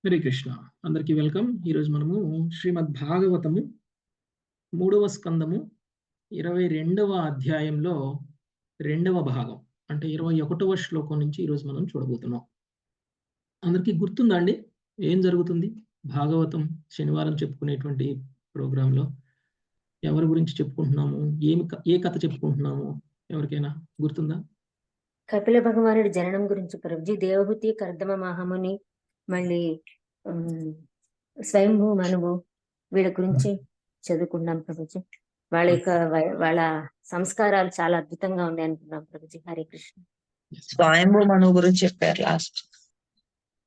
హరే కృష్ణ. అందరికీ వెల్కమ్. ఈరోజు మనము శ్రీమద్ భాగవతము 3వ స్కందము 22వ అధ్యాయంలో 2వ భాగం అంటే 21వ శ్లోకం నుంచి ఈరోజు మనం చూడబోతున్నాం. అందరికీ గుర్తుందా అండి ఏం జరుగుతుంది? భాగవతం శనివారం చెప్పుకునేటువంటి ప్రోగ్రాంలో ఎవరి గురించి చెప్పుకుంటున్నాము, ఏ కథ చెప్పుకుంటున్నాము? ఎవరికైనా గుర్తుందా? కపిల భగవానుడి జననం గురించి ప్రభుజీ. దేవహూతి, కర్దమ మహాముని, మళ్ళీ స్వయంభూ మనువు, వీళ్ళ గురించి చదువుకున్నాం ప్రభుజీ. వాళ్ళ సంస్కారాలు చాలా అద్భుతంగా ఉన్నాయి అనుకున్నాం ప్రభుజీ. హరే కృష్ణ. స్వయంభూ మనువు గురించి చెప్పారు లాస్ట్.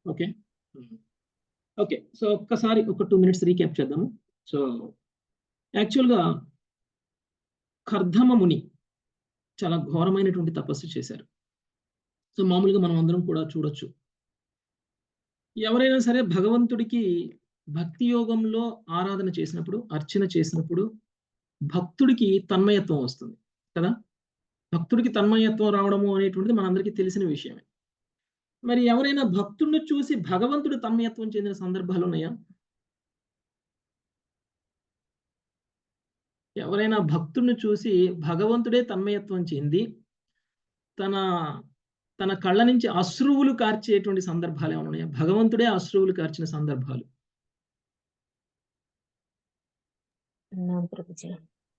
ఓకే ఓకే సో ఒక్కసారి ఒక 2 minutes రీక్యాప్ చేద్దాము. సో యాక్చువల్గా కర్దమ ముని చాలా ఘోరమైనటువంటి తపస్సు చేశారు. సో మామూలుగా మనం అందరం కూడా చూడొచ్చు, ఎవరైనా సరే భగవంతుడికి భక్తి యోగంలో ఆరాధన చేసినప్పుడు, అర్చన చేసినప్పుడు భక్తుడికి తన్మయత్వం వస్తుంది కదా. భక్తుడికి తన్మయత్వం రావడము అనేటువంటిది మనందరికీ తెలిసిన విషయమే. మరి ఎవరైనా భక్తుడిని చూసి భగవంతుడు తన్మయత్వం చెందిన సందర్భాలు ఉన్నాయా? ఎవరైనా భక్తుడిని చూసి భగవంతుడే తన్మయత్వం చెంది తన కళ్ళ నుంచి అశ్రువులు కార్చేటువంటి సందర్భాలు ఏమైనా ఉన్నాయా? భగవంతుడే అశ్రువులు కార్చిన సందర్భాలు.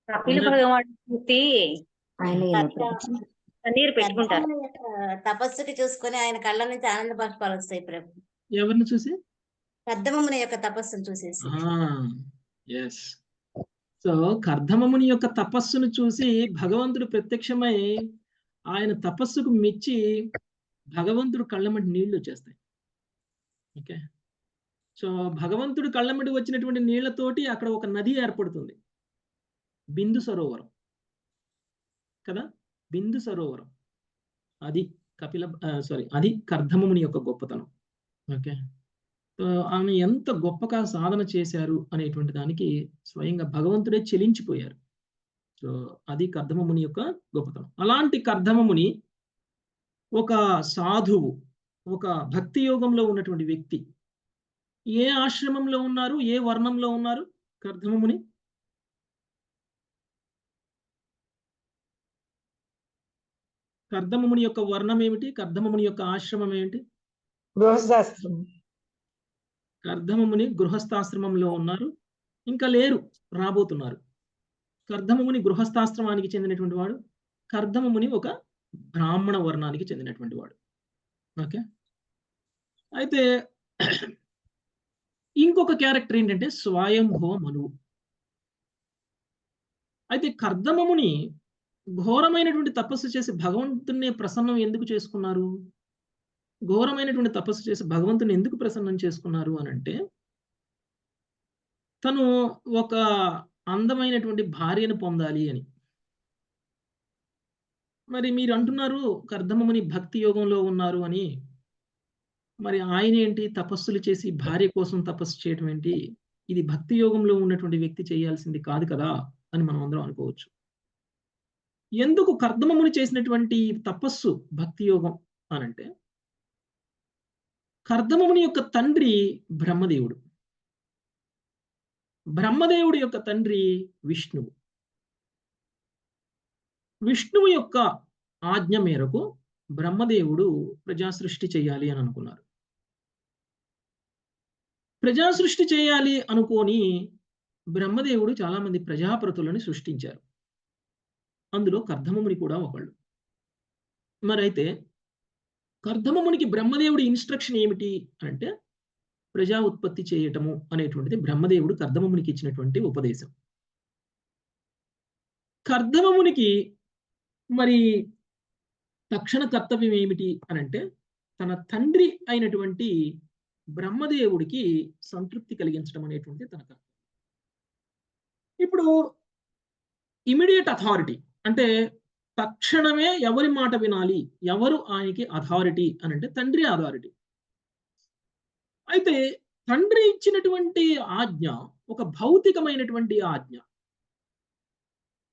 కపిల భగవానుడి కన్నీరు పెట్టుకుంటారు. తపస్సుకి చూసుకొని ఆయన కళ్ళ నుంచి ఆనంద బాష్పాలు వస్తాయి ప్రభు. ఎవరిని చూసి? కర్దమముని యొక్క తపస్సును చూసేసి. ఎస్. సో కర్దమముని యొక్క తపస్సును చూసి భగవంతుడు ప్రత్యక్షమై ఆయన తపస్సుకు మెచ్చి భగవంతుడు కళ్ళమటి నీళ్లు వచ్చేస్తాయి. ఓకే, సో భగవంతుడు కళ్ళమటి వచ్చినటువంటి నీళ్లతోటి అక్కడ ఒక నది ఏర్పడుతుంది, బిందు సరోవరం కదా. బిందు సరోవరం అది అది కర్దమముని యొక్క గొప్పతనం. ఓకే, సో ఆమె ఎంత గొప్పగా సాధన చేశారు అనేటువంటి దానికి స్వయంగా భగవంతుడే చెలించిపోయారు. సో అది కర్దమముని యొక్క గొప్పతనం. అలాంటి కర్దమముని ఒక సాధువు, ఒక భక్తి యోగంలో ఉన్నటువంటి వ్యక్తి. ఏ ఆశ్రమంలో ఉన్నారు, ఏ వర్ణంలో ఉన్నారు కర్దమముని? కర్దమముని యొక్క వర్ణం ఏమిటి? కర్దమముని యొక్క ఆశ్రమం ఏమిటి? గృహస్థాశ్రమం. కర్దమముని గృహస్థాశ్రమంలో ఉన్నారు, ఇంకా లేరు, రాబోతున్నారు. కర్దమముని గృహస్థాశ్రమానికి చెందినటువంటి వాడు. కర్దమముని ఒక బ్రాహ్మణ వర్ణానికి చెందినటువంటి వాడు. ఓకే, అయితే ఇంకొక క్యారెక్టర్ ఏంటంటే స్వయంభవ మనువు. అయితే కర్దమముని ఘోరమైనటువంటి తపస్సు చేసి భగవంతుని ప్రసన్నం ఎందుకు చేసుకున్నారు? ఘోరమైనటువంటి తపస్సు చేసి భగవంతుని ఎందుకు ప్రసన్నం చేసుకున్నారు అని అంటే, తను ఒక అందమైనటువంటి భార్యను పొందాలి అని. మరి మీరు అంటున్నారు కర్దమముని భక్తి యోగంలో ఉన్నారు అని, మరి ఆయన ఏంటి తపస్సులు చేసి భార్య కోసం తపస్సు చేయడం ఏంటి? ఇది భక్తి యోగంలో ఉన్నటువంటి వ్యక్తి చేయాల్సింది కాదు కదా అని మనం అందరం అనుకోవచ్చు. ఎందుకు కర్దమముని చేసినటువంటి తపస్సు భక్తి యోగం అనంటే, కర్దమముని యొక్క తండ్రి బ్రహ్మదేవుడు, బ్రహ్మదేవుడి యొక్క తండ్రి విష్ణువు. విష్ణువు యొక్క ఆజ్ఞ మేరకు బ్రహ్మదేవుడు ప్రజాసృష్టి చేయాలి అని అనుకున్నారు. ప్రజాసృష్టి చేయాలి అనుకోని బ్రహ్మదేవుడు చాలా మంది ప్రజాపతులను సృష్టించారు. అందులో కర్దమముని కూడా ఒకళ్ళు. మరైతే కర్దమమునికి బ్రహ్మదేవుడి ఇన్స్ట్రక్షన్ ఏమిటి అంటే, ప్రజా ఉత్పత్తి చేయటము అనేటువంటిది బ్రహ్మదేవుడు కర్దమమునికి ఇచ్చినటువంటి ఉపదేశం. కర్దమమునికి మరి తక్షణ కర్తవ్యం ఏమిటి అనంటే, తన తండ్రి అయినటువంటి బ్రహ్మదేవుడికి సంతృప్తి కలిగించడం అనేటువంటిది తన కర్తవ్యం. ఇప్పుడు ఇమీడియట్ అథారిటీ అంటే తక్షణమే ఎవరి మాట వినాలి, ఎవరు ఆయనకి అథారిటీ అనంటే తండ్రి అథారిటీ. అయితే తండ్రి ఇచ్చినటువంటి ఆజ్ఞ ఒక భౌతికమైనటువంటి ఆజ్ఞ.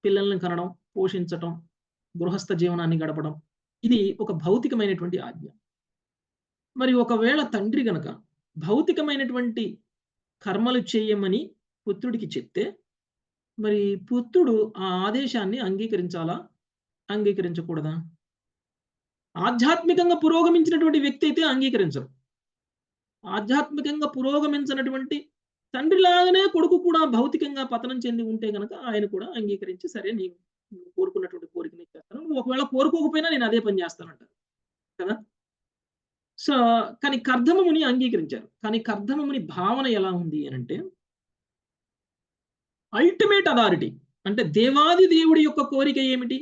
పిల్లల్ని కనడం, పోషించటం, గృహస్థ జీవనాన్ని గడపడం, ఇది ఒక భౌతికమైనటువంటి ఆజ్ఞ. మరి ఒకవేళ తండ్రి గనక భౌతికమైనటువంటి కర్మలు చేయమని పుత్రుడికి చెప్తే మరి పుత్రుడు ఆ ఆదేశాన్ని అంగీకరించాలా, అంగీకరించకూడదా? ఆధ్యాత్మికంగా పురోగమించినటువంటి వ్యక్తి అయితే అంగీకరించరు. ఆధ్యాత్మికంగా పురోగమించినటువంటి తండ్రిలాగానే కొడుకు కూడా భౌతికంగా పతనం చెంది ఉంటే గనక ఆయన కూడా అంగీకరించి, సరే నీవు కోరుకున్నటువంటి కోరికని చేస్తాను, నువ్వు ఒకవేళ కోరుకోకపోయినా నేను అదే పని చేస్తానంటారు కదా. సో కానీ కర్దమముని అంగీకరించారు. కానీ కర్దమముని భావన ఎలా ఉంది అనంటే, అల్టిమేట్ అథారిటీ అంటే దేవాది దేవుడి యొక్క కోరిక ఏమిటి?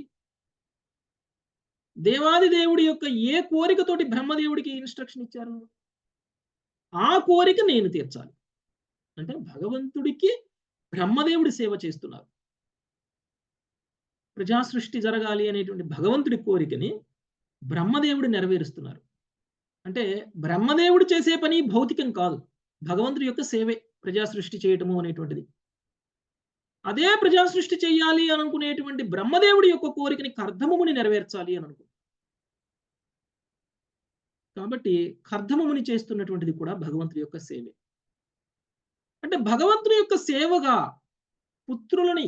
దేవాది దేవుడి యొక్క ఏ కోరికతోటి బ్రహ్మదేవుడికి ఇన్స్ట్రక్షన్ ఇచ్చారు? ఆ కోరిక నేను తీర్చాలి. అంటే భగవంతుడికి బ్రహ్మదేవుడి సేవ చేస్తున్నారు. ప్రజా సృష్టి జరగాలి అనేటువంటి భగవంతుడి కోరికని బ్రహ్మదేవుడు నెరవేరుస్తున్నారు. అంటే బ్రహ్మదేవుడు చేసే పని భౌతికం కాదు, భగవంతుడి యొక్క సేవే ప్రజా సృష్టి చేయటము అనేటువంటిది. అదే ప్రజా సృష్టి చేయాలి అని అనుకునేటువంటి బ్రహ్మదేవుడి యొక్క కోరికని కర్దమముని నెరవేర్చాలి అని అనుకుంటారు. కాబట్టి కర్దమముని చేస్తున్నటువంటిది కూడా భగవంతుడి యొక్క సేవే. అంటే భగవంతుడి యొక్క సేవగా పుత్రులని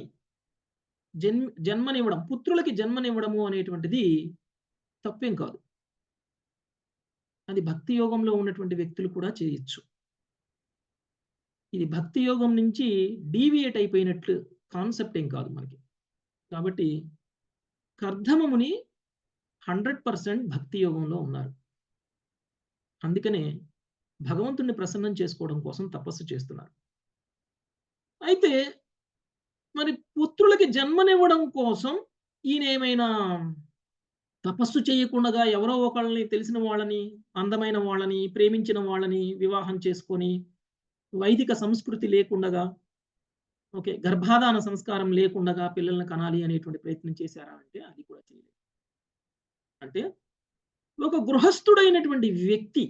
జన్మనివ్వడం, పుత్రులకి జన్మనివ్వడము అనేటువంటిది తప్పేం కాదు. అది భక్తి యోగంలో ఉన్నటువంటి వ్యక్తులు కూడా చేయొచ్చు. ఇది భక్తి యోగం నుంచి డీవియేట్ అయిపోయినట్లు కాన్సెప్ట్ ఏం కాదు మనకి. కాబట్టి కర్దమముని 100% భక్తి యోగంలో ఉన్నారు. అందుకనే భగవంతుడిని ప్రసన్నం చేసుకోవడం కోసం తపస్సు చేస్తున్నారు. అయితే మరి పుత్రులకి జన్మనివ్వడం కోసం ఈయన ఏమైనా తపస్సు చేయకుండా ఎవరో ఒకళ్ళని, తెలిసిన వాళ్ళని, అందమైన వాళ్ళని, ప్రేమించిన వాళ్ళని వివాహం చేసుకొని వైదిక సంస్కృతి లేకుండగా, ఓకే, గర్భాధాన సంస్కారం లేకుండగా పిల్లల్ని కనాలి అనేటువంటి ప్రయత్నం చేశారా అంటే అది కూడా చేయలేదు. అంటే ఒక గృహస్థుడైనటువంటి వ్యక్తి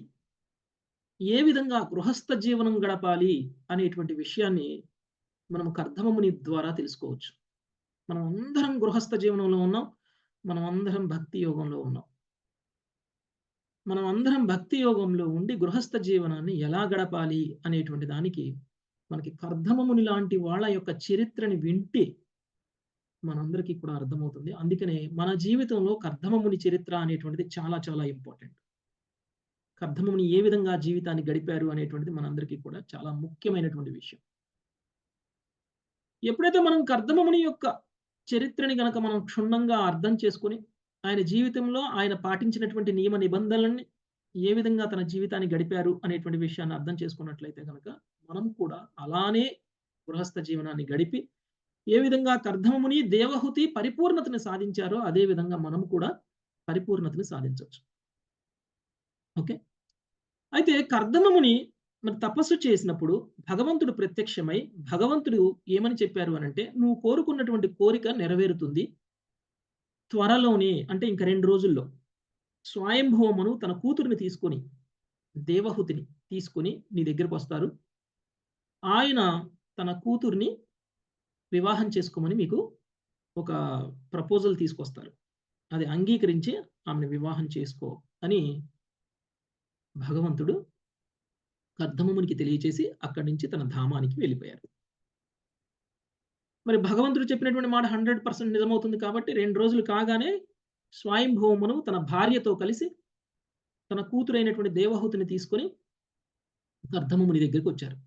ఏ విధంగా గృహస్థ జీవనం గడపాలి అనేటువంటి విషయాన్ని మనం కర్దమముని ద్వారా తెలుసుకోవచ్చు. మనం అందరం గృహస్థ జీవనంలో ఉన్నాం, మనం అందరం భక్తి యోగంలో ఉన్నాం. మనం అందరం భక్తి యోగంలో ఉండి గృహస్థ జీవనాన్ని ఎలా గడపాలి అనేటువంటి దానికి మనకి కర్దమముని లాంటి వాళ్ళ యొక్క చరిత్రని వింటే మనందరికీ కూడా అర్థమవుతుంది. అందుకనే మన జీవితంలో కర్దమముని చరిత్ర అనేటువంటిది చాలా చాలా ఇంపార్టెంట్. కర్దమముని ఏ విధంగా జీవితాన్ని గడిపారు అనేటువంటిది మనందరికీ కూడా చాలా ముఖ్యమైనటువంటి విషయం. ఎప్పుడైతే మనం కర్దమముని యొక్క చరిత్రని గనక మనం క్షుణ్ణంగా అర్థం చేసుకుని ఆయన జీవితంలో ఆయన పాటించినటువంటి నియమ నిబంధనలని ఏ విధంగా తన జీవితాన్ని గడిపారు అనేటువంటి విషయాన్ని అర్థం చేసుకున్నట్లయితే కనుక మనం కూడా అలానే గృహస్థ జీవనాన్ని గడిపి ఏ విధంగా కర్దమముని దేవహుతి పరిపూర్ణతని సాధించారో అదే విధంగా మనం కూడా పరిపూర్ణతని సాధించవచ్చు. ఓకే, అయితే కర్దమముని మరి తపస్సు చేసినప్పుడు భగవంతుడు ప్రత్యక్షమై భగవంతుడు ఏమని చెప్పారు అనంటే, నువ్వు కోరుకున్నటువంటి కోరిక నెరవేరుతుంది త్వరలోనే, అంటే ఇంకా 2 రోజుల్లో స్వయంభూమను తన కూతురిని తీసుకొని, దేవహుతిని తీసుకొని నీ దగ్గరకు వస్తారు. ఆయన తన కూతుర్ని వివాహం చేసుకోమని మీకు ఒక ప్రపోజల్ తీసుకొస్తారు. అది అంగీకరించి ఆమెను వివాహం చేసుకో అని భగవంతుడు కర్దమమునికి తెలియచేసి అక్కడి నుంచి తన ధామానికి వెళ్ళిపోయారు. మరి భగవంతుడు చెప్పినటువంటి మాట 100% నిజమవుతుంది కాబట్టి 2 రోజులు కాగానే స్వయంభూమను తన భార్యతో కలిసి తన కూతురైనటువంటి దేవహుతిని తీసుకొని కర్దమముని దగ్గరికి వచ్చారు.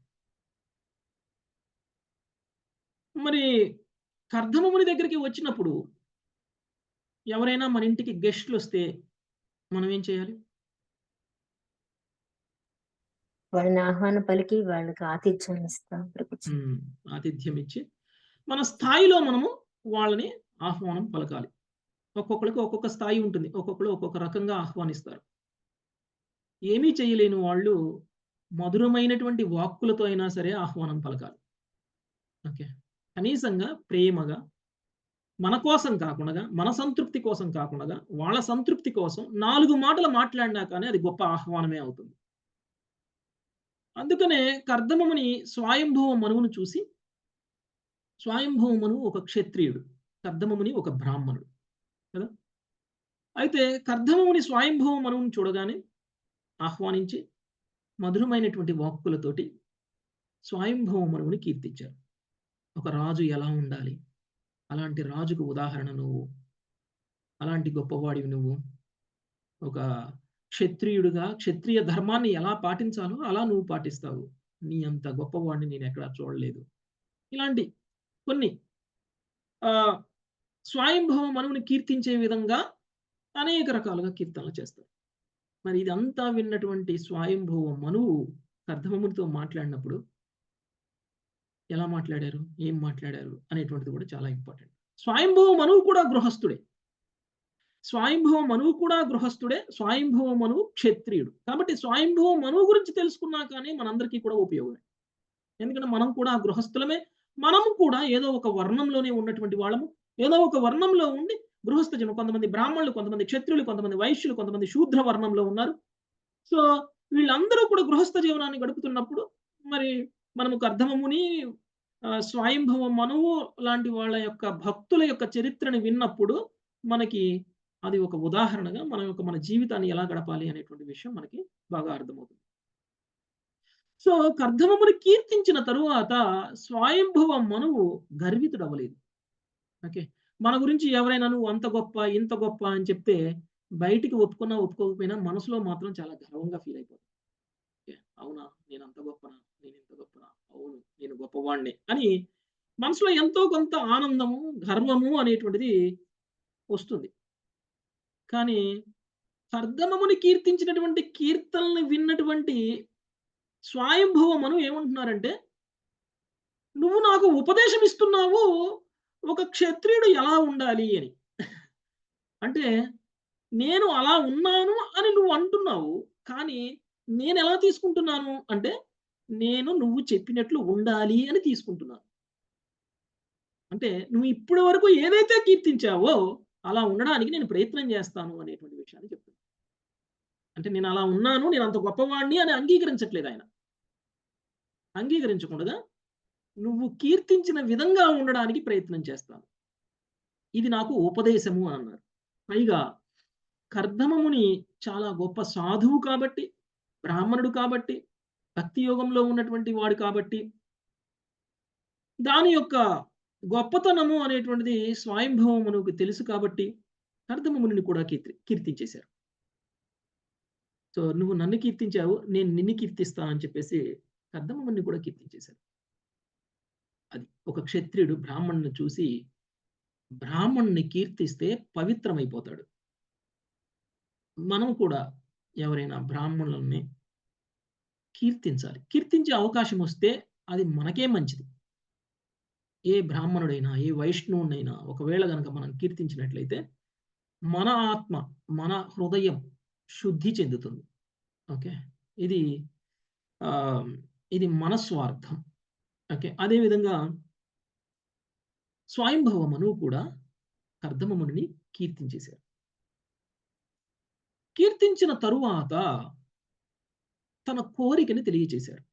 మరి కర్దమముని దగ్గరికి వచ్చినప్పుడు ఎవరైనా మన ఇంటికి గెస్ట్లు వస్తే మనం ఏం చేయాలి? వాళ్ళని ఆహ్వానం పలికి వాళ్ళకి ఆతిథ్యం ఇస్తాం. ఆతిథ్యం ఇచ్చి మన స్థాయిలో మనము వాళ్ళని ఆహ్వానం పలకాలి. ఒక్కొక్కరికి ఒక్కొక్క స్థాయి ఉంటుంది, ఒక్కొక్కరు ఒక్కొక్క రకంగా ఆహ్వానిస్తారు. ఏమీ చేయలేని వాళ్ళు మధురమైనటువంటి వాక్కులతో అయినా సరే ఆహ్వానం పలకాలి. ఓకే, కనీసంగా ప్రేమగా మన కోసం కాకుండా, మన సంతృప్తి కోసం కాకుండా వాళ్ళ సంతృప్తి కోసం 4 మాటలు మాట్లాడినా కానీ అది గొప్ప ఆహ్వానమే అవుతుంది. అందుకనే కర్దమముని స్వయంభువ మనువును చూసి, స్వయంభువ మనువు ఒక క్షత్రియుడు, కర్దమముని ఒక బ్రాహ్మణుడు కదా. అయితే కర్దమముని స్వయంభువ మనువును చూడగానే ఆహ్వానించి మధురమైనటువంటి వాక్కులతోటి స్వయంభవ మనువుని కీర్తించారు. ఒక రాజు ఎలా ఉండాలి, అలాంటి రాజుకు ఉదాహరణ నువ్వు, అలాంటి గొప్పవాడివి నువ్వు, ఒక క్షత్రియుడిగా క్షత్రియ ధర్మాన్ని ఎలా పాటించాలో అలా నువ్వు పాటిస్తావు, నీ అంత గొప్పవాడిని నేను ఎక్కడా చూడలేదు. ఇలాంటి కొన్ని స్వయంభవ మనువుని కీర్తించే విధంగా అనేక రకాలుగా కీర్తనలు చేస్తారు. మరి ఇదంతా విన్నటువంటి స్వయంభవ మనువు కర్దమమునితో మాట్లాడినప్పుడు ఎలా మాట్లాడారు, ఏం మాట్లాడారు అనేటువంటిది కూడా చాలా ఇంపార్టెంట్. స్వయంభవ మనువు కూడా గృహస్థుడే, స్వయంభవ మనువు కూడా గృహస్థుడే, స్వయంభవ మనువు క్షత్రియుడు. కాబట్టి స్వయంభవ మనువు గురించి తెలుసుకున్నా కానీ మనందరికీ కూడా ఉపయోగమే. ఎందుకంటే మనం కూడా గృహస్థులమే, మనము కూడా ఏదో ఒక వర్ణంలోనే ఉన్నటువంటి వాళ్ళము, ఏదో ఒక వర్ణంలో ఉండి గృహస్థ జనం, కొంతమంది బ్రాహ్మణులు, కొంతమంది క్షత్రులు, కొంతమంది వైశ్యులు, కొంతమంది శూద్ర వర్ణంలో ఉన్నారు. సో వీళ్ళందరూ కూడా గృహస్థ జీవనాన్ని గడుపుతున్నప్పుడు మరి మనము కర్దమముని, స్వయంభవ మనువు లాంటి వాళ్ళ యొక్క భక్తుల యొక్క చరిత్రని విన్నప్పుడు మనకి అది ఒక ఉదాహరణగా మన జీవితాన్ని ఎలా గడపాలి అనేటువంటి విషయం మనకి బాగా అర్థమవుతుంది. సో కర్దమముని కీర్తించిన తరువాత స్వయంభవ మనువు గర్వితుడు అవ్వలేదు. ఓకే, మన గురించి ఎవరైనా నువ్వు అంత గొప్ప ఇంత గొప్ప అని చెప్తే బయటికి ఒప్పుకున్నా ఒప్పుకోకపోయినా మనసులో మాత్రం చాలా గర్వంగా ఫీల్ అయిపోతుంది. అవునా, నేను అంత గొప్పనా, నేను ఇంత గొప్పనా, అవును నేను గొప్పవాణ్ణి అని మనసులో ఎంతో కొంత ఆనందము, గర్వము అనేటువంటిది వస్తుంది. కానీ కర్దమముని కీర్తించినటువంటి కీర్తనల్ని విన్నటువంటి స్వయంభవ మనువు ఏమంటున్నారంటే, నువ్వు నాకు ఉపదేశం ఇస్తున్నావు ఒక క్షత్రియుడు ఎలా ఉండాలి అని. అంటే నేను అలా ఉన్నాను అని నువ్వు అంటున్నావు, కానీ నేను ఎలా తీసుకుంటున్నాను అంటే నువ్వు చెప్పినట్లు ఉండాలి అని తీసుకుంటున్నాను. అంటే నువ్వు ఇప్పటి వరకు ఏదైతే కీర్తించావో అలా ఉండడానికి నేను ప్రయత్నం చేస్తాను అనేటువంటి విషయాన్ని చెప్తున్నాను. అంటే నేను అలా ఉన్నాను, నేను అంత గొప్పవాడిని అని అంగీకరించట్లేదు ఆయన. అంగీకరించకుండా నువ్వు కీర్తించిన విధంగా ఉండడానికి ప్రయత్నం చేస్తాను, ఇది నాకు ఉపదేశము అని అన్నారు. పైగా కర్దమముని చాలా గొప్ప సాధువు కాబట్టి, బ్రాహ్మణుడు కాబట్టి, భక్తి యోగంలో ఉన్నటువంటి వాడు కాబట్టి, దాని యొక్క గొప్పతనము అనేటువంటిది స్వయంభవ మనువుకు తెలుసు కాబట్టి కర్దమముని కూడా కీర్తించేశారు. సో నువ్వు నన్ను కీర్తించావు, నేను నిన్ను కీర్తిస్తానని చెప్పేసి కర్దమముని కూడా కీర్తించేశారు. అది ఒక క్షత్రియుడు బ్రాహ్మణుని చూసి బ్రాహ్మణుని కీర్తిస్తే పవిత్రమైపోతాడు. మనం కూడా ఎవరైనా బ్రాహ్మణులని కీర్తించాలి. కీర్తించే అవకాశం వస్తే అది మనకే మంచిది. ఏ బ్రాహ్మణుడైనా, ఏ వైష్ణవునైనా ఒకవేళ గనక మనం కీర్తించినట్లయితే మన ఆత్మ, మన హృదయం శుద్ధి చెందుతుంది. ఓకే, ఇది మన స్వార్థం. ఓకే, అదేవిధంగా స్వయంభవ మనువు కూడా కర్దమముని కీర్తించేశారు. కీర్తించిన తరువాత తన కోరికని తెలియచేశారు.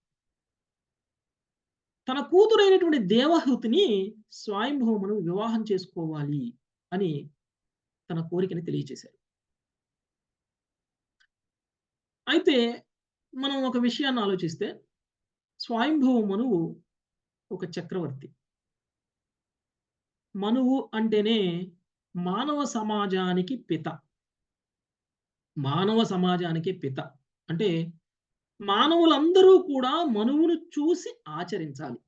తన కూతురైనటువంటి దేవహూతిని స్వయంభవ మనువు వివాహం చేసుకోవాలి అని తన కోరికని తెలియచేశారు. అయితే మనం ఒక విషయాన్ని ఆలోచిస్తే స్వయంభవ మనువు ఒక చక్రవర్తి. మనువు అంటేనే మానవ సమాజానికి పిత. మానవ సమాజానికి పిత అంటే మానవులందరూ కూడా మనువును చూసి ఆచరించాలి.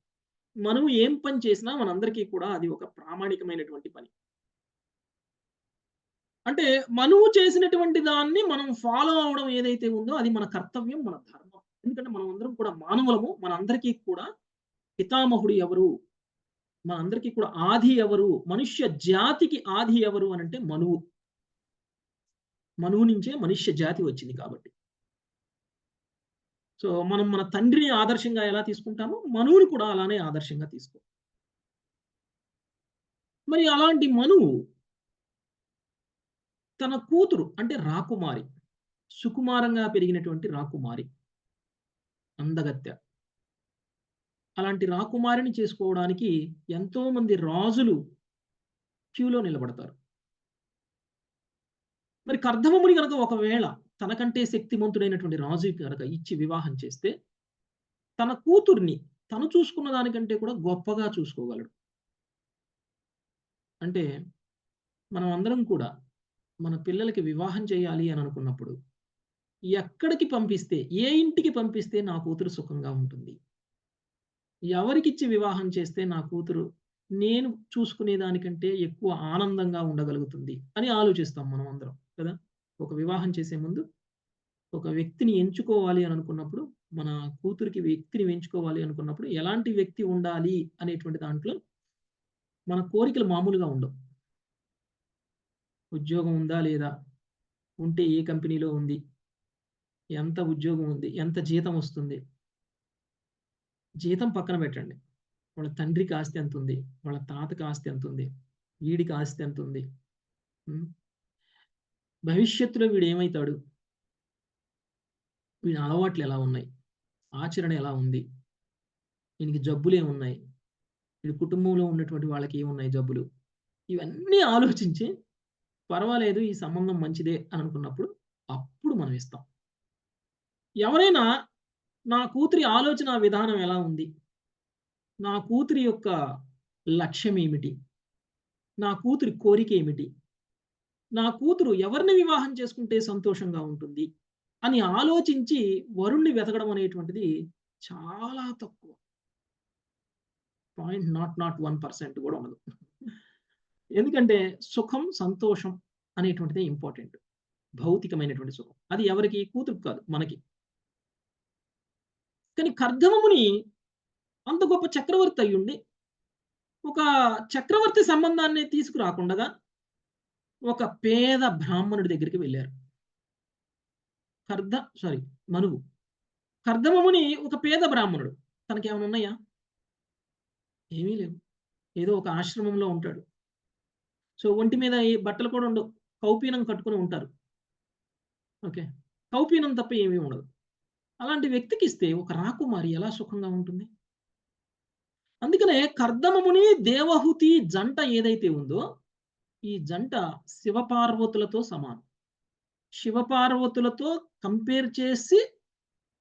మనువు ఏం పని చేసినా మనందరికీ కూడా అది ఒక ప్రామాణికమైనటువంటి పని. అంటే మనువు చేసినటువంటి దాన్ని మనం ఫాలో అవడం ఏదైతే ఉందో అది మన కర్తవ్యం, మన ధర్మం. ఎందుకంటే మనం అందరం కూడా మానవులము. మనందరికీ కూడా పితామహుడు ఎవరు, మనందరికీ కూడా ఆది ఎవరు, మనుష్య జాతికి ఆది ఎవరు అని అంటే మనువు. మనువు నుంచే మనుష్య జాతి వచ్చింది కాబట్టి. సో మనం మన తండ్రిని ఆదర్శంగా ఎలా తీసుకుంటామో మనువుని కూడా అలానే ఆదర్శంగా తీసుకో. మరి అలాంటి మనువు తన కూతురు అంటే రాకుమారి, సుకుమారంగా పెరిగినటువంటి రాకుమారి, అందగత్తె, అలాంటి రాకుమారిని చేసుకోవడానికి ఎంతో మంది రాజులు క్యూలో నిలబడతారు. మరి కర్దమముని కనుక ఒకవేళ తనకంటే శక్తిమంతుడైనటువంటి రాజు కనుక ఇచ్చి వివాహం చేస్తే తన కూతుర్ని తను చూసుకున్న దానికంటే కూడా గొప్పగా చూసుకోగలడు. అంటే మనం అందరం కూడా మన పిల్లలకి వివాహం చేయాలి అని అనుకున్నప్పుడు ఎక్కడికి పంపిస్తే, ఏ ఇంటికి పంపిస్తే నా కూతురు సుఖంగా ఉంటుంది, ఎవరికిచ్చి వివాహం చేస్తే నా కూతురు నేను చూసుకునే దానికంటే ఎక్కువ ఆనందంగా ఉండగలుగుతుంది అని ఆలోచిస్తాం మనం అందరం కదా. ఒక వివాహం చేసే ముందు ఒక వ్యక్తిని ఎంచుకోవాలి అని అనుకున్నప్పుడు, మన కూతురికి వ్యక్తిని ఎంచుకోవాలి అనుకున్నప్పుడు ఎలాంటి వ్యక్తి ఉండాలి అనేటువంటి దాంట్లో మన కోరికలు మామూలుగా ఉండవు. ఉద్యోగం ఉందా లేదా, ఉంటే ఏ కంపెనీలో ఉంది, ఎంత ఉద్యోగం ఉంది, ఎంత జీతం వస్తుంది, జీతం పక్కన పెట్టండి, వాళ్ళ తండ్రికి ఆస్తి ఎంత ఉంది, వాళ్ళ తాతకి ఆస్తి ఎంత ఉంది, వీడికి ఆస్తి ఎంత ఉంది, భవిష్యత్తులో వీడు ఏమవుతాడు, వీడి అలవాట్లు ఎలా ఉన్నాయి, ఆచరణ ఎలా ఉంది, వీనికి జబ్బులు ఏమున్నాయి, వీడి కుటుంబంలో ఉన్నటువంటి వాళ్ళకి ఏమున్నాయి జబ్బులు, ఇవన్నీ ఆలోచించి పర్వాలేదు ఈ సంబంధం మంచిదే అని అనుకున్నప్పుడు అప్పుడు మనం ఇస్తాం. ఎవరైనా నా కూతురి ఆలోచన విధానం ఎలా ఉంది, నా కూతురి యొక్క లక్ష్యం ఏమిటి, నా కూతురి కోరిక ఏమిటి, నా కూతురు ఎవరిని వివాహం చేసుకుంటే సంతోషంగా ఉంటుంది అని ఆలోచించి వరుణ్ణి వెతకడం అనేటువంటిది చాలా తక్కువ. 0.001% కూడా ఉండదు. ఎందుకంటే సుఖం, సంతోషం అనేటువంటిదే ఇంపార్టెంట్. భౌతికమైనటువంటి సుఖం అది ఎవరికి, కూతురు కాదు, మనకి. కానీ కర్దమముని అంత గొప్ప చక్రవర్తి అయ్యుండి ఒక చక్రవర్తి సంబంధాన్ని తీసుకురాకుండా ఒక పేద బ్రాహ్మణుడి దగ్గరికి వెళ్ళారు. మనువు. కర్దమముని ఒక పేద బ్రాహ్మణుడు. తనకి ఏమైనా ఉన్నాయా? ఏమీ లేవు. ఏదో ఒక ఆశ్రమంలో ఉంటాడు. సో ఒంటి మీద ఈ బట్టలు కూడా ఉండవు, కౌపీనం కట్టుకుని ఉంటారు. ఓకే, కౌపీనం తప్ప ఏమీ ఉండదు. అలాంటి వ్యక్తికి ఇస్తే ఒక రాకుమారి ఎలా సుఖంగా ఉంటుంది? అందుకనే కర్దమముని దేవహూతి జంట ఏదైతే ఉందో ఈ జంట శివపార్వతులతో సమానం. శివపార్వతులతో కంపేర్ చేసి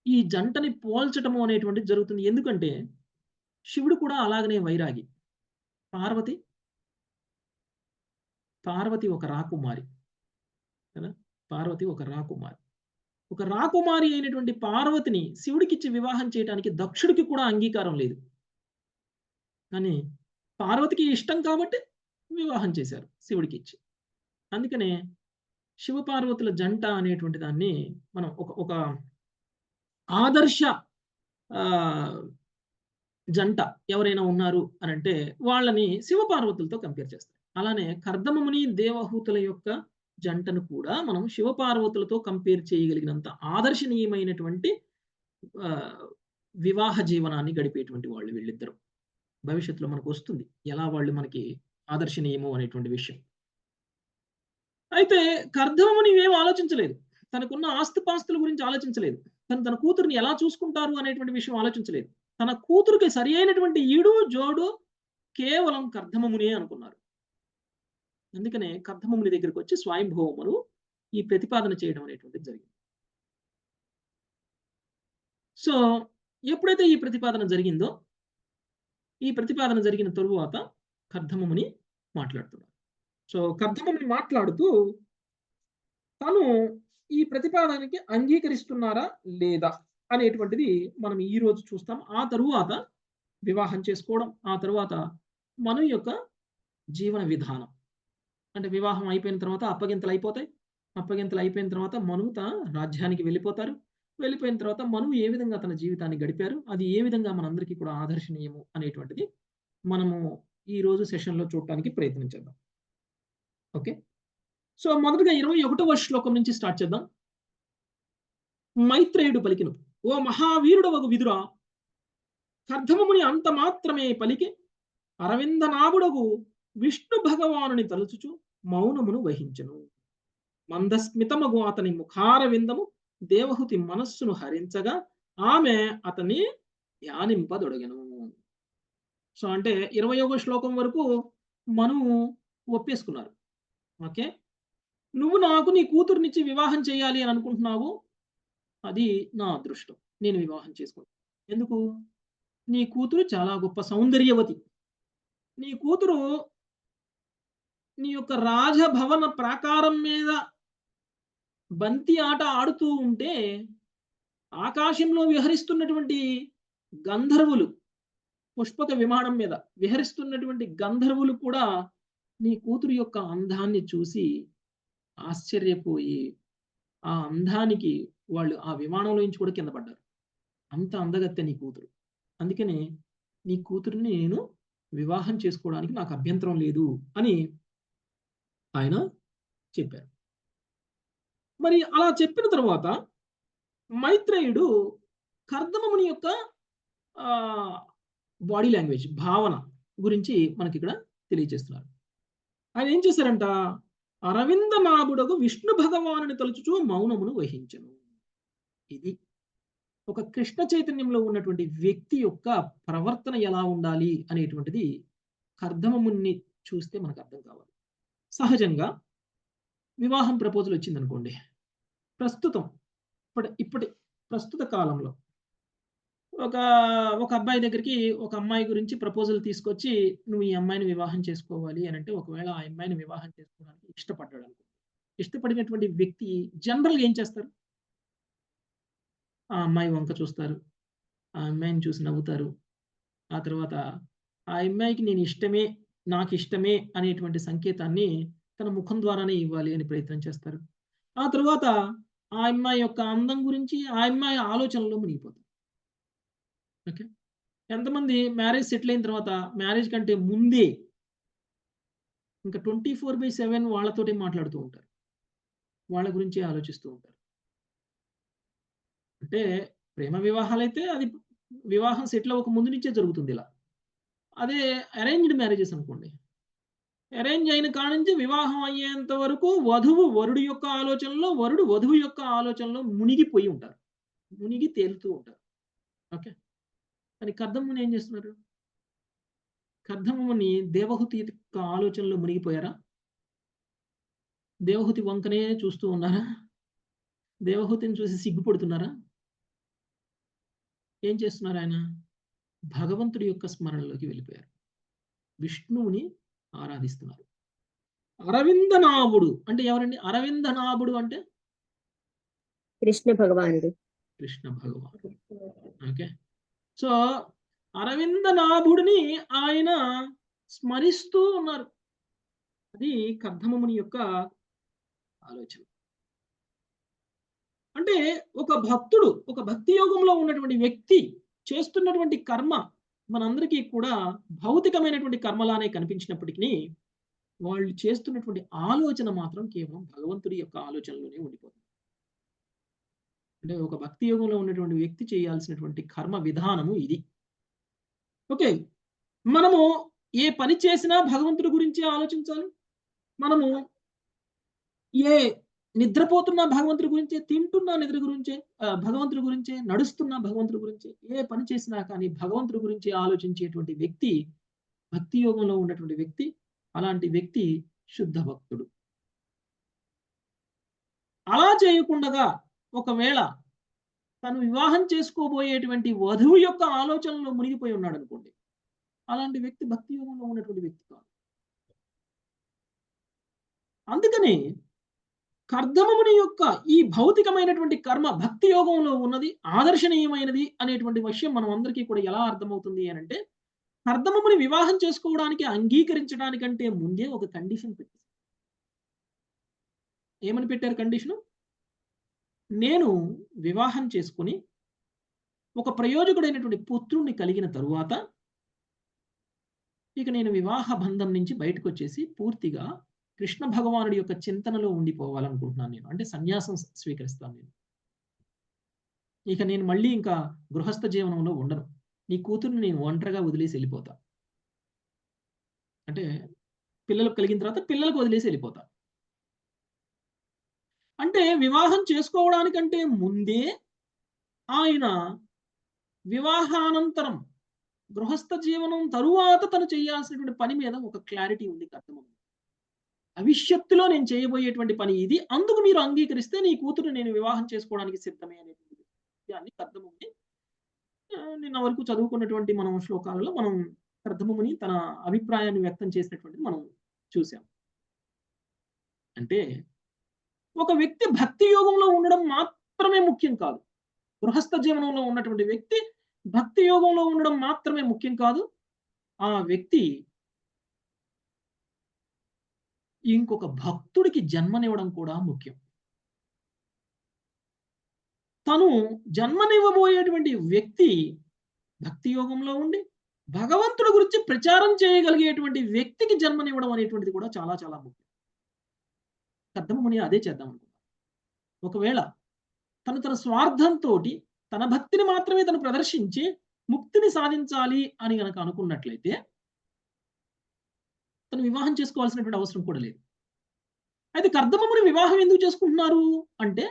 ఈ జంటని పోల్చటము అనేటువంటిది జరుగుతుంది. ఎందుకంటే శివుడు కూడా అలాగనే వైరాగి, పార్వతి ఒక రాకుమారి కదా. పార్వతి ఒక రాకుమారి. ఒక రాకుమారి అయినటువంటి పార్వతిని శివుడికిచ్చి వివాహం చేయడానికి దక్షుడికి కూడా అంగీకారం లేదు. కానీ పార్వతికి ఇష్టం కాబట్టి వివాహం చేశారు శివుడికి ఇచ్చి. అందుకనే శివపార్వతుల జంట అనేటువంటి దాన్ని మనం ఒక ఆదర్శ జంట ఎవరైనా ఉన్నారు అని అంటే వాళ్ళని శివపార్వతులతో కంపేర్ చేస్తారు. అలానే కర్దమముని దేవహూతుల యొక్క జంటను కూడా మనం శివపార్వతులతో కంపేర్ చేయగలిగినంత ఆదర్శనీయమైనటువంటి వివాహ జీవనాన్ని గడిపేటువంటి వాళ్ళు వీళ్ళిద్దరు. భవిష్యత్తులో మనకు వస్తుంది ఎలా వాళ్ళు మనకి ఆదర్శనీయము అనేటువంటి విషయం. అయితే కర్దమముని ఏం ఆలోచించలేదు, తనకున్న ఆస్తిపాస్తుల గురించి ఆలోచించలేదు, తన కూతురుని ఎలా చూసుకుంటారు అనేటువంటి విషయం ఆలోచించలేదు. తన కూతురుకి సరి అయినటువంటి ఈడు జోడు కేవలం కర్దమమునే అనుకున్నారు. అందుకనే కర్దమముని దగ్గరికి వచ్చి స్వయంభవమును ఈ ప్రతిపాదన చేయడం అనేటువంటిది జరిగింది. సో ఎప్పుడైతే ఈ ప్రతిపాదన జరిగిందో, ఈ ప్రతిపాదన జరిగిన తరువాత కర్దమముని మాట్లాడుతున్నారు. సో కర్దమముని మాట్లాడుతూ తను ఈ ప్రతిపాదనకి అంగీకరిస్తున్నారా లేదా అనేటువంటిది మనం ఈ రోజు చూస్తాం. ఆ తరువాత వివాహం చేసుకోవడం, ఆ తరువాత మన యొక్క జీవన విధానం అంటే వివాహం అయిపోయిన తర్వాత అప్పగింతలు అయిపోతాయి. అప్పగింతలు అయిపోయిన తర్వాత మనువు తన రాజ్యానికి వెళ్ళిపోతారు. వెళ్ళిపోయిన తర్వాత మనువు ఏ విధంగా తన జీవితాన్ని గడిపారు, అది ఏ విధంగా మనందరికీ కూడా ఆదర్శనీయము అనేటువంటిది మనము ఈ రోజు సెషన్లో చూడటానికి ప్రయత్నించేద్దాం. ఓకే, సో మొదటగా 21వ శ్లోకం నుంచి స్టార్ట్ చేద్దాం. మైత్రేయుడు పలికిను, ఓ మహావీరుడవగు విదురా, కర్దమముని అంత మాత్రమే పలికి అరవిందనాభుడగు విష్ణు భగవానుని తలుచుచు మౌనమును వహించెను. మందస్మితమగు అతని ముఖార విందము దేవహూతి మనస్సును హరించగా ఆమె అతని ధ్యానింపదొడగెను. సో అంటే 21వ శ్లోకం వరకు మనువు ఒప్పేసుకున్నారు. ఓకే, నువ్వు నాకు నీ కూతురునిచ్చి వివాహం చేయాలి అని అనుకుంటున్నావు. అది నా అదృష్టం. నేను వివాహం చేసుకుంటాను. ఎందుకు? నీ కూతురు చాలా గొప్ప సౌందర్యవతి. నీ కూతురు నీ యొక్క రాజభవన ప్రాకారం మీద బంతి ఆట ఆడుతూ ఉంటే, ఆకాశంలో విహరిస్తున్నటువంటి గంధర్వులు, పుష్పక విమానం మీద విహరిస్తున్నటువంటి గంధర్వులు కూడా నీ కూతురు యొక్క అందాన్ని చూసి ఆశ్చర్యపోయి, ఆ అందానికి వాళ్ళు ఆ విమానంలో నుంచి కూడా కింద పడ్డారు. అంత అందగత్తె నీ కూతురు. అందుకని నీ కూతురిని నేను వివాహం చేసుకోవడానికి నాకు అభ్యంతరం లేదు అని ఆయన చెప్పారు. మరి అలా చెప్పిన తర్వాత మైత్రేయుడు కర్దమముని యొక్క బాడీ లాంగ్వేజ్, భావన గురించి మనకి ఇక్కడ తెలియజేస్తున్నారు. ఆయన ఏం చేశారంట? అరవింద నాభుడగు విష్ణు భగవానుని తలుచుచూ మౌనమును వహించను. ఇది ఒక కృష్ణ చైతన్యంలో ఉన్నటువంటి వ్యక్తి యొక్క ప్రవర్తన ఎలా ఉండాలి అనేటువంటిది కర్దమముని చూస్తే మనకు అర్థం కావాలి. సహజంగా వివాహం ప్రపోజల్ వచ్చిందనుకోండి, ఇప్పటి ప్రస్తుత కాలంలో ఒక అబ్బాయి దగ్గరికి ఒక అమ్మాయి గురించి ప్రపోజల్ తీసుకొచ్చి, నువ్వు ఈ అమ్మాయిని వివాహం చేసుకోవాలి అని అంటే, ఒకవేళ ఆ అమ్మాయిని వివాహం చేసుకోవడానికి ఇష్టపడ్డాడు అనుకో, ఇష్టపడినటువంటి వ్యక్తి జనరల్గా ఏం చేస్తారు? ఆ అమ్మాయి వంక చూస్తారు, ఆ అమ్మాయిని చూసి నవ్వుతారు. ఆ తర్వాత ఆ అమ్మాయికి నాకు ఇష్టమే అనేటువంటి సంకేతాన్ని తన ముఖం ద్వారానే ఇవ్వాలి అని ప్రయత్నం చేస్తారు. ఆ తర్వాత ఆ అమ్మాయి యొక్క అందం గురించి ఆ అమ్మాయి ఆలోచనలో మునిగిపోతారు. ఓకే. ఎంతమంది మ్యారేజ్ సెటిల్ అయిన తర్వాత మ్యారేజ్ కంటే ముందే ఇంకా 24/7 వాళ్ళతోటే మాట్లాడుతూ ఉంటారు. వాళ్ళ గురించే ఆలోచిస్తూ ఉంటారు. అంటే ప్రేమ వివాహాలైతే అది వివాహం సెటిల్ అవ్వక ముందు నుంచే జరుగుతుంది ఇలా. అదే అరేంజ్డ్ మ్యారేజెస్ అనుకోండి, అరేంజ్ అయిన కాడ నుంచి వివాహం అయ్యేంత వరకు వధువు వరుడు యొక్క ఆలోచనలో, వరుడు వధువు యొక్క ఆలోచనలో మునిగిపోయి ఉంటారు. మునిగి తేలుతూ ఉంటారు. ఓకే. కానీ కర్దముని ఏం చేస్తున్నారు? కర్దముని దేవహూతి యొక్క ఆలోచనలో మునిగిపోయారా? దేవహూతి వంకనే చూస్తూ ఉన్నారా? దేవహూతిని చూసి సిగ్గుపడుతున్నారా? ఏం చేస్తున్నారు ఆయన? భగవంతుడి యొక్క స్మరణలోకి వెళ్ళిపోయారు. విష్ణువుని ఆరాధిస్తున్నారు. అరవిందనాభుడు అంటే ఎవరండి? అరవిందనాభుడు అంటే కృష్ణ భగవానుడు. కృష్ణ భగవానుడు. ఓకే. సో అరవిందనాభుడిని ఆయన స్మరిస్తూ ఉన్నారు. అది కర్దమముని యొక్క ఆలోచన. అంటే ఒక భక్తుడు, ఒక భక్తి యోగంలో ఉన్నటువంటి వ్యక్తి చేస్తున్నటువంటి కర్మ మనందరికీ కూడా భౌతికమైనటువంటి కర్మలానే కనిపించినప్పటికీ, వాళ్ళు చేస్తున్నటువంటి ఆలోచన మాత్రం కేవలం భగవంతుడి యొక్క ఆలోచనలోనే ఉండిపోతుంది. అంటే ఒక భక్తి యోగంలో ఉన్నటువంటి వ్యక్తి చేయాల్సినటువంటి కర్మ విధానము ఇది. ఓకే. మనము ఏ పని చేసినా భగవంతుడి గురించి ఆలోచించాలి. మనము ఏ నిద్రపోతున్నా భగవంతుడి గురించే, తింటున్నా నిద్ర గురించే, భగవంతుడి గురించే, నడుస్తున్నా భగవంతుడి గురించే, ఏ పని చేసినా కానీ భగవంతుడి గురించి ఆలోచించేటువంటి వ్యక్తి భక్తి యోగంలో ఉన్నటువంటి వ్యక్తి. అలాంటి వ్యక్తి శుద్ధ భక్తుడు. అలా చేయకుండా ఒకవేళ తను వివాహం చేసుకోబోయేటువంటి వధువు యొక్క ఆలోచనలో మునిగిపోయి ఉన్నాడు అనుకోండి, అలాంటి వ్యక్తి భక్తి యోగంలో ఉన్నటువంటి వ్యక్తి కాదు. అందుకని కర్దమముని యొక్క ఈ భౌతికమైనటువంటి కర్మ భక్తి యోగంలో ఉన్నది, ఆదర్శనీయమైనది అనేటువంటి విషయం మనం అందరికీ కూడా ఎలా అర్థమవుతుంది అని అంటే, కర్దమముని వివాహం చేసుకోవడానికి అంగీకరించడానికంటే ముందే ఒక కండిషన్ పెట్టారు. ఏమని పెట్టారు కండిషను? నేను వివాహం చేసుకుని ఒక ప్రయోజకుడైనటువంటి పుత్రుణ్ణి కలిగిన తరువాత ఇక నేను వివాహ బంధం నుంచి బయటకు వచ్చేసి పూర్తిగా కృష్ణ భగవానుడి యొక్క చింతనలో ఉండిపోవాలనుకుంటున్నాను నేను. అంటే సన్యాసం స్వీకరిస్తాను నేను. ఇక నేను మళ్ళీ ఇంకా గృహస్థ జీవనంలో ఉండను. నీ కూతుర్ని నేను ఒంటరిగా వదిలేసి వెళ్ళిపోతా. అంటే పిల్లలకు కలిగిన తర్వాత పిల్లలకు వదిలేసి వెళ్ళిపోతా. అంటే వివాహం చేసుకోవడానికంటే ముందే ఆయన వివాహానంతరం గృహస్థ జీవనం తరువాత తను చేయాల్సినటువంటి పని మీద ఒక క్లారిటీ ఉంది కర్దమముని. భవిష్యత్తులో నేను చేయబోయేటువంటి పని ఇది, అందుకు మీరు అంగీకరిస్తే నీ కూతురు నేను వివాహం చేసుకోవడానికి సిద్ధమే అనేటువంటి విషయాన్ని కర్దమముని నిన్న వరకు చదువుకున్నటువంటి మనం శ్లోకాలలో మనం కర్దమముని తన అభిప్రాయాన్ని వ్యక్తం చేసినటువంటిది మనం చూసాం. అంటే ఒక వ్యక్తి భక్తి యోగంలో ఉండడం మాత్రమే ముఖ్యం కాదు. గృహస్థ జీవనంలో ఉన్నటువంటి వ్యక్తి భక్తి యోగంలో ఉండడం మాత్రమే ముఖ్యం కాదు. ఆ వ్యక్తి ఇంకొక భక్తుడికి జన్మనివ్వడం కూడా ముఖ్యం. తను జన్మనివ్వబోయేటువంటి వ్యక్తి భక్తి యోగంలో ఉండి భగవంతుడి గురించి ప్రచారం చేయగలిగేటువంటి వ్యక్తికి జన్మనివ్వడం అనేటువంటిది కూడా చాలా చాలా ముఖ్యం. కర్దమముని అదే చేద్దాం అనుకున్నాను. ఒకవేళ తన స్వార్థంతో తన భక్తిని మాత్రమే తను ప్రదర్శించి ముక్తిని సాధించాలి అని గనక అనుకున్నట్లయితే తను వివాహం చేసుకోవాల్సినటువంటి అవసరం కూడా లేదు. అయితే కర్దమముని వివాహం ఎందుకు చేసుకుంటున్నారు అంటే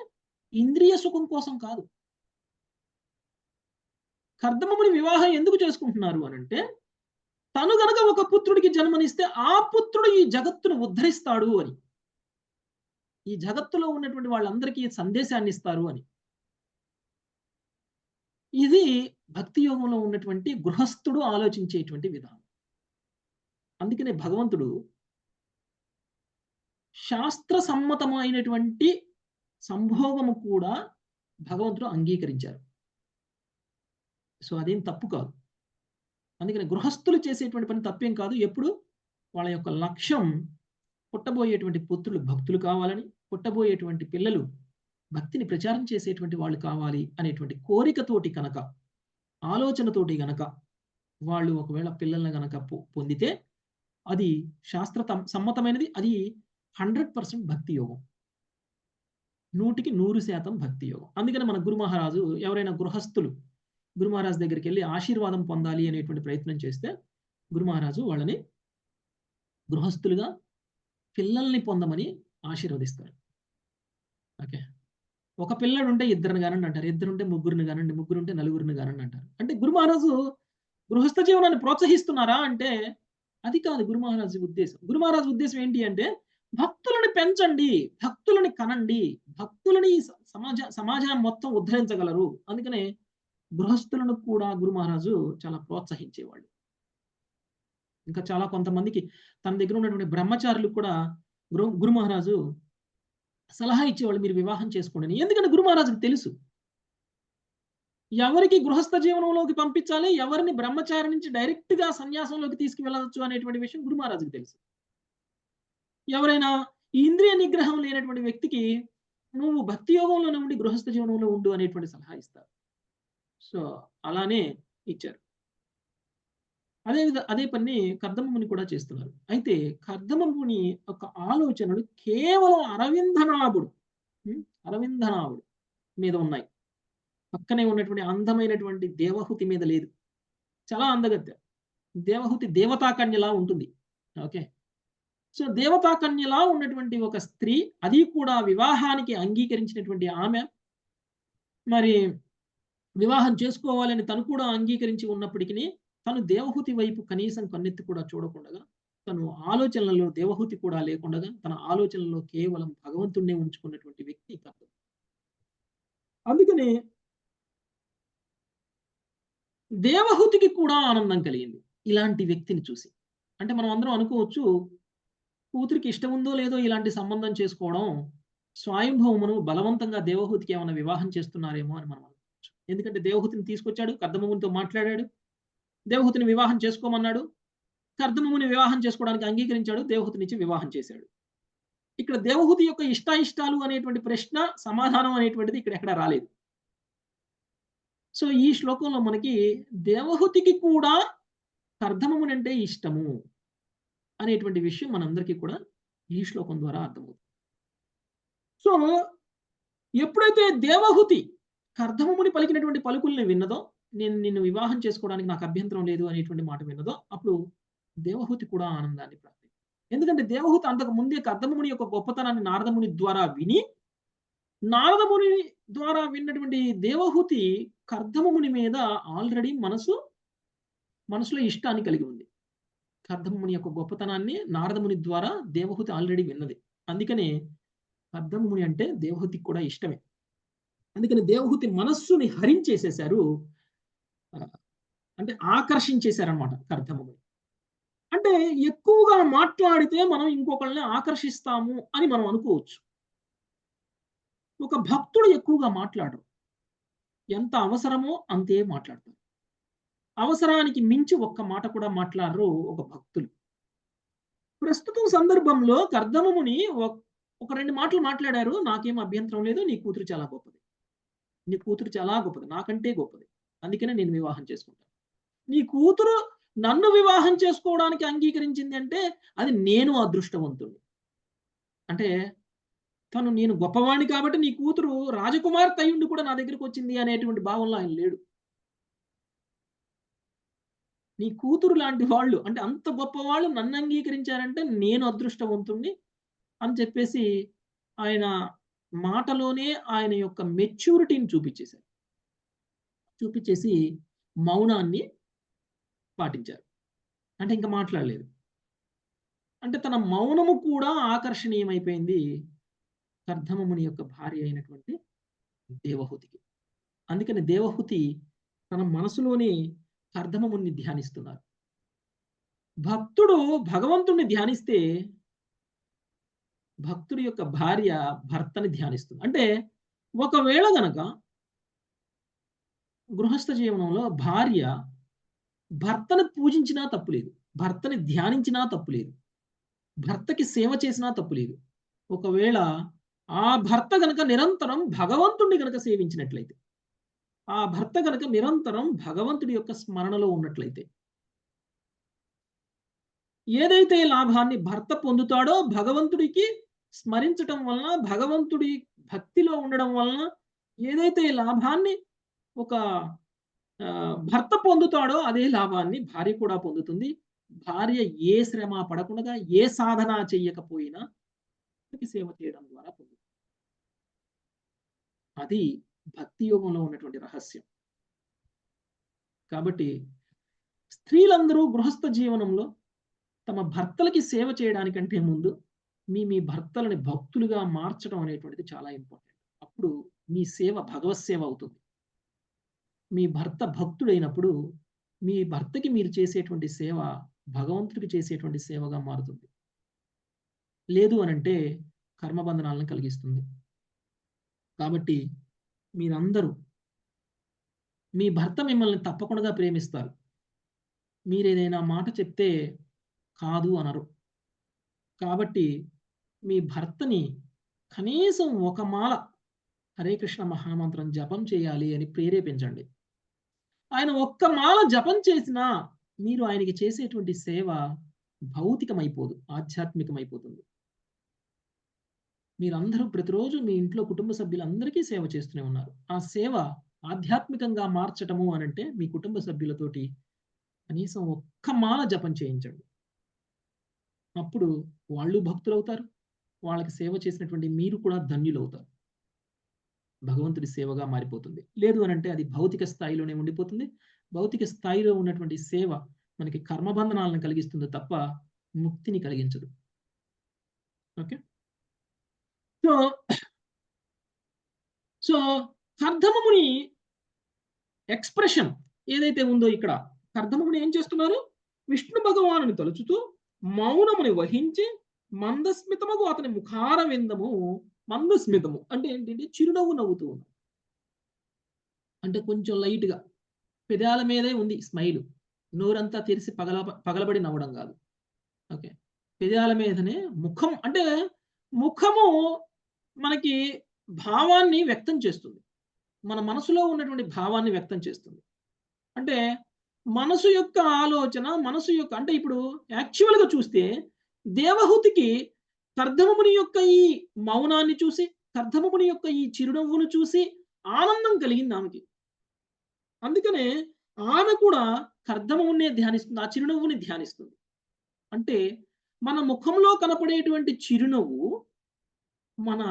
ఇంద్రియ సుఖం కోసం కాదు. కర్దమముని వివాహం ఎందుకు చేసుకుంటున్నారు అని అంటే తను గనక ఒక పుత్రుడికి జన్మనిస్తే ఆ పుత్రుడు ఈ జగత్తును ఉద్ధరిస్తాడు అని, ఈ జగత్తులో ఉన్నటువంటి వాళ్ళందరికీ సందేశాన్ని ఇస్తారు అని. ఇది భక్తి యోగంలో ఉన్నటువంటి గృహస్థుడు ఆలోచించేటువంటి విధానం. అందుకనే భగవంతుడు శాస్త్ర సమ్మతమైనటువంటి సంభోగము కూడా భగవంతుడు అంగీకరించారు. సో అదేం తప్పు కాదు. అందుకని గృహస్థులు చేసేటువంటి పని తప్పేం కాదు. ఎప్పుడు వాళ్ళ యొక్క లక్ష్యం పుట్టబోయేటువంటి పుత్రులు భక్తులు కావాలని, పుట్టబోయేటువంటి పిల్లలు భక్తిని ప్రచారం చేసేటువంటి వాళ్ళు కావాలి అనేటువంటి కోరికతోటి కనుక, ఆలోచనతోటి గనక వాళ్ళు ఒకవేళ పిల్లల్ని గనక పొందితే అది శాస్త్ర సమ్మతమైనది. అది 100% భక్తి యోగం, 100% భక్తి యోగం. అందుకని మన గురు మహారాజు ఎవరైనా గృహస్థులు గురు మహారాజు దగ్గరికి వెళ్ళి ఆశీర్వాదం పొందాలి అనేటువంటి ప్రయత్నం చేస్తే గురు మహారాజు వాళ్ళని గృహస్థులుగా పిల్లల్ని పొందమని ఆశీర్వదిస్తారు. ఓకే, ఒక పిల్లడు ఉంటే ఇద్దరిని కానండి అంటారు, ఇద్దరుంటే ముగ్గురిని కానండి, ముగ్గురుంటే నలుగురిని కానండి అంటారు. అంటే గురు మహారాజు గృహస్థ జీవనాన్ని ప్రోత్సహిస్తున్నారా అంటే అది కాదు గురు మహారాజు ఉద్దేశం. గురు మహారాజు ఉద్దేశం ఏంటి అంటే భక్తులని పెంచండి, భక్తులని కనండి, భక్తులని సమాజాన్ని మొత్తం ఉద్ధరించగలరు. అందుకనే గృహస్థులను కూడా గురు మహారాజు చాలా ప్రోత్సహించేవాళ్ళు. ఇంకా చాలా కొంతమందికి తన దగ్గర ఉన్నటువంటి బ్రహ్మచారులు కూడా గురు మహారాజు సలహా ఇచ్చేవాళ్ళు, మీరు వివాహం చేసుకోండి. ఎందుకంటే గురు మహారాజుకి తెలుసు ఎవరికి గృహస్థ జీవనంలోకి పంపించాలి, ఎవరిని బ్రహ్మచారి నుంచి డైరెక్ట్ గా సన్యాసంలోకి తీసుకువెళ్ళవచ్చు అనేటువంటి విషయం గురు మహారాజుకి తెలుసు. ఎవరైనా ఇంద్రియ నిగ్రహం లేనటువంటి వ్యక్తికి నువ్వు భక్తి యోగంలోనే ఉండి గృహస్థ జీవనంలో ఉండు అనేటువంటి సలహా ఇస్తారు. సో అలానే ఇచ్చారు. అదే పని కర్దమముని కూడా చేస్తున్నారు. అయితే కర్దమముని యొక్క ఆలోచనలు కేవలం అరవిందనాభుడు మీద ఉన్నాయి. పక్కనే ఉన్నటువంటి అందమైనటువంటి దేవహూతి మీద లేదు. చాలా అందగత్తె దేవహూతి దేవతాకన్యలా ఉంటుంది. ఓకే, సో దేవతాకన్యలా ఉన్నటువంటి ఒక స్త్రీ, అది కూడా వివాహానికి అంగీకరించినటువంటి ఆమె, మరి వివాహం చేసుకోవాలని తను కూడా అంగీకరించి ఉన్నప్పటికీ తను దేవహూతి వైపు కనీసం కన్నెత్తి కూడా చూడకుండా, తను ఆలోచనలలో దేవహూతి కూడా లేకుండా తన ఆలోచనలో కేవలం భగవంతుడినే ఉంచుకున్నటువంటి వ్యక్తి కాదు. అందుకని దేవహూతికి కూడా ఆనందం కలిగింది ఇలాంటి వ్యక్తిని చూసి. అంటే మనం అందరం అనుకోవచ్చు, కూతురికి ఇష్టం ఉందో లేదో ఇలాంటి సంబంధం చేసుకోవడం, స్వయంభవమును బలవంతంగా దేవహూతికి ఏమైనా వివాహం చేస్తున్నారేమో అని మనం అనుకోవచ్చు. ఎందుకంటే దేవహూతిని తీసుకొచ్చాడు, కర్దమమునితో మాట్లాడాడు, దేవహూతిని వివాహం చేసుకోమన్నాడు, కర్దమముని వివాహం చేసుకోవడానికి అంగీకరించాడు, దేవహూతినిచ్చి వివాహం చేశాడు. ఇక్కడ దేవహూతి యొక్క ఇష్టాయిష్టాలు అనేటువంటి ప్రశ్న సమాధానం అనేటువంటిది ఇక్కడ ఎక్కడ రాలేదు. సో ఈ శ్లోకంలో మనకి దేవహూతికి కూడా కర్దమముని అంటే ఇష్టము అనేటువంటి విషయం మనందరికీ కూడా ఈ శ్లోకం ద్వారా అర్థమవుతుంది. సో ఎప్పుడైతే దేవహూతి కర్దమముని పలికినటువంటి పలుకుల్ని విన్నదో, నేను నిన్ను వివాహం చేసుకోవడానికి నాకు అభ్యంతరం లేదు అనేటువంటి మాట విన్నదో, అప్పుడు దేవహూతి కూడా ఆనందాన్ని ప్రాప్తి. ఎందుకంటే దేవహూతి అంతకు ముందే కర్దమముని యొక్క గొప్పతనాన్ని నారదముని ద్వారా విని, నారదముని ద్వారా విన్నటువంటి దేవహూతి కర్దమముని మీద ఆల్రెడీ మనసులో ఇష్టాన్ని కలిగి ఉంది. కర్దమముని యొక్క గొప్పతనాన్ని నారదముని ద్వారా దేవహూతి ఆల్రెడీ విన్నది. అందుకనే కర్దమముని అంటే దేవహూతికి కూడా ఇష్టమే. అందుకని దేవహూతి మనస్సుని హరించేసేశారు, అంటే ఆకర్షించేశారనమాట కర్దమముని. అంటే ఎక్కువగా మాట్లాడితే మనం ఇంకొకళ్ళని ఆకర్షిస్తాము అని మనం అనుకోవచ్చు. ఒక భక్తుడు ఎక్కువగా మాట్లాడరు. ఎంత అవసరమో అంతే మాట్లాడతారు. అవసరానికి మించి ఒక్క మాట కూడా మాట్లాడరు ఒక భక్తులు. ప్రస్తుతం సందర్భంలో కర్దమముని ఒక 2 మాటలు మాట్లాడారు. నాకేం అభ్యంతరం లేదు. నీ కూతురు చాలా గొప్పది. నీ కూతురు చాలా గొప్పది. నాకంటే గొప్పది. అందుకనే నేను వివాహం చేసుకుంటాను. నీ కూతురు నన్ను వివాహం చేసుకోవడానికి అంగీకరించింది అంటే అది నేను అదృష్టవంతుడిని. అంటే నేను గొప్పవాడిని కాబట్టి నీ కూతురు రాజకుమార్తె అయ్యుండి కూడా నా దగ్గరికి వచ్చింది అనేటువంటి భావంలో ఆయన లేడు. నీ కూతురు లాంటి వాళ్ళు, అంటే అంత గొప్పవాళ్ళు నన్ను అంగీకరించారంటే నేను అదృష్టవంతుణ్ణి అని చెప్పేసి ఆయన మాటలోనే ఆయన యొక్క మెచ్యూరిటీని చూపించేశారు. చూపించేసి మౌనాన్ని పాటించారు. అంటే ఇంకా మాట్లాడలేదు. అంటే తన మౌనము కూడా ఆకర్షణీయమైపోయింది కర్దమముని యొక్క భార్య అయినటువంటి దేవహూతికి. అందుకని దేవహూతి తన మనసులోనే కర్దమముని ధ్యానిస్తున్నారు. భక్తుడు భగవంతుణ్ణి ధ్యానిస్తే భక్తుడి యొక్క భార్య భర్తని ధ్యానిస్తుంది. అంటే ఒకవేళ గనక గృహస్థ జీవనంలో భార్య భర్తను పూజించినా తప్పులేదు, భర్తని ధ్యానించినా తప్పులేదు, భర్తకి సేవ చేసినా తప్పులేదు. ఒకవేళ ఆ భర్త గనక నిరంతరం భగవంతుడిని గనక సేవించినట్లయితే, ఆ భర్త గనక నిరంతరం భగవంతుడి యొక్క స్మరణలో ఉన్నట్లయితే, ఏదైతే లాభాన్ని భర్త పొందుతాడో భగవంతుడికి స్మరించటం వలన, భగవంతుడి భక్తిలో ఉండడం వలన ఏదైతే లాభాన్ని ఒక భర్త పొందుతాడో అదే లాభాన్ని భార్య కూడా పొందుతుంది. భార్య ఏ శ్రమ పడకుండా, ఏ సాధన చెయ్యకపోయినా సేవ చేయడం ద్వారా పొందుతుంది. అది భక్తి యోగంలో ఉన్నటువంటి రహస్యం. కాబట్టి స్త్రీలందరూ గృహస్థ జీవనంలో తమ భర్తలకి సేవ చేయడానికంటే ముందు మీ భర్తలని భక్తులుగా మార్చడం అనేటువంటిది చాలా ఇంపార్టెంట్. అప్పుడు మీ సేవ భగవత్ సేవ అవుతుంది. మీ భర్త భక్తుడైనప్పుడు మీ భర్తకి మీరు చేసేటువంటి సేవ భగవంతుడికి చేసేటువంటి సేవగా మారుతుంది. లేదు అనంటే కర్మబంధనాలను కలిగిస్తుంది. కాబట్టి మీరందరూ మీ భర్త మిమ్మల్ని తప్పకుండా ప్రేమిస్తారు. మీరేదైనా మాట చెప్తే కాదు అనరు. కాబట్టి మీ భర్తని కనీసం ఒక మాల హరే కృష్ణ మహామంత్రం జపం చేయాలి అని ప్రేరేపించండి. ఆయన ఒక్క మాల జపం చేసినా మీరు ఆయనకి చేసేటువంటి సేవ భౌతికమైపోదు, ఆధ్యాత్మికమైపోతుంది. మీరందరూ ప్రతిరోజు మీ ఇంట్లో కుటుంబ సభ్యులందరికీ సేవ చేస్తూనే ఉన్నారు. ఆ సేవ ఆధ్యాత్మికంగా మార్చటము అనంటే మీ కుటుంబ సభ్యులతోటి కనీసం ఒక్క మాల జపం చేయించండి. అప్పుడు వాళ్ళు భక్తులవుతారు. వాళ్ళకి సేవ చేసినటువంటి మీరు కూడా ధన్యులవుతారు. భగవంతుడి సేవగా మారిపోతుంది. లేదు అనంటే అది భౌతిక స్థాయిలోనే ఉండిపోతుంది. భౌతిక స్థాయిలో ఉన్నటువంటి సేవ మనకి కర్మబంధనాలను కలిగిస్తుంది తప్ప ముక్తిని కలిగించదు. ఓకే. సో కర్దమముని ఎక్స్ప్రెషన్ ఏదైతే ఉందో ఇక్కడ కర్దమముని ఏం చేస్తున్నారు? విష్ణు భగవానుని తలుచుతూ మౌనముని వహించి మందస్మితముగు అతని ముఖార విందము, మందస్మితము అంటే ఏంటంటే చిరునవ్వు నవ్వుతూ ఉన్నాడు. అంటే కొంచెం లైట్గా పెదాల మీదే ఉంది స్మైల్, నోరంతా తెరిసి పగలబడి నవ్వడం కాదు. ఓకే, పెదాల మీదనే ముఖం, అంటే ముఖము మనకి భావాన్ని వ్యక్తం చేస్తుంది. మన మనసులో ఉన్నటువంటి భావాన్ని వ్యక్తం చేస్తుంది. అంటే మనసు యొక్క ఆలోచన, మనసు యొక్క, అంటే ఇప్పుడు యాక్చువల్గా చూస్తే దేవహూతికి కర్దమముని యొక్క ఈ మౌనాన్ని చూసి, కర్దమముని యొక్క ఈ చిరునవ్వును చూసి ఆనందం కలిగింది ఆమెకి. అందుకనే ఆమె కూడా కర్దమమునే ధ్యానిస్తుంది, ఆ చిరునవ్వుని ధ్యానిస్తుంది. అంటే మన ముఖంలో కనపడేటువంటి చిరునవ్వు మన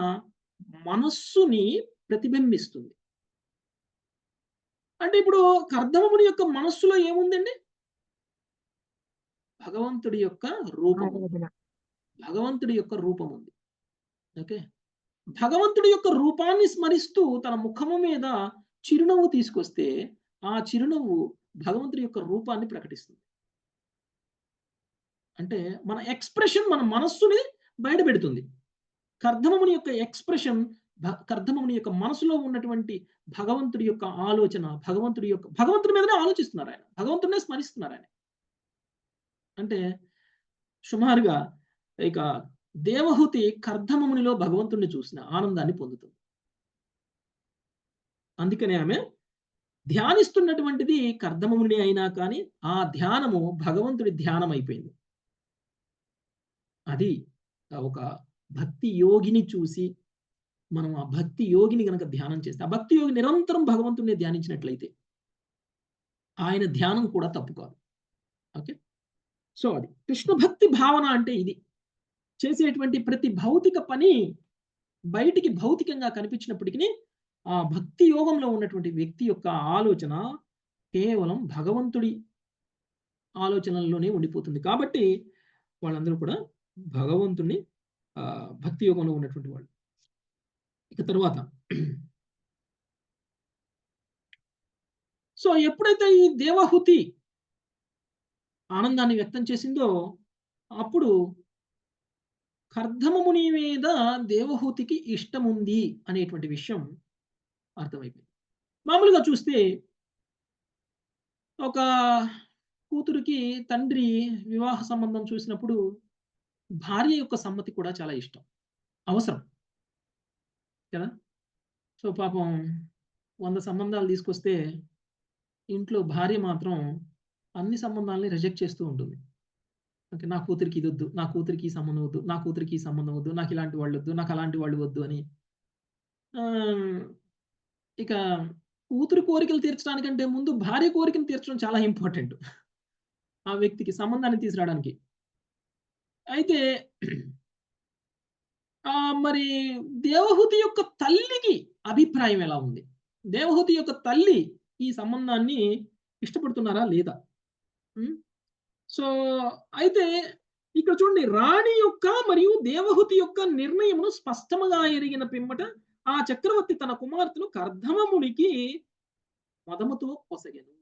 మనస్సుని ప్రతిబింబిస్తుంది. అంటే ఇప్పుడు కర్దమముని యొక్క మనస్సులో ఏముందండి? భగవంతుడి యొక్క రూపం ఉంది. ఆరాధన. భగవంతుడి యొక్క రూపం ఉంది. ఓకే, భగవంతుడి యొక్క రూపాన్ని స్మరిస్తూ తన ముఖము మీద చిరునవ్వు తీసుకొస్తే ఆ చిరునవ్వు భగవంతుడి యొక్క రూపాన్ని ప్రకటిస్తుంది. అంటే మన ఎక్స్ప్రెషన్ మన మనస్సుని బయట పెడుతుంది. కర్దమముని యొక్క ఎక్స్ప్రెషన్ కర్దమముని యొక్క మనసులో ఉన్నటువంటి భగవంతుడి యొక్క ఆలోచన, భగవంతుడి మీదనే ఆలోచిస్తున్నారు ఆయన, భగవంతుడినే స్మరిస్తున్నారు ఆయన. అంటే సుమారుగా ఇక దేవహూతి కర్దమమునిలో భగవంతుడిని చూసిన ఆనందాన్ని పొందుతుంది. అందుకనే ఆమె ధ్యానిస్తున్నటువంటిది కర్దమముని అయినా కానీ ఆ ధ్యానము భగవంతుడి ధ్యానం అయిపోయింది. అది ఒక భక్తి యోగిని చూసి మనం ఆ భక్తి యోగిని గనక ధ్యానం చేస్తే, ఆ భక్తి యోగి నిరంతరం భగవంతుడిని ధ్యానించినట్లయితే ఆయన ధ్యానం కూడా తప్పు కాదు. ఓకే, సో అది కృష్ణ భక్తి భావన అంటే ఇది. చేసేటువంటి ప్రతి భౌతిక పని బయటికి భౌతికంగా కనిపించినప్పటికీ ఆ భక్తి యోగంలో ఉన్నటువంటి వ్యక్తి యొక్క ఆలోచన కేవలం భగవంతుడి ఆలోచనల్లోనే ఉండిపోతుంది. కాబట్టి వాళ్ళందరూ కూడా భగవంతుడిని భక్తి యోగంలో ఉన్నటువంటి వాళ్ళు. ఇక తర్వాత సో ఎప్పుడైతే ఈ దేవహూతి ఆనందాన్ని వ్యక్తం చేసిందో అప్పుడు కర్దమముని మీద దేవహూతికి ఇష్టం ఉంది అనేటువంటి విషయం అర్థమైపోయింది. మామూలుగా చూస్తే ఒక కూతురికి తండ్రి వివాహ సంబంధం చూసినప్పుడు భార్య యొక్క సమ్మతి కూడా చాలా ఇష్టం, అవసరం కదా. సో పాపం 100 సంబంధాలు తీసుకొస్తే ఇంట్లో భార్య మాత్రం అన్ని సంబంధాలని రిజెక్ట్ చేస్తూ ఉంటుంది. ఓకే, నా కూతురికి ఇది వద్దు, నా కూతురికి ఈ సంబంధం వద్దు, నా కూతురికి ఈ సంబంధం వద్దు, నాకు ఇలాంటి వాళ్ళు వద్దు, నాకు అలాంటి వాళ్ళు వద్దు అని. ఇక కూతురు కోరికలు తీర్చడానికంటే ముందు భార్య కోరికను తీర్చడం చాలా ఇంపార్టెంట్ ఆ వ్యక్తికి సంబంధాన్ని తీసుకురావడానికి. అయితే మరి దేవహూతి యొక్క తల్లికి అభిప్రాయం ఎలా ఉంది? దేవహూతి యొక్క తల్లి ఈ సంబంధాన్ని ఇష్టపడుతున్నారా లేదా? సో అయితే ఇక్కడ చూడండి, రాణి యొక్క మరియు దేవహూతి యొక్క నిర్ణయమును స్పష్టంగా ఎరిగిన పిమ్మట ఆ చక్రవర్తి తన కుమార్తెను కర్దమమునికి మదముతో పొసగెను,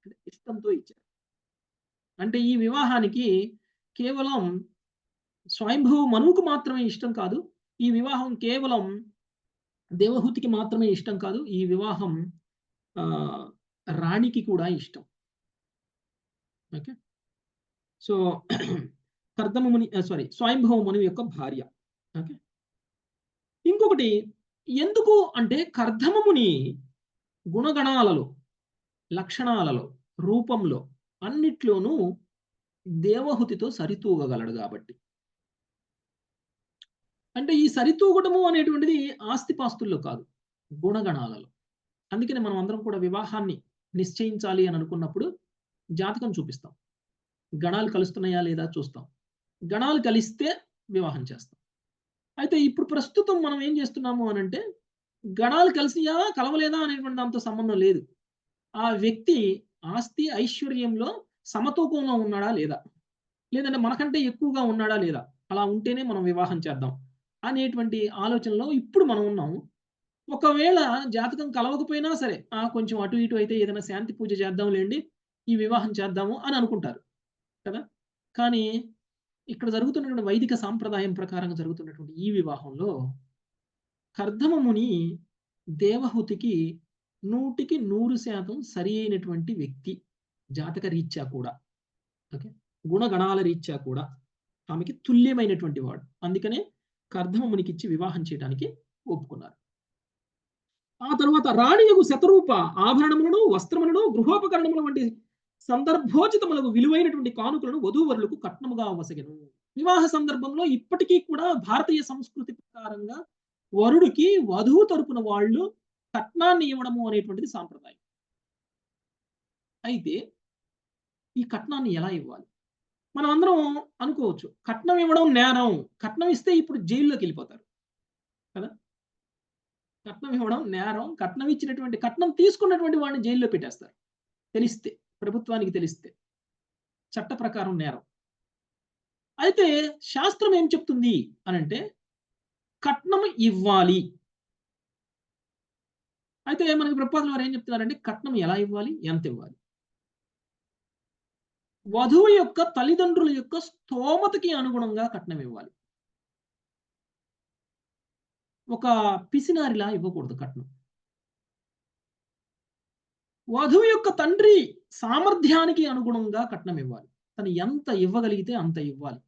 అంటే ఇష్టంతో ఇచ్చారు. అంటే ఈ వివాహానికి కేవలం స్వయంభూ మనువుకు మాత్రమే ఇష్టం కాదు, ఈ వివాహం కేవలం దేవహూతికి మాత్రమే ఇష్టం కాదు, ఈ వివాహం రాణికి కూడా ఇష్టం. ఓకే, సో కర్దమముని స్వయంభవ మనువు యొక్క భార్య. ఓకే, ఇంకొకటి ఎందుకు అంటే కర్దమముని గుణగణాలలో, లక్షణాలలో, రూపంలో అన్నిట్లోనూ దేవహూతితో సరితూగగలడు కాబట్టి. అంటే ఈ సరితూగటము అనేటువంటిది ఆస్తిపాస్తుల్లో కాదు, గుణగణాలలో. అందుకని మనం అందరం కూడా వివాహాన్ని నిశ్చయించాలి అని అనుకున్నప్పుడు జాతకం చూపిస్తాం, గణాలు కలుస్తున్నాయా లేదా చూస్తాం, గణాలు కలిస్తే వివాహం చేస్తాం. అయితే ఇప్పుడు ప్రస్తుతం మనం ఏం చేస్తున్నాము అని అంటే గణాలు కలిసియా కలవలేదా అనేటువంటి దాంతో సంబంధం లేదు, ఆ వ్యక్తి ఆస్తి ఐశ్వర్యంలో సమతూకంలో ఉన్నాడా లేదా, లేదంటే మనకంటే ఎక్కువగా ఉన్నాడా లేదా, అలా ఉంటేనే మనం వివాహం చేద్దాం అనేటువంటి ఆలోచనలో ఇప్పుడు మనం ఉన్నాము. ఒకవేళ జాతకం కలవకపోయినా సరే కొంచెం అటు ఇటు అయితే ఏదైనా శాంతి పూజ చేద్దాంలేండి, ఈ వివాహం చేద్దాము అని అనుకుంటారు కదా. కానీ ఇక్కడ జరుగుతున్నటువంటి వైదిక సాంప్రదాయం ప్రకారంగా జరుగుతున్నటువంటి ఈ వివాహంలో కర్దమముని దేవహూతికి 100% సరి అయినటువంటి వ్యక్తి, జాతక రీత్యా కూడా, ఓకే, గుణగణాల రీత్యా కూడా ఆమెకి తుల్యమైనటువంటి వాడు. అందుకనే కర్దమమునికి ఇచ్చి వివాహం చేయడానికి ఒప్పుకున్నారు. ఆ తర్వాత రాణియగు శతరూప ఆభరణములను, వస్త్రములను, గృహోపకరణముల వంటి సందర్భోచితములకు విలువైనటువంటి కానుకలను వధూవరులకు కట్నముగా వసగెను. వివాహ సందర్భంలో ఇప్పటికీ కూడా భారతీయ సంస్కృతి ప్రకారంగా వరుడికి వధువు తరపున వాళ్ళు కట్నాన్ని ఇవ్వడము అనేటువంటిది సాంప్రదాయం. అయితే ఈ కట్నాన్ని ఎలా ఇవ్వాలి? మనం అందరం అనుకోవచ్చు కట్నం ఇవ్వడం నేరం, కట్నం ఇస్తే ఇప్పుడు జైల్లోకి వెళ్ళిపోతారు కదా. కట్నం ఇవ్వడం నేరం, కట్నం తీసుకున్నటువంటి వాడిని జైల్లో పెట్టేస్తారు తెలిస్తే, ప్రభుత్వానికి తెలిస్తే. చట్ట ప్రకారం నేరం. అయితే శాస్త్రం ఏం చెప్తుంది అనంటే కట్నం ఇవ్వాలి. అయితే మనకి ప్రభుపాదుల వారు ఏం చెప్తున్నారంటే కట్నం ఎలా ఇవ్వాలి, ఎంత ఇవ్వాలి? వధువు యొక్క తల్లిదండ్రుల యొక్క స్తోమతకి అనుగుణంగా కట్నం ఇవ్వాలి. ఒక పిసినారిలా ఇవ్వకూడదు కట్నం. వధువు యొక్క తండ్రి సామర్థ్యానికి అనుగుణంగా కట్నం ఇవ్వాలి. తను ఎంత ఇవ్వగలిగితే అంత ఇవ్వాలి.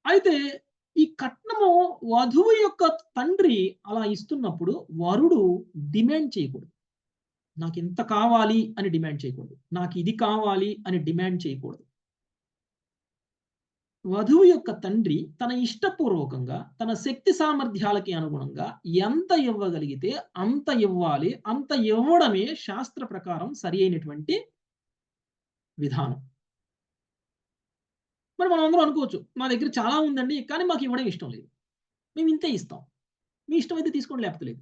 అయితే ఈ కట్నము వధువు యొక్క తండ్రి అలా ఇస్తున్నప్పుడు వరుడు డిమాండ్ చేయకూడదు. నాకు ఇంత కావాలి అని డిమాండ్ చేయకూడదు. నాకు ఇది కావాలి అని డిమాండ్ చేయకూడదు. వధువు యొక్క తండ్రి తన ఇష్టపూర్వకంగా తన శక్తి సామర్థ్యాలకి అనుగుణంగా ఎంత ఇవ్వగలిగితే అంత ఇవ్వాలి. అంత ఇవ్వడమే శాస్త్ర ప్రకారం సరి అయినటువంటి విధానం. మరి మనం అందరూ అనుకోవచ్చు, మా దగ్గర చాలా ఉందండి కానీ మాకు ఇవ్వడం ఇష్టం లేదు, మేము ఇంతే ఇస్తాం, మీ ఇష్టం అయితే తీసుకోండి లేకపోతే లేదు.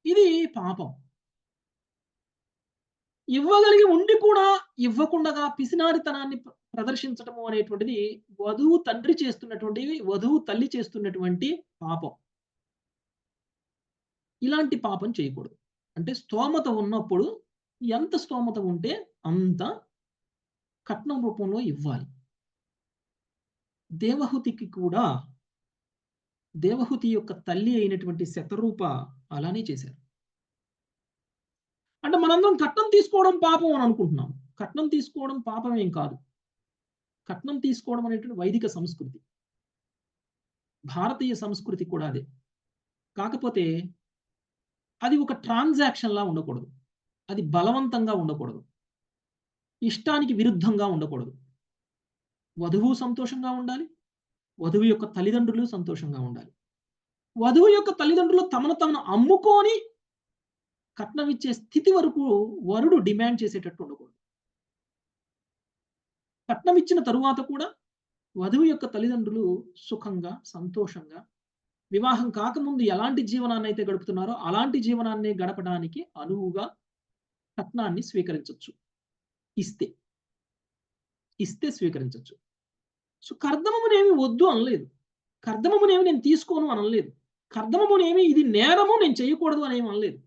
ఇది పాపం. ఇవ్వగలిగి ఉండి కూడా ఇవ్వకుండా పిసినారితనాన్ని ప్రదర్శించటము అనేటువంటిది వధువు తండ్రి చేస్తున్నటువంటి, వధువు తల్లి చేస్తున్నటువంటి పాపం. ఇలాంటి పాపం చేయకూడదు. అంటే స్తోమత ఉన్నప్పుడు ఎంత స్తోమత ఉంటే అంత కట్నం రూపంలో ఇవ్వాలి. దేవహుతికి కూడా దేవహుతి యొక్క తల్లి అయినటువంటి శతరూప అలానే చేశారు. అంటే మనందరం కట్నం తీసుకోవడం పాపం అని అనుకుంటున్నాం. కట్నం తీసుకోవడం పాపం ఏం కాదు. కట్నం తీసుకోవడం అనేటువంటి వైదిక సంస్కృతి, భారతీయ సంస్కృతి కూడా అదే. కాకపోతే అది ఒక ట్రాన్సాక్షన్ లా ఉండకూడదు. అది బలవంతంగా ఉండకూడదు. ఇష్టానికి విరుద్ధంగా ఉండకూడదు. వధువు సంతోషంగా ఉండాలి. వధువు యొక్క తల్లిదండ్రులు సంతోషంగా ఉండాలి. వధువు యొక్క తల్లిదండ్రులు తమను అమ్ముకొని కట్నం ఇచ్చే స్థితి వరకు వరుడు డిమాండ్ చేసేటట్టు ఉండకూడదు. కట్నం ఇచ్చిన తరువాత కూడా వధువు యొక్క తల్లిదండ్రులు సుఖంగా సంతోషంగా వివాహం కాకముందు ఎలాంటి జీవనాన్ని అయితే గడుపుతున్నారో అలాంటి జీవనాన్ని గడపడానికి అనువుగా కట్నాన్ని స్వీకరించవచ్చు. ఇస్తే స్వీకరించవచ్చు. సో కర్దమమునేమి వద్దు అనలేదు. కర్దమమునేమి నేను తీసుకోను అనలేదు. కర్దమమునేమి ఇది నేరము నేను చేయకూడదు అనేమి అనలేదు.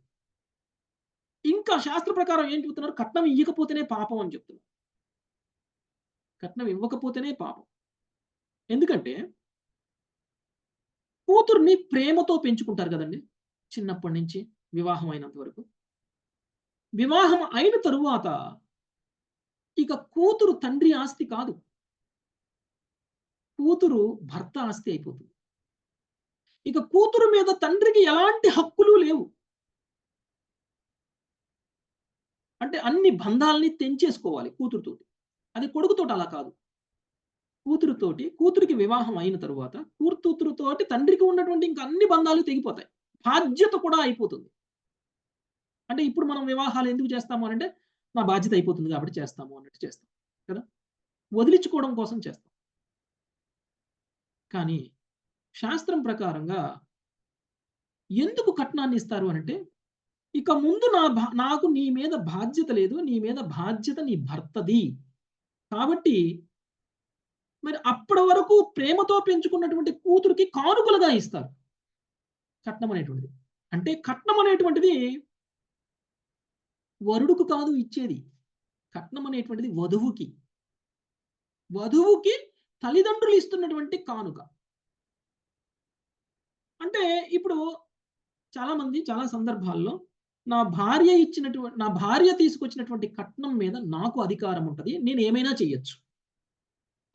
ఇంకా శాస్త్ర ప్రకారం ఏం చెప్తున్నారు? కట్నం ఇవ్వకపోతేనే పాపం అని చెప్తున్నారు. కట్నం ఇవ్వకపోతేనే పాపం. ఎందుకంటే కూతుర్ని ప్రేమతో పెంచుకుంటారు కదండి చిన్నప్పటి నుంచి వివాహం అయినంత వరకు. వివాహం అయిన తరువాత ఇక కూతురు తండ్రి ఆస్తి కాదు, కూతురు భర్త ఆస్తి అయిపోతుంది. ఇక కూతురు మీద తండ్రికి ఎలాంటి హక్కులు లేవు. అంటే అన్ని బంధాలని తెంచేసుకోవాలి కూతురుతోటి. అది కొడుకుతోటి అలా కాదు. కూతురికి వివాహం అయిన తరువాత కూతురుతోటి తండ్రికి ఉన్నటువంటి ఇంకా అన్ని బంధాలు తెగిపోతాయి. బాధ్యత కూడా అయిపోతుంది. అంటే ఇప్పుడు మనం వివాహాలు ఎందుకు చేస్తాము అంటే నా బాధ్యత అయిపోతుంది కాబట్టి చేస్తాము అన్నట్టు చేస్తాం కదా, వదిలించుకోవడం కోసం చేస్తాం. కానీ శాస్త్రం ప్రకారంగా ఎందుకు కట్నాన్ని ఇస్తారు అంటే ఇక ముందు నాకు నీ మీద బాధ్యత లేదు, నీ మీద బాధ్యత నీ భర్తది. కాబట్టి మరి అప్పటి వరకు ప్రేమతో పెంచుకున్నటువంటి కూతురికి కానుకలుగా ఇస్తారు కట్నం అనేటువంటిది. అంటే కట్నం అనేటువంటిది వరుడుకు కాదు ఇచ్చేది. కట్నం అనేటువంటిది వధువుకి తల్లిదండ్రులు ఇస్తున్నటువంటి కానుక. అంటే ఇప్పుడు చాలా సందర్భాల్లో నా భార్య తీసుకొచ్చినటువంటి కట్నం మీద నాకు అధికారం ఉంటుంది, నేను ఏమైనా చెయ్యొచ్చు,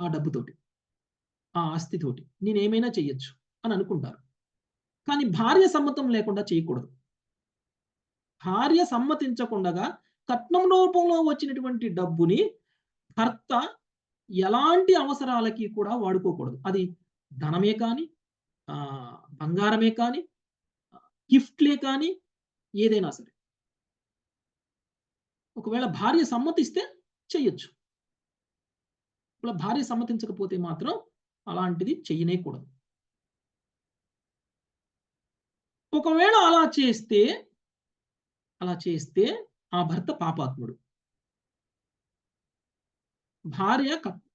ఆ డబ్బుతోటి ఆ ఆస్తితోటి నేను ఏమైనా చెయ్యొచ్చు అని అనుకుంటారు. కానీ భార్య సమ్మతం లేకుండా చేయకూడదు. భార్య సమ్మతించకుండా కట్నం రూపంలో వచ్చినటువంటి డబ్బుని భర్త ఎలాంటి అవసరాలకి కూడా వాడుకోకూడదు. అది ధనమే కానీ బంగారమే కానీ గిఫ్ట్లే కానీ ఏదైనా సరే. ఒకవేళ భార్య సమ్మతిస్తే చెయ్యొచ్చు. ఒకవేళ భార్య సమ్మతించకపోతే మాత్రం అలాంటిది చెయ్యనేకూడదు. ఒకవేళ అలా చేస్తే ఆ భర్త పాపాత్ముడు.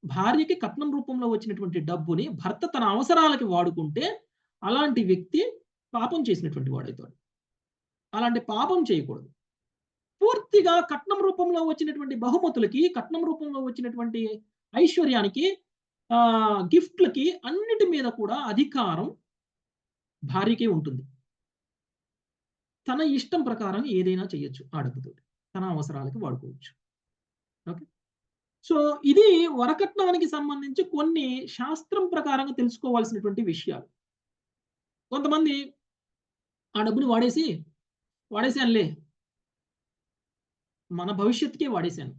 భార్యకి కట్నం రూపంలో వచ్చినటువంటి డబ్బుని భర్త తన అవసరాలకి వాడుకుంటే అలాంటి వ్యక్తి పాపం చేసినటువంటి వాడవుతాడు. అలాంటి పాపం చేయకూడదు. పూర్తిగా కట్నం రూపంలో వచ్చినటువంటి బహుమతులకి, కట్నం రూపంలో వచ్చినటువంటి ఐశ్వర్యానికి, గిఫ్ట్‌లకి అన్నిటి మీద కూడా అధికారం భార్యకే ఉంటుంది. తన ఇష్టం ప్రకారం ఏదైనా చేయొచ్చు ఆ డబ్బుతోటి. తన అవసరాలకి వాడుకోవచ్చు. ఓకే. సో, ఇది వరకట్నానికి సంబంధించి కొన్ని శాస్త్రం ప్రకారంగా తెలుసుకోవాల్సినటువంటి విషయాలు. కొంతమంది ఆ డబ్బుని వాడేసానులే, మన భవిష్యత్తుకే వాడేశాను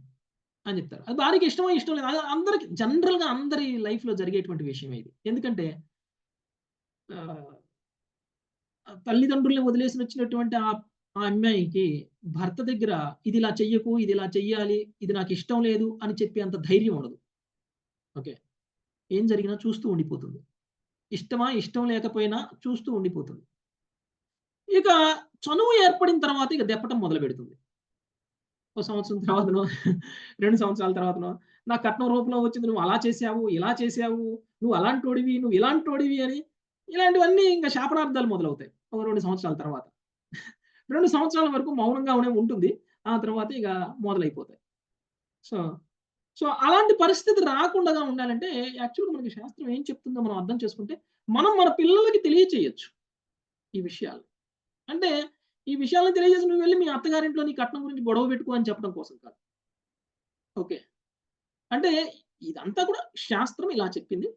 అని చెప్తారు. అది భార్యకి ఇష్టమో ఇష్టం లేదు. అది అందరికి జనరల్‌గా అందరి లైఫ్‌లో జరిగేటువంటి విషయమే ఇది. ఎందుకంటే ఆహ్, తల్లిదండ్రుల్ని వదిలేసొచ్చినటువంటి ఆ అమ్మాయికి భర్త దగ్గర ఇది ఇలా చెయ్యకు, ఇది ఇలా చెయ్యాలి, ఇది నాకు ఇష్టం లేదు అని చెప్పేంత ధైర్యం ఉండదు. ఓకే. ఏం జరిగినా చూస్తూ ఉండిపోతుంది. ఇష్టం లేకపోయినా చూస్తూ ఉండిపోతుంది. ఇక చనువు ఏర్పడిన తర్వాత ఇక దెప్పటం మొదలుపెడుతుంది. ఓ సంవత్సరం తర్వాతనో, 2 సంవత్సరాల తర్వాతనో, నా కట్నం రూపంలో వచ్చింది, నువ్వు అలా చేశావు, ఇలా చేశావు, నువ్వు అలాంటోడివి, నువ్వు ఇలాంటోడివి అని ఇలాంటివన్నీ ఇంక శాపనార్థాలు మొదలవుతాయి. ఒక 2 సంవత్సరాల తర్వాత. 2 సంవత్సరాల వరకు మౌనంగానే ఉంటుంది. ఆ తర్వాత ఇక మొదలైపోతాయి. సో, సో అలాంటి పరిస్థితి రాకుండగా ఉండాలంటే యాక్చువల్‌గా మనకి శాస్త్రం ఏం చెప్తుందో మనం అర్థం చేసుకుంటే, మనం మన పిల్లలకి తెలియచేయొచ్చు ఈ విషయాలు. అంటే ఈ విషయాలను తెలియజేసి నువ్వు వెళ్లి మీ అత్తగారింట్లో నీ కట్నం గురించి గొడవ పెట్టుకో అని చెప్పడం కోసం కాదు. ఓకే. అంటే ఇదంతా కూడా శాస్త్రం ఇలా చెప్పింది.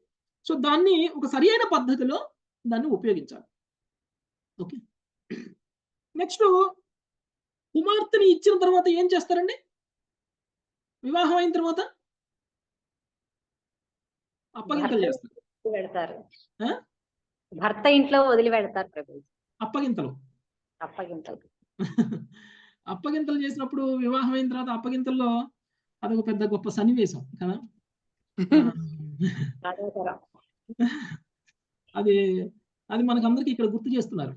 సో, దాన్ని ఒక సరియైన పద్ధతిలో దాన్ని ఉపయోగించాలి. ఓకే. నెక్స్టు కుమార్తెని ఇచ్చిన తర్వాత ఏం చేస్తారండి? వివాహం అయిన తర్వాత అప్పగింతలు చేస్తారు. వెళ్తారు. ఆ? భర్త ఇంట్లో వదిలి వెళ్తారు ప్రభుజీ. అప్పగింతలు. అప్పగింతలు చేసినప్పుడు వివాహం అయిన తర్వాత అప్పగింతల్లో అదొక పెద్ద గొప్ప సన్నివేశం కదా. అది అది మనకందరికి ఇక్కడ గుర్తు చేస్తున్నారు.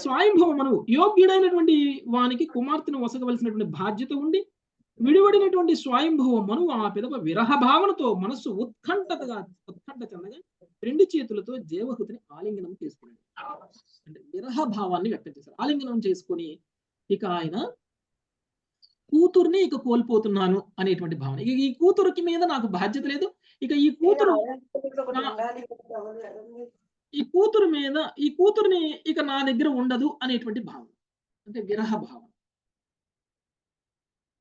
స్వయంభవ మనువు యోగ్యుడైనటువంటి వానికి కుమార్తెను వసగవలసినటువంటి బాధ్యత ఉండి విడివడినటువంటి స్వయంభవ మనువు ఆ పిదప విరహ భావనతో మనస్సు ఉత్కంఠ చెందగా 2 చేతులతో దేవహూతిని ఆలింగనం చేసుకున్నాడు. అంటే విరహ భావాన్ని వ్యక్తం చేశారు. ఆలింగనం చేసుకొని ఇక ఆయన కూతుర్ని ఇక కోల్పోతున్నాను అనేటువంటి భావన. ఇక ఈ కూతురికి మీద నాకు బాధ్యత లేదు. ఇక ఈ కూతురిని ఇక నా దగ్గర ఉండదు అనేటువంటి భావన. అంటే విరహ భావన.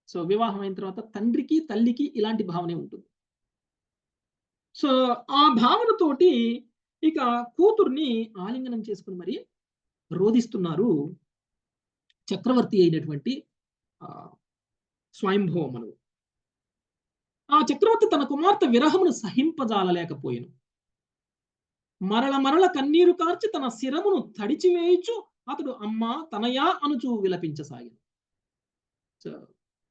సో, వివాహం అయిన తర్వాత తండ్రికి, తల్లికి ఇలాంటి భావనే ఉంటుంది. సో, ఆ భావనతోటి ఇక కూతుర్ని ఆలింగనం చేసుకొని మరి రోదిస్తున్నారు చక్రవర్తి అయినటువంటి స్వయంభవ మనువు. ఆ చక్రవర్తి తన కుమార్తె విరహమును సహింపజాలలేకపోయెను. మరల కన్నీరు కార్చి తన శిరమును తడిచివేయుచు అతడు అమ్మా తనయా అనుచు విలపించసాగాను. సో,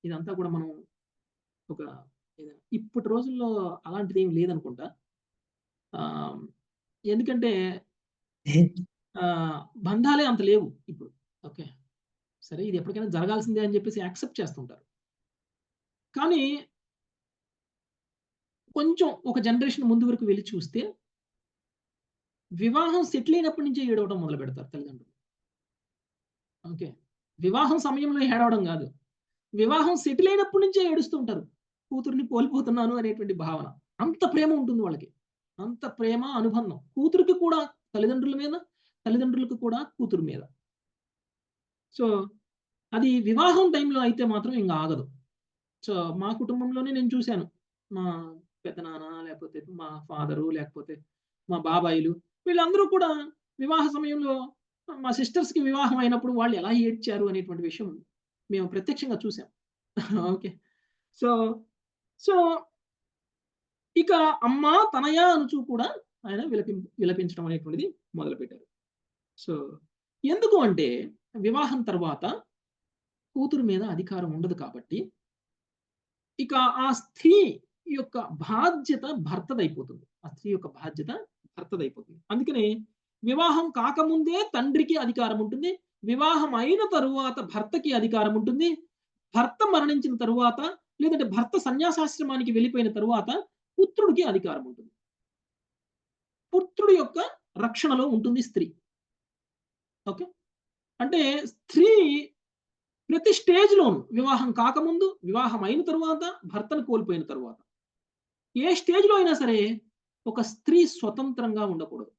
ఇదంతా కూడా మనం ఒక ఇప్పటి రోజుల్లో అలాంటిది ఏం లేదనుకుంటా. ఎందుకంటే బంధాలే అంత లేవు ఇప్పుడు. ఓకే. సరే, ఇది ఎప్పటికైనా జరగాల్సిందే అని చెప్పేసి యాక్సెప్ట్ చేస్తుంటారు. కానీ కొంచెం ఒక జనరేషన్ ముందు వరకు వెళ్ళి చూస్తే వివాహం సెటిల్ అయినప్పటి నుంచే ఏడవడం మొదలు పెడతారు తల్లిదండ్రులు. ఓకే. వివాహం సమయంలో ఏడవడం కాదు. వివాహం సెటిల్ అయినప్పటి నుంచే ఏడుస్తూ ఉంటారు. కూతుర్ని కోల్పోతున్నాను అనేటువంటి భావన. అంత ప్రేమ ఉంటుంది వాళ్ళకి. అంత ప్రేమ, అనుబంధం. కూతురికి కూడా తల్లిదండ్రుల మీద, తల్లిదండ్రులకు కూడా కూతురు మీద. సో, అది వివాహం టైంలో అయితే మాత్రం ఇంక ఆగదు. సో, మా కుటుంబంలోనే నేను చూశాను. మా పెద్దనాన్న, లేకపోతే మా ఫాదరు, లేకపోతే మా బాబాయిలు వీళ్ళందరూ కూడా వివాహ సమయంలో మా సిస్టర్స్‌కి వివాహం అయినప్పుడు వాళ్ళు ఎలా ఏడ్చారు అనేటువంటి విషయం మేము ప్రత్యక్షంగా చూసాం. ఓకే. సో, సో ఇక అమ్మ, తనయ అనుచు కూడా ఆయన విలపించడం అనేటువంటిది మొదలుపెట్టారు. సో, ఎందుకు అంటే వివాహం తర్వాత కూతురు మీద అధికారం ఉండదు కాబట్టి ఇక ఆ స్త్రీ యొక్క బాధ్యత భర్తదైపోతుంది. ఆ స్త్రీ యొక్క బాధ్యత భర్తదైపోతుంది. అందుకనే వివాహం కాకముందే తండ్రికి అధికారం ఉంటుంది. వివాహం అయిన తరువాత భర్తకి అధికారం ఉంటుంది. భర్త మరణించిన తరువాత లేదంటే భర్త సన్యాసాశ్రమానికి వెళ్ళిపోయిన తరువాత పుత్రుడికి అధికారం ఉంటుంది. పుత్రుడి యొక్క రక్షణలో ఉంటుంది స్త్రీ. ఓకే, అంటే స్త్రీ ప్రతి స్టేజ్లోను వివాహం కాకముందు, వివాహం అయిన తరువాత, భర్తను కోల్పోయిన తరువాత ఏ స్టేజ్లో అయినా సరే ఒక స్త్రీ స్వతంత్రంగా ఉండకూడదు.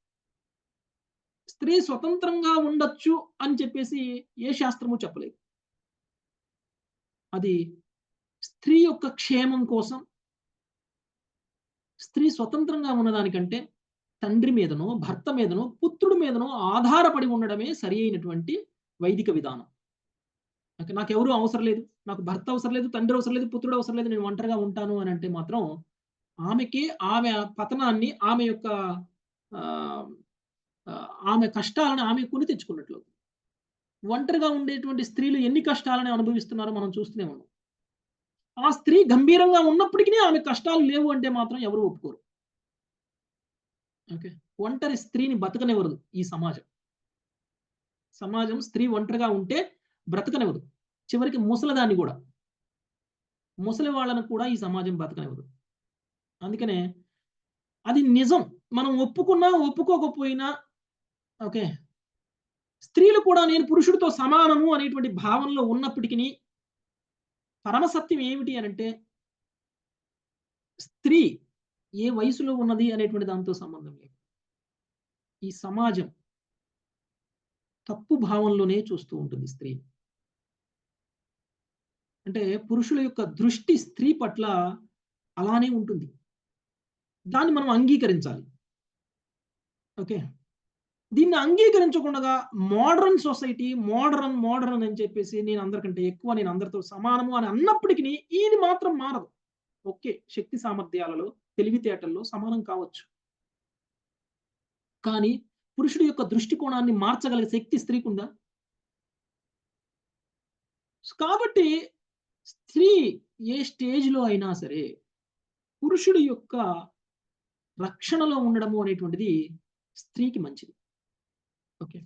స్త్రీ స్వతంత్రంగా ఉండొచ్చు అని చెప్పేసి ఏ శాస్త్రము చెప్పలేదు. అది స్త్రీ యొక్క క్షేమం కోసం, స్త్రీ స్వతంత్రంగా ఉన్నదానికంటే తండ్రి మీదనో, భర్త మీదనో, పుత్రుడి మీదనో ఆధారపడి ఉండడమే సరి అయినటువంటి వైదిక విధానం. నాకెవరూ అవసరం లేదు, నాకు భర్త అవసరం లేదు, తండ్రి అవసరం లేదు, పుత్రుడు అవసరం లేదు, నేను ఒంటరిగా ఉంటాను అని అంటే మాత్రం ఆమెకి ఆమె పతనాన్ని, ఆమె యొక్క ఆమె కష్టాలను ఆమె కొని తెచ్చుకున్నట్లు. ఒంటరిగా ఉండేటువంటి స్త్రీలు ఎన్ని కష్టాలను అనుభవిస్తున్నారో మనం చూస్తూనే ఉన్నాం. ఆ స్త్రీ గంభీరంగా ఉన్నప్పటికీ ఆమె కష్టాలు లేవు అంటే మాత్రం ఎవరు ఒప్పుకోరు. ఓకే, ఒంటరి స్త్రీని బతకనివ్వదు ఈ సమాజం. సమాజం స్త్రీ ఒంటరిగా ఉంటే బ్రతకనివ్వదు. చివరికి ముసలిదాన్ని కూడా, ముసలి వాళ్ళను కూడా ఈ సమాజం బతకనివ్వదు. అందుకనే అది నిజం, మనం ఒప్పుకున్నా ఒప్పుకోకపోయినా. ఓకే, స్త్రీలు కూడా నేను పురుషుడితో సమానము అనేటువంటి భావనలో ఉన్నప్పటికీ పరమసత్యం ఏమిటి అనంటే స్త్రీ ఏ వయసులో ఉన్నది అనేటువంటి దాంతో సంబంధం లేదు. ఈ సమాజం తప్పు భావంలోనే చూస్తూ ఉంటుంది స్త్రీని. అంటే పురుషుల యొక్క దృష్టి స్త్రీ పట్ల అలానే ఉంటుంది. దాన్ని మనం అంగీకరించాలి. ఓకే, దీన్ని అంగీకరించకుండా మోడర్న్ సొసైటీ, మోడర్న్ అని చెప్పేసి నేను అందరికంటే ఎక్కువ, నేను అందరితో సమానము అని అన్నప్పటికీ ఇది మాత్రం మారదు. ఓకే, శక్తి సామర్థ్యాలలో, తెలివితేటల్లో సమానం కావచ్చు, కానీ పురుషుడి యొక్క దృష్టికోణాన్ని మార్చగలిగే శక్తి స్త్రీకి ఉందా? కాబట్టి స్త్రీ ఏ స్టేజ్లో అయినా సరే పురుషుడి యొక్క రక్షణలో ఉండడము అనేటువంటిది స్త్రీకి మంచిది. ఓకే,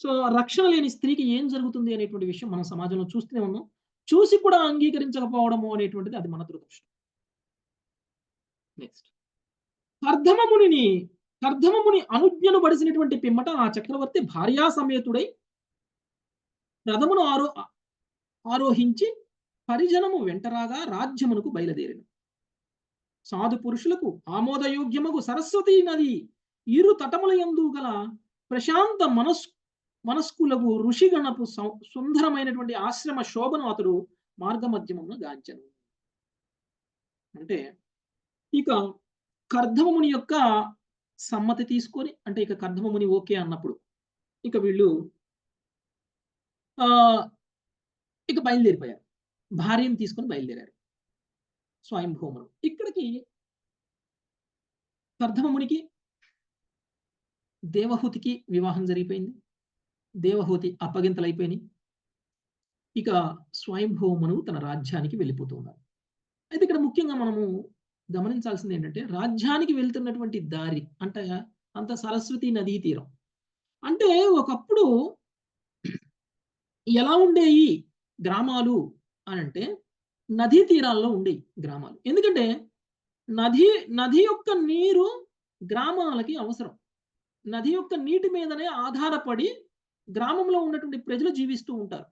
సో రక్షణ లేని స్త్రీకి ఏం జరుగుతుంది అనేటువంటి విషయం మనం సమాజంలో చూస్తూనే ఉన్నాం. చూసి కూడా అంగీకరించకపోవడము అనేటువంటిది అది మన దురదృష్టం. నెక్స్ట్, కర్దమముని అనుజ్ఞను బడిసినటువంటి పిమ్మట ఆ చక్రవర్తి భార్యా సమేతుడై రథమును ఆరోహించి పరిజనము వెంటరాగా రాజ్యమునకు బయలుదేరిన. సాధు పురుషులకు ఆమోదయోగ్యమగు సరస్వతీ నది ఇరు తటముల యందు గల ప్రశాంత మనస్కులకు ఋషిగణపు సుందరమైనటువంటి ఆశ్రమ శోభను అతడు మార్గమధ్యమున గాంచెను. అంటే ఇక కర్దమముని యొక్క సమ్మతి తీసుకొని, అంటే ఇక కర్దమముని ఓకే అన్నప్పుడు ఇక వీళ్ళు ఇక బయలుదేరిపోయారు. భార్యను తీసుకొని బయలుదేరారు స్వయంభూములు. ఇక్కడికి కర్దమమునికి దేవహూతికి వివాహం జరిగిపోయింది. దేవహూతి అప్పగింతలైపోయినాయి. ఇక స్వయంభూమను తన రాజ్యానికి వెళ్ళిపోతూ ఉన్నారు. అయితే ఇక్కడ ముఖ్యంగా మనము గమనించాల్సింది ఏంటంటే రాజ్యానికి వెళ్తున్నటువంటి దారి అంటే అంత సరస్వతి నదీ తీరం. అంటే ఒకప్పుడు ఎలా ఉండేవి గ్రామాలు అని అంటే నదీ తీరాల్లో ఉండేవి గ్రామాలు. ఎందుకంటే నది యొక్క నీరు గ్రామాలకి అవసరం. నది యొక్క నీటి మీదనే ఆధారపడి గ్రామంలో ఉన్నటువంటి ప్రజలు జీవిస్తూ ఉంటారు.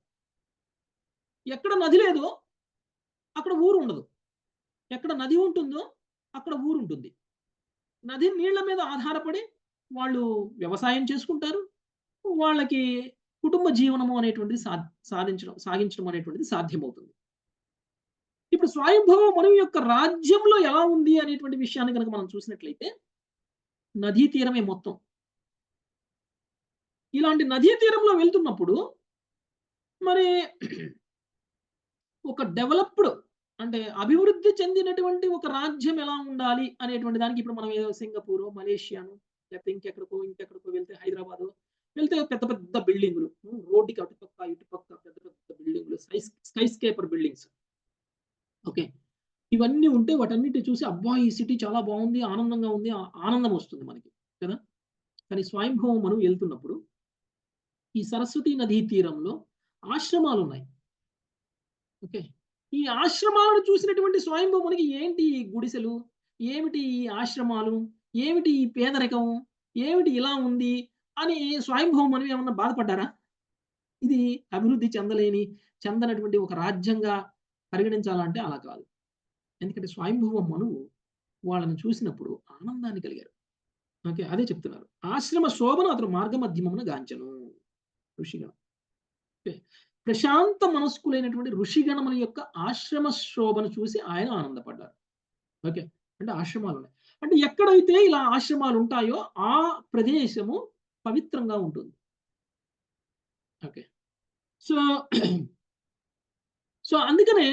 ఎక్కడ నది లేదో అక్కడ ఊరు ఉండదు, ఎక్కడ నది ఉంటుందో అక్కడ ఊరు ఉంటుంది. నది నీళ్ల మీద ఆధారపడి వాళ్ళు వ్యవసాయం చేసుకుంటారు. వాళ్ళకి కుటుంబ జీవనము అనేటువంటిది సాగించడం అనేటువంటిది సాధ్యమవుతుంది. ఇప్పుడు స్వయంభవ మనువు యొక్క రాజ్యంలో ఎలా ఉంది అనేటువంటి విషయాన్ని కనుక మనం చూసినట్లయితే నదీ తీరమే మొత్తం. ఇలాంటి నదీ తీరంలో వెళ్తున్నప్పుడు మరి ఒక డెవలప్డ్ అంటే అభివృద్ధి చెందినటువంటి ఒక రాజ్యం ఎలా ఉండాలి అనేటువంటి దానికి ఇప్పుడు మనం ఏదో సింగపూర్, మలేషియాను, లేకపోతే ఇంకెక్కడికో వెళ్తే హైదరాబాద్ వెళ్తే పెద్ద పెద్ద బిల్డింగులు, రోడ్డుకి అటుపక్క ఇటుపక్క పెద్ద పెద్ద బిల్డింగులు, స్కై స్కేపర్ బిల్డింగ్స్. ఓకే, ఇవన్నీ ఉంటే వాటన్నిటి చూసి అబ్బా ఈ సిటీ చాలా బాగుంది, ఆనందంగా ఉంది, ఆనందం వస్తుంది మనకి కదా. కానీ స్వయంభవం మనం వెళ్తున్నప్పుడు ఈ సరస్వతి నదీ తీరంలో ఆశ్రమాలు ఉన్నాయి. ఓకే, ఈ ఆశ్రమాలను చూసినటువంటి స్వయంభూమునికి ఏంటి ఈ గుడిసెలు, ఏమిటి ఈ ఆశ్రమాలు, ఏమిటి ఈ పేదరికం, ఏమిటి ఇలా ఉంది అని స్వయంభూముని ఏమన్నా బాధపడ్డారా? ఇది అభివృద్ధి చెందనటువంటి ఒక రాజ్యంగా పరిగణించాలంటే అలా కాదు. ఎందుకంటే స్వయంభువ మనువు వాళ్ళని చూసినప్పుడు ఆనందాన్ని కలిగారు. ఓకే, అదే చెప్తున్నారు. ఆశ్రమ శోభను అతను మార్గమధ్యమమున గాంచెను. ఋషిగణం. ఓకే, ప్రశాంత మనస్కులైనటువంటి ఋషిగణముల యొక్క ఆశ్రమ శోభను చూసి ఆయన ఆనందపడ్డారు. ఓకే, అంటే ఆశ్రమాలు ఉన్నాయి. అంటే ఎక్కడైతే ఇలా ఆశ్రమాలు ఉంటాయో ఆ ప్రదేశము పవిత్రంగా ఉంటుంది. ఓకే, సో అందుకనే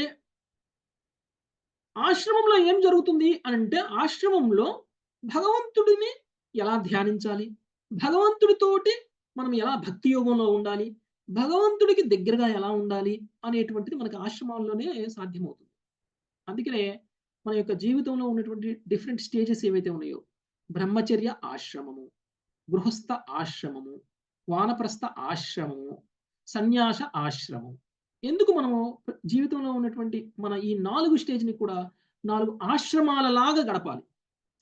ఆశ్రమంలో ఏం జరుగుతుంది అంటే ఆశ్రమంలో భగవంతుడిని ఎలా ధ్యానించాలి, భగవంతుడితోటి మనం ఎలా భక్తి యోగంలో ఉండాలి, భగవంతుడికి దగ్గరగా ఎలా ఉండాలి అనేటువంటిది మనకి ఆశ్రమాల్లోనే సాధ్యమవుతుంది. అందుకనే మన యొక్క జీవితంలో ఉన్నటువంటి డిఫరెంట్ స్టేజెస్ ఏవైతే ఉన్నాయో, బ్రహ్మచర్య ఆశ్రమము, గృహస్థ ఆశ్రమము, వానప్రస్థ ఆశ్రమము, సన్యాస ఆశ్రమం. ఎందుకు మనము జీవితంలో ఉన్నటువంటి మన ఈ 4 స్టేజ్ని కూడా 4 ఆశ్రమాల లాగా గడపాలి.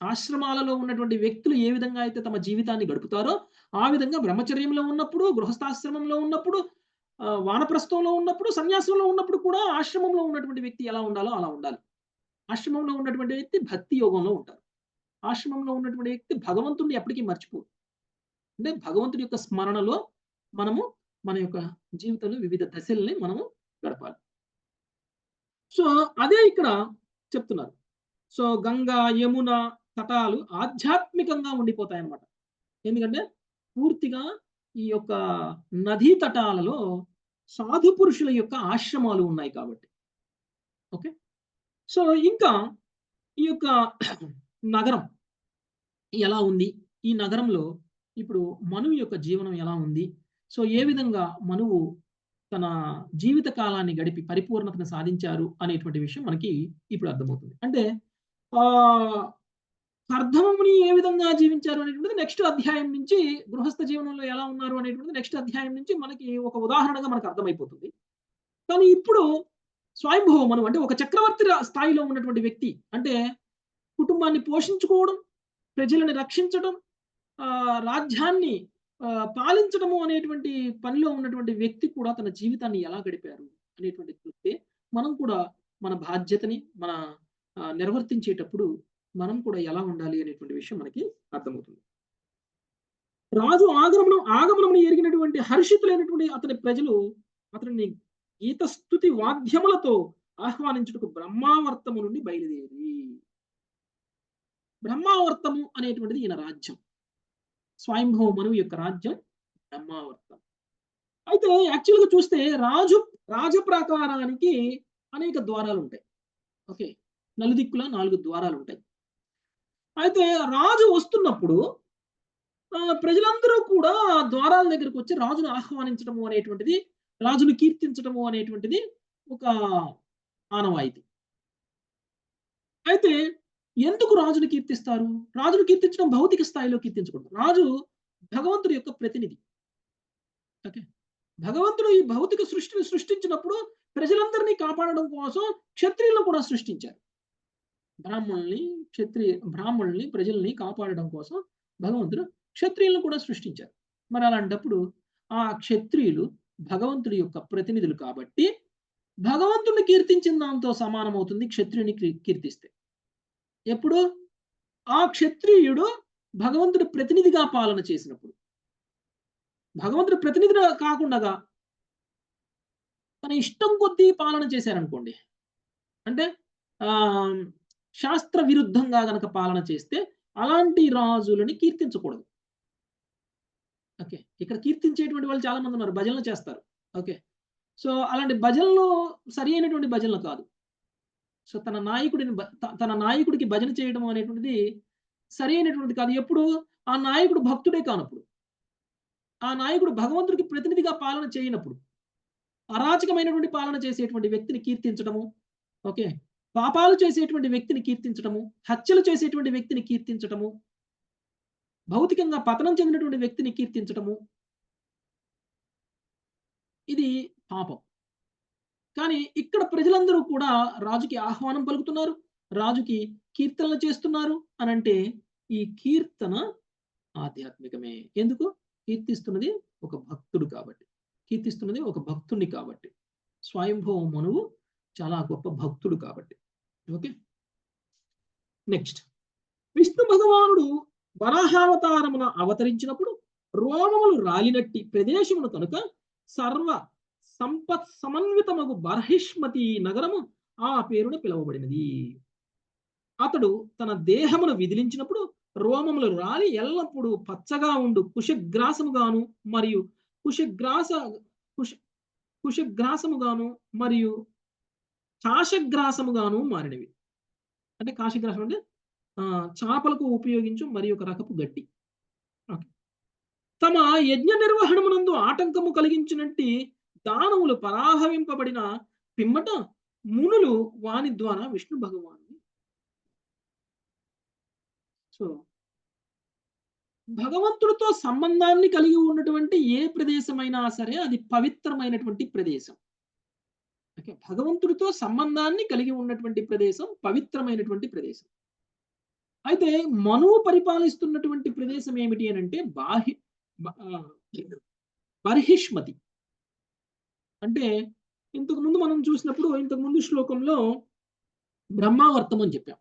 ఆశ్రమాలలో ఉన్నటువంటి వ్యక్తులు ఏ విధంగా అయితే తమ జీవితాన్ని గడుపుతారో ఆ విధంగా బ్రహ్మచర్యంలో ఉన్నప్పుడు, గృహస్థాశ్రమంలో ఉన్నప్పుడు, వానప్రస్థంలో ఉన్నప్పుడు, సన్యాసంలో ఉన్నప్పుడు కూడా ఆశ్రమంలో ఉన్నటువంటి వ్యక్తి ఎలా ఉండాలో అలా ఉండాలి. ఆశ్రమంలో ఉన్నటువంటి వ్యక్తి భక్తి యోగంలో ఉంటారు. ఆశ్రమంలో ఉన్నటువంటి వ్యక్తి భగవంతుడిని ఎప్పటికీ మర్చిపోరు. అంటే భగవంతుడి యొక్క స్మరణలో మనము మన యొక్క జీవితంలో వివిధ దశల్ని మనము గడపాలి. సో అదే ఇక్కడ చెప్తున్నారు. సో గంగా, యమున తటాలు ఆధ్యాత్మికంగా ఉండిపోతాయన్నమాట. ఎందుకంటే పూర్తిగా ఈ యొక్క నదీ తటాలలో సాధు పురుషుల యొక్క ఆశ్రమాలు ఉన్నాయి కాబట్టి. ఓకే, సో ఇంకా ఈ యొక్క నగరం ఎలా ఉంది, ఈ నగరంలో ఇప్పుడు మనువు యొక్క జీవనం ఎలా ఉంది, సో ఏ విధంగా మనువు తన జీవిత కాలాన్ని గడిపి పరిపూర్ణతను సాధించారు అనేటువంటి విషయం మనకి ఇప్పుడు అర్థమవుతుంది. అంటే కర్దమముని ఏ విధంగా జీవించారు అనేటువంటిది నెక్స్ట్ అధ్యాయం నుంచి, గృహస్థ జీవనంలో ఎలా ఉన్నారు అనేటువంటిది నెక్స్ట్ అధ్యాయం నుంచి మనకి ఒక ఉదాహరణగా మనకు అర్థమైపోతుంది. కానీ ఇప్పుడు స్వయంభవ మనువు అంటే ఒక చక్రవర్తి స్థాయిలో ఉన్నటువంటి వ్యక్తి, అంటే కుటుంబాన్ని పోషించుకోవడం, ప్రజలను రక్షించడం, రాజ్యాన్ని పాలించడము అనేటువంటి పనిలో ఉన్నటువంటి వ్యక్తి కూడా తన జీవితాన్ని ఎలా గడిపారు అనేటువంటి చూస్తే మనం కూడా మన బాధ్యతని మన నిర్వర్తించేటప్పుడు మనం కూడా ఎలా ఉండాలి అనేటువంటి విషయం మనకి అర్థమవుతుంది. రాజు ఆగమనమును ఎరిగినటువంటి హర్షితులైనటువంటి అతని ప్రజలు అతనిని గీతస్తుతి వాద్యములతో ఆహ్వానించుటకు బ్రహ్మావర్తము నుండి బయలుదేరి. బ్రహ్మావర్తము అనేటువంటిది ఈయన రాజ్యం. స్వయంభవ మనువు యొక్క రాజ్యం బ్రహ్మావర్తం. అయితే యాక్చువల్గా చూస్తే రాజప్రాకారానికి అనేక ద్వారాలు ఉంటాయి. ఓకే, నలుదిక్కుల 4 ద్వారాలు ఉంటాయి. అయితే రాజు వస్తున్నప్పుడు ప్రజలందరూ కూడా ద్వారాల దగ్గరకు వచ్చి రాజును ఆహ్వానించడము అనేటువంటిది, రాజును కీర్తించడము అనేటువంటిది ఒక ఆనవాయితీ. అయితే ఎందుకు రాజును కీర్తిస్తారు? రాజును కీర్తించడం భౌతిక స్థాయిలో కీర్తించకూడదు. రాజు భగవంతుడి యొక్క ప్రతినిధి. ఓకే, భగవంతుడు ఈ భౌతిక సృష్టిని సృష్టించినప్పుడు ప్రజలందరినీ కాపాడడం కోసం క్షత్రియులను కూడా సృష్టించారు. బ్రాహ్మణుల్ని ప్రజల్ని కాపాడడం కోసం భగవంతుడు క్షత్రియులను కూడా సృష్టించారు. మరి అలాంటప్పుడు ఆ క్షత్రియులు భగవంతుడి యొక్క ప్రతినిధులు కాబట్టి భగవంతుడిని కీర్తించిన దాంతో సమానమవుతుంది క్షత్రియుని కీర్తిస్తే. ఎప్పుడు ఆ క్షత్రియుడు భగవంతుడి ప్రతినిధిగా పాలన చేసినప్పుడు. భగవంతుడి ప్రతినిధి కాకుండా తన ఇష్టం కొద్దీ పాలన చేశారనుకోండి, అంటే శాస్త్ర విరుద్ధంగా గనక పాలన చేస్తే అలాంటి రాజులని కీర్తించకూడదు. ఓకే, ఇక్కడ కీర్తించేటువంటి వాళ్ళు చాలా మంది ఉన్నారు, భజనలు చేస్తారు. ఓకే, సో అలాంటి భజనలు సరి అయినటువంటి భజనలు కాదు. సో తన నాయకుడికి భజన చేయడం అనేటువంటిది సరి అయినటువంటిది కాదు. ఎప్పుడు ఆ నాయకుడు భక్తుడే కానప్పుడు, ఆ నాయకుడు భగవంతుడికి ప్రతినిధిగా పాలన చేయనప్పుడు, అరాచకమైనటువంటి పాలన చేసేటువంటి వ్యక్తిని కీర్తించడము, ఓకే, పాపాలు చేసేటువంటి వ్యక్తిని కీర్తించడము, హత్యలు చేసేటువంటి వ్యక్తిని కీర్తించడము, భౌతికంగా పతనం చెందినటువంటి వ్యక్తిని కీర్తించడము, ఇది పాపం. కానీ ఇక్కడ ప్రజలందరూ కూడా రాజుకి ఆహ్వానం పలుకుతున్నారు, రాజుకి కీర్తనలు చేస్తున్నారు అనంటే ఈ కీర్తన ఆధ్యాత్మికమే. ఎందుకు? కీర్తిస్తున్నది ఒక భక్తుడు కాబట్టి, కీర్తిస్తున్నది ఒక భక్తుడిని కాబట్టి, స్వయంభవ మనువు చాలా గొప్ప భక్తుడు కాబట్టి. ఓకే, నెక్స్ట్, విష్ణు భగవానుడు వరాహావతారమున అవతరించినప్పుడు రోమములు రాలినట్టి ప్రదేశమును కనుక సర్వ సంపత్ సమన్వితమగు బర్హిష్మతి నగరము ఆ పేరున పిలువబడినది. అతడు తన దేహమును విదిలించినప్పుడు రోమములు రాలి ఎల్లప్పుడూ పచ్చగా ఉండు కుశగ్రాసముగాను మరియు కుశగ్రాసముగాను మరియు కాశగ్రాసముగాను మారినవి. అంటే కాశగ్రాసం అంటే చాపలకు ఉపయోగించు మరి ఒక రకపు గడ్డి. తమ యజ్ఞ నిర్వహణమునందు ఆటంకము కలిగించినట్టి దానములు పరాహవింపబడిన పిమ్మట మునులు వాని ద్వారా విష్ణు భగవాను. సో భగవంతుడితో సంబంధాన్ని కలిగి ఉన్నటువంటి ఏ ప్రదేశమైనా సరే అది పవిత్రమైనటువంటి ప్రదేశం. ఓకే, భగవంతుడితో సంబంధాన్ని కలిగి ఉన్నటువంటి ప్రదేశం పవిత్రమైనటువంటి ప్రదేశం. అయితే మనువు పరిపాలిస్తున్నటువంటి ప్రదేశం ఏమిటి అని అంటే బర్హిష్మతి. అంటే ఇంతకు ముందు మనం చూసినప్పుడు ఇంతకు ముందు శ్లోకంలో బ్రహ్మావర్తం అని చెప్పాం.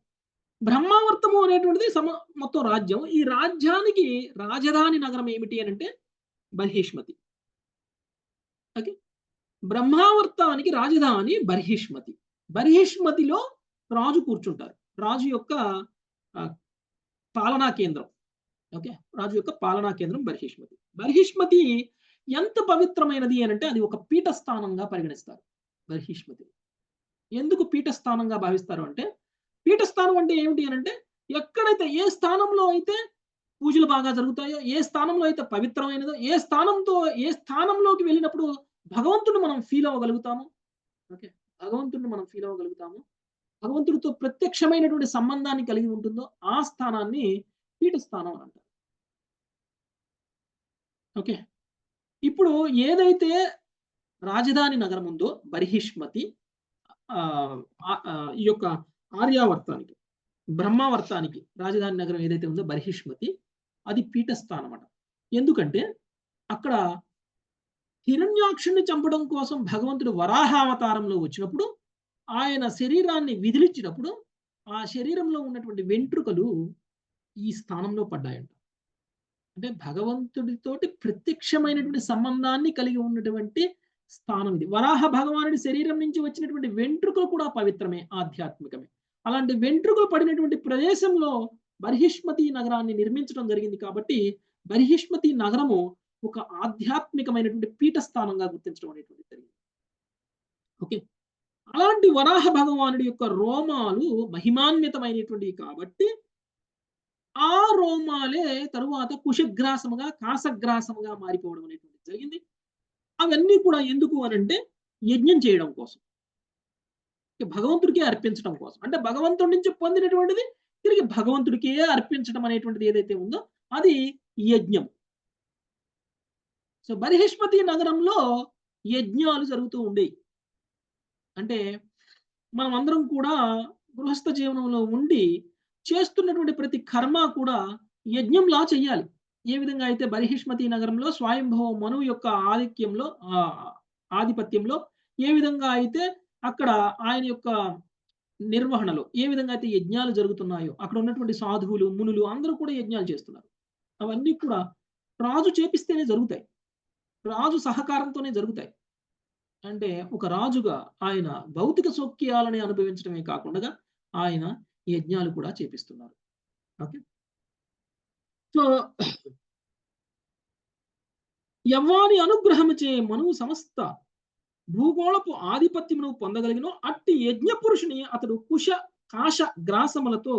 బ్రహ్మావర్తము అనేటువంటిది మొత్తం రాజ్యం. ఈ రాజ్యానికి రాజధాని నగరం ఏమిటి అని అంటే బర్హిష్మతి. ఓకే, బ్రహ్మావర్తానికి రాజధాని బర్హిష్మతి. బర్హిష్మతిలో రాజు కూర్చుంటారు. రాజు యొక్క పాలనా కేంద్రం. ఓకే, రాజు యొక్క పాలనా కేంద్రం బర్హిష్మతి. బర్హిష్మతి ఎంత పవిత్రమైనది అని అంటే అది ఒక పీఠస్థానంగా పరిగణిస్తారు బర్హిష్మతి. ఎందుకు పీఠస్థానంగా భావిస్తారు అంటే, పీఠస్థానం అంటే ఏమిటి అని అంటే ఎక్కడైతే ఏ స్థానంలో అయితే పూజలు బాగా జరుగుతాయో, ఏ స్థానంలో అయితే పవిత్రమైనదో, ఏ స్థానంలోకి వెళ్ళినప్పుడు భగవంతుడిని మనం ఫీల్ అవ్వగలుగుతాము. ఓకే, భగవంతుడిని మనం ఫీల్ అవ్వగలుగుతాము, భగవంతుడితో ప్రత్యక్షమైనటువంటి సంబంధాన్ని కలిగి ఉంటుందో ఆ స్థానాన్ని పీఠస్థానం అని అంటారు. ఓకే, ఇప్పుడు ఏదైతే రాజధాని నగరం ఉందో బర్హిష్మతి, ఈ యొక్క ఆర్యావర్తానికి బ్రహ్మావర్తానికి రాజధాని నగరం ఏదైతే ఉందో బర్హిష్మతి, అది పీఠస్థానం అన్నమాట. ఎందుకంటే అక్కడ హిరణ్యాక్షుని చంపడం కోసం భగవంతుడు వరాహావతారంలో వచ్చినప్పుడు ఆయన శరీరాన్ని విదిలించినప్పుడు ఆ శరీరంలో ఉన్నటువంటి వెంట్రుకలు ఈ స్థానంలో పడ్డాయంట. అంటే భగవంతుడితోటి ప్రత్యక్షమైనటువంటి సంబంధాన్ని కలిగి ఉన్నటువంటి స్థానం ఇది. వరాహ భగవానుడి శరీరం నుంచి వచ్చినటువంటి వెంట్రుకలు కూడా పవిత్రమే, ఆధ్యాత్మికమే. అలాంటి వెంట్రుకలు పడినటువంటి ప్రదేశంలో బర్హిష్మతి నగరాన్ని నిర్మించడం జరిగింది కాబట్టి బర్హిష్మతి నగరము ఒక ఆధ్యాత్మికమైనటువంటి పీఠస్థానంగా గుర్తించడం అనేటువంటి జరిగింది. ఓకే, అలాంటి వరాహ భగవానుడి యొక్క రోమాలు మహిమాన్వితమైనటువంటివి కాబట్టి ఆ రోమాలే తరువాత కుశగ్రాసముగా కాశగ్రాసముగా మారిపోవడం అనేటువంటి జరిగింది. అవన్నీ కూడా ఎందుకు అనంటే యజ్ఞం చేయడం కోసం, భగవంతుడికే అర్పించడం కోసం. అంటే భగవంతుడి నుంచి పొందినటువంటిది తిరిగి భగవంతుడికే అర్పించడం అనేటువంటిది ఏదైతే ఉందో అది యజ్ఞం. సో బర్హిష్మతి నగరంలో యజ్ఞాలు జరుగుతూ ఉండేవి. అంటే మనం అందరం కూడా గృహస్థ జీవనంలో ఉండి చేస్తున్నటువంటి ప్రతి కర్మ కూడా యజ్ఞంలా చెయ్యాలి. ఏ విధంగా అయితే బర్హిష్మతి నగరంలో స్వయంభవ మనువు యొక్క ఆధిపత్యంలో ఏ విధంగా అయితే అక్కడ ఆయన యొక్క నిర్వహణలో ఏ విధంగా అయితే యజ్ఞాలు జరుగుతున్నాయో అక్కడ ఉన్నటువంటి సాధువులు మునులు అందరూ కూడా యజ్ఞాలు చేస్తున్నారు. అవన్నీ కూడా రాజు చేపిస్తేనే జరుగుతాయి, రాజు సహకారంతోనే జరుగుతాయి. అంటే ఒక రాజుగా ఆయన భౌతిక సౌఖ్యాలని అనుభవించడమే కాకుండా ఆయన యజ్ఞాలు కూడా చేపిస్తున్నారు. ఓకే, సో యవ్వాని అనుగ్రహముచే మనువు సమస్త భూగోళపు ఆధిపత్యమును పొందగలిగిన అట్టి యజ్ఞ పురుషుని అతడు కుశ కాశ గ్రాసములతో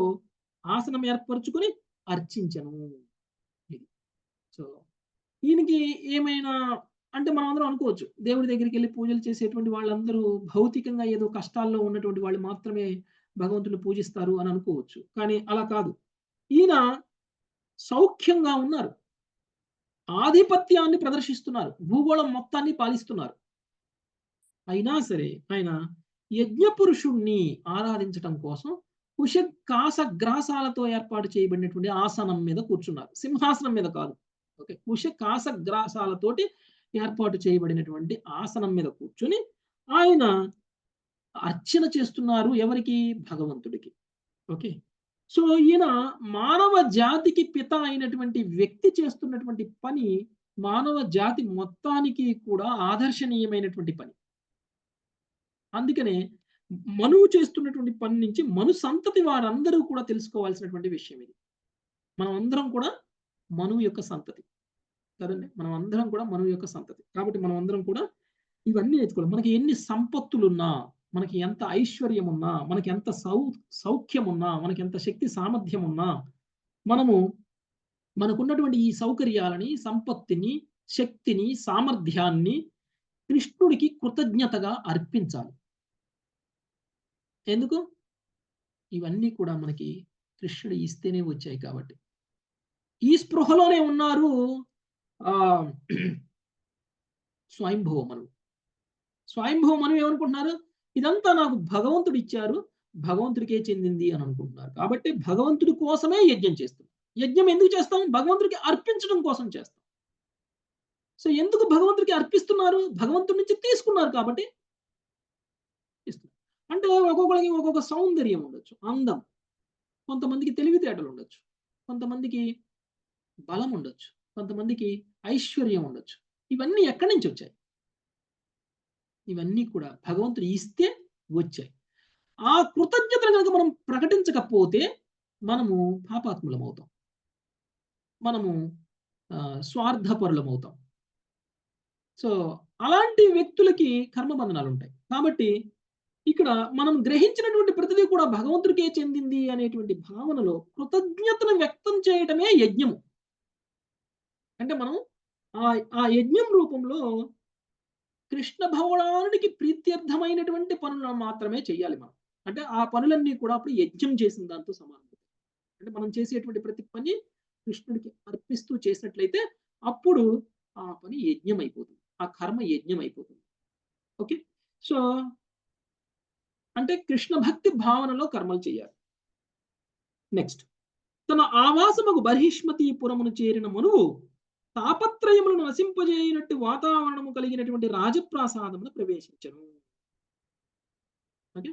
ఆసనం ఏర్పరచుకుని అర్చించను. సో ఈయనకి ఏమైనా అంటే మనం అందరం అనుకోవచ్చు, దేవుడి దగ్గరికి వెళ్ళి పూజలు చేసేటువంటి వాళ్ళందరూ భౌతికంగా ఏదో కష్టాల్లో ఉన్నటువంటి వాళ్ళు మాత్రమే భగవంతుని పూజిస్తారు అని అనుకోవచ్చు. కానీ అలా కాదు. ఈయన సౌఖ్యంగా ఉన్నారు, ఆధిపత్యాన్ని ప్రదర్శిస్తున్నారు, భూగోళం మొత్తాన్ని పాలిస్తున్నారు. అయినా సరే ఆయన యజ్ఞపురుషుణ్ణి ఆరాధించటం కోసం కుశకాసగ్రాసాలతో ఏర్పాటు చేయబడినటువంటి ఆసనం మీద కూర్చున్నారు. సింహాసనం మీద కాదు. ఓకే, కుశకాసగ్రాసాలతోటి ఏర్పాటు చేయబడినటువంటి ఆసనం మీద కూర్చుని ఆయన అర్చన చేస్తున్నారు. ఎవరికి? భగవంతుడికి. ఓకే, సో ఈయన మానవ జాతికి పిత అయినటువంటి వ్యక్తి చేస్తున్నటువంటి పని మానవ జాతి మొత్తానికి కూడా ఆదర్శనీయమైనటువంటి పని. అందుకనే మనువు చేస్తున్నటువంటి పని నుంచి మను సంతతి వారందరూ కూడా తెలుసుకోవాల్సినటువంటి విషయం ఇది. మనం అందరం కూడా మనువు యొక్క సంతతి కదండి. మనం అందరం కూడా మనువు యొక్క సంతతి. కాబట్టి మనం అందరం కూడా ఇవన్నీ నేర్చుకోవాలి. మనకి ఎన్ని సంపత్తులున్నా, మనకి ఎంత ఐశ్వర్యం ఉన్నా, మనకి ఎంత సౌఖ్యం ఉన్నా, మనకి ఎంత శక్తి సామర్థ్యం ఉన్నా, మనము మనకున్నటువంటి ఈ సౌకర్యాలని, సంపత్తిని, శక్తిని, సామర్థ్యాన్ని కృష్ణుడికి కృతజ్ఞతగా అర్పించాలి. ఎందుకు? ఇవన్నీ కూడా మనకి కృష్ణుడు ఇస్తేనే వచ్చాయి కాబట్టి. ఈ స్పృహలోనే ఉన్నారు స్వయంభవ మనువు. స్వయంభవ మనువు ఏమనుకుంటున్నారు? ఇదంతా నాకు భగవంతుడు ఇచ్చారు, భగవంతుడికే చెందింది అని అనుకుంటున్నారు. కాబట్టి భగవంతుడి కోసమే యజ్ఞం చేస్తాం. యజ్ఞం ఎందుకు చేస్తాం? భగవంతుడికి అర్పించడం కోసం చేస్తాం. సో ఎందుకు భగవంతుడికి అర్పిస్తున్నారు? భగవంతుడి నుంచి తీసుకున్నారు కాబట్టి ఇస్తున్నారు. అంటే ఒక్కొక్కరికి ఒక్కొక్క సౌందర్యం ఉండొచ్చు, అందం, కొంతమందికి తెలివితేటలు ఉండొచ్చు, కొంతమందికి బలం ఉండొచ్చు, కొంతమందికి ఐశ్వర్యం ఉండొచ్చు. ఇవన్నీ ఎక్కడి నుంచి వచ్చాయి? ఇవన్నీ కూడా భగవంతుడు ఇస్తే వచ్చాయి. ఆ కృతజ్ఞతను కనుక మనం ప్రకటించకపోతే మనము పాపాత్ములం అవుతాం, మనము స్వార్థపరులం అవుతాం. సో అలాంటి వ్యక్తులకి కర్మబంధనాలు ఉంటాయి. కాబట్టి ఇక్కడ మనం గ్రహించినటువంటి ప్రతిదీ కూడా భగవంతుడికే చెందింది అనేటువంటి భావనలో కృతజ్ఞతను వ్యక్తం చేయటమే యజ్ఞము. అంటే మనం ఆ యజ్ఞం రూపంలో కృష్ణ భగవానుడికి ప్రీత్యర్థమైనటువంటి పనులను మాత్రమే చేయాలి మనం. అంటే ఆ పనులన్నీ కూడా అప్పుడు యజ్ఞం చేసిన దాంతో సమానం. అంటే మనం చేసేటువంటి ప్రతి పని కృష్ణుడికి అర్పిస్తూ చేసినట్లయితే అప్పుడు ఆ పని యజ్ఞం అయిపోతుంది, ఆ కర్మ యజ్ఞం అయిపోతుంది. ఓకే, సో అంటే కృష్ణ భక్తి భావనలో కర్మలు చేయాలి. నెక్స్ట్, తన ఆవాసముకు బర్హిష్మతీపురమును చేరిన మనువు తాపత్రయములను నశింపజేయనట్టు వాతావరణము కలిగినటువంటి రాజప్రాసాదమును ప్రవేశించను. ఓకే,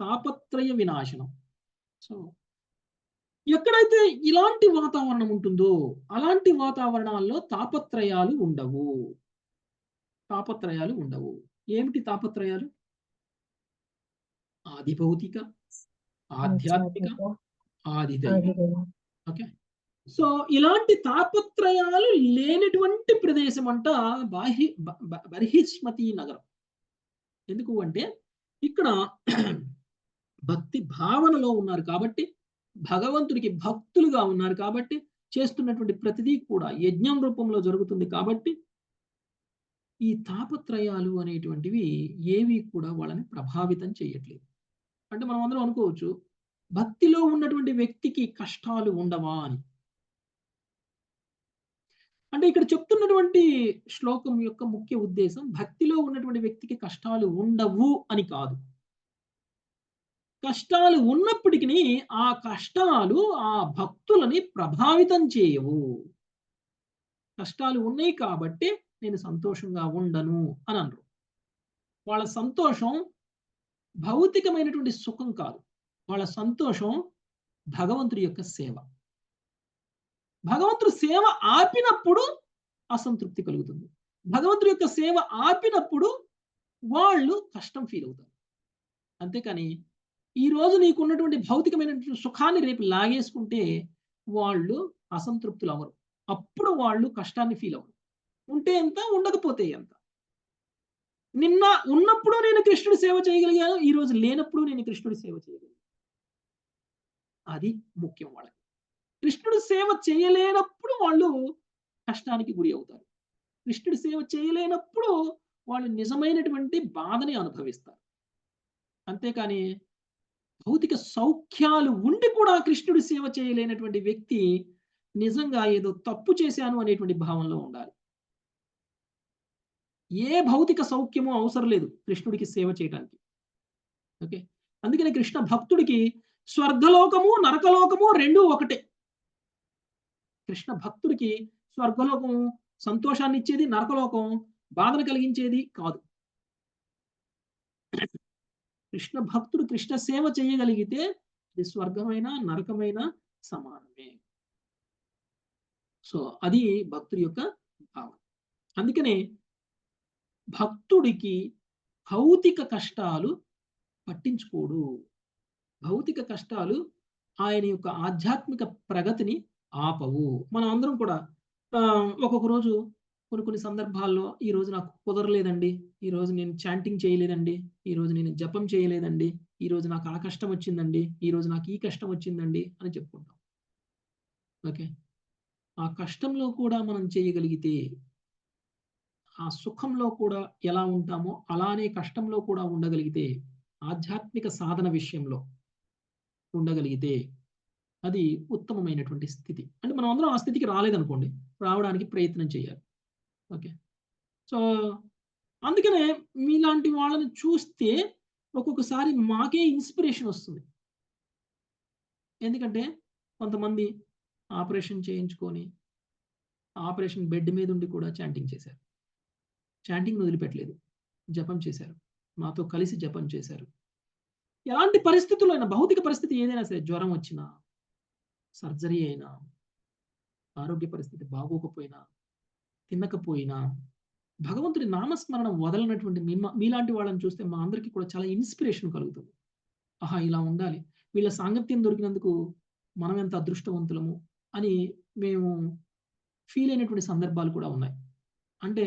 తాపత్రయ వినాశనం. సో ఎక్కడైతే ఇలాంటి వాతావరణం ఉంటుందో అలాంటి వాతావరణాల్లో తాపత్రయాలు ఉండవు. తాపత్రయాలు ఉండవు. ఏమిటి తాపత్రయాలు? ఆది భౌతిక, ఆధ్యాత్మిక, ఆది దైవిక. ఓకే, సో ఇలాంటి తాపత్రయాలు లేనటువంటి ప్రదేశం అంట బర్హిష్మతి నగరం. ఎందుకు అంటే ఇక్కడ భక్తి భావనలో ఉన్నారు కాబట్టి, భగవంతుడికి భక్తులుగా ఉన్నారు కాబట్టి, చేస్తున్నటువంటి ప్రతిదీ కూడా యజ్ఞం రూపంలో జరుగుతుంది కాబట్టి ఈ తాపత్రయాలు అనేటువంటివి ఏవి కూడా వాళ్ళని ప్రభావితం చేయట్లేదు. అంటే మనం అందరం అనుకోవచ్చు, భక్తిలో ఉన్నటువంటి వ్యక్తికి కష్టాలు ఉండవా అని. అంటే ఇక్కడ చెప్తున్నటువంటి శ్లోకం యొక్క ముఖ్య ఉద్దేశం భక్తిలో ఉన్నటువంటి వ్యక్తికి కష్టాలు ఉండవు అని కాదు. కష్టాలు ఉన్నప్పటికీ ఆ కష్టాలు ఆ భక్తులని ప్రభావితం చేయవు. కష్టాలు ఉన్నాయి కాబట్టి నేను సంతోషంగా ఉండను అని అనరు. వాళ్ళ సంతోషం భౌతికమైనటువంటి సుఖం కాదు, వాళ్ళ సంతోషం భగవంతుడి యొక్క సేవ. భగవంతుడి సేవ ఆపినప్పుడు అసంతృప్తి కలుగుతుంది. భగవంతుడి యొక్క సేవ ఆపినప్పుడు వాళ్ళు కష్టం ఫీల్ అవుతారు. అంతేకాని ఈరోజు నీకున్నటువంటి భౌతికమైనటువంటి సుఖాన్ని రేపు లాగేసుకుంటే వాళ్ళు అసంతృప్తులు అవ్వరు. అప్పుడు వాళ్ళు కష్టాన్ని ఫీల్ అవ్వరు. ఉంటే ఎంత, ఉండకపోతే ఎంత. నిన్న ఉన్నప్పుడు నేను కృష్ణుడి సేవ చేయగలిగాను, ఈరోజు లేనప్పుడు నేను కృష్ణుడి సేవ చేయగలిగాను. అది ముఖ్యం వాళ్ళకి. కృష్ణుడి సేవ చేయలేనప్పుడు వాళ్ళు కష్టానికి గురి అవుతారు. కృష్ణుడి సేవ చేయలేనప్పుడు వాళ్ళు నిజమైనటువంటి బాధని అనుభవిస్తారు. అంతేకాని భౌతిక సౌఖ్యాలు ఉండి కూడా కృష్ణుడి సేవ చేయలేనటువంటి వ్యక్తి నిజంగా ఏదో తప్పు చేశాను అనేటువంటి భావనలో ఉండాలి. ఏ భౌతిక సౌఖ్యము అవసరం లేదు కృష్ణుడికి సేవ చేయడానికి. ఓకే. అందుకని కృష్ణ భక్తుడికి స్వర్గలోకము, నరకలోకము రెండూ ఒకటే. కృష్ణ భక్తుడికి స్వర్గలోకం సంతోషాన్ని ఇచ్చేది, నరకలోకం బాధను కలిగించేది కాదు. కృష్ణ భక్తుడు కృష్ణ సేవ చేయగలిగితే అది స్వర్గమైన, నరకమైన సమానమే. సో అది భక్తుడి యొక్క భావన. అందుకనే భక్తుడికి భౌతిక కష్టాలు పట్టించుకోడు. భౌతిక కష్టాలు ఆయన యొక్క ఆధ్యాత్మిక ప్రగతిని ఆపవు. మనం అందరం కూడా ఒక్కొక్క రోజు కొన్ని సందర్భాల్లో ఈ రోజు నాకు కుదరలేదండి, ఈ రోజు నేను చాంటింగ్ చేయలేదండి, ఈ రోజు నేను జపం చేయలేదండి, ఈ రోజు నాకు ఆ కష్టం వచ్చిందండి, ఈ రోజు నాకు ఈ కష్టం వచ్చిందండి అని చెప్పుకుంటాం. ఓకే. ఆ కష్టంలో కూడా మనం చేయగలిగితే, ఆ సుఖంలో కూడా ఎలా ఉంటామో అలానే కష్టంలో కూడా ఉండగలిగితే, ఆధ్యాత్మిక సాధన విషయంలో ఉండగలిగితే అది ఉత్తమమైనటువంటి స్థితి. అంటే మనం అందరం ఆ స్థితికి రాలేదనుకోండి, రావడానికి ప్రయత్నం చేయాలి. ఓకే. సో అందుకనే మీలాంటి వాళ్ళని చూస్తే ఒక్కొక్కసారి మాకే ఇన్స్పిరేషన్ వస్తుంది. ఎందుకంటే కొంతమంది ఆపరేషన్ చేయించుకొని ఆపరేషన్ బెడ్ మీద ఉండి కూడా చాంటింగ్ చేశారు. చాంటింగ్ వదిలిపెట్టలేదు, జపం చేశారు, మాతో కలిసి జపం చేశారు. ఎలాంటి పరిస్థితుల్లో అయినా, భౌతిక పరిస్థితి ఏదైనా సరే, జ్వరం వచ్చినా, సర్జరీ అయినా, ఆరోగ్య పరిస్థితి బాగోకపోయినా, తినకపోయినా, భగవంతుడి నామస్మరణ వదలనటువంటి మీలాంటి వాళ్ళని చూస్తే మా అందరికీ కూడా చాలా ఇన్స్పిరేషన్ కలుగుతుంది. ఆహా, ఇలా ఉండాలి, వీళ్ళ సాంగత్యం దొరికినందుకు మనం ఎంత అదృష్టవంతులము అని మేము ఫీల్ అయినటువంటి సందర్భాలు కూడా ఉన్నాయి. అంటే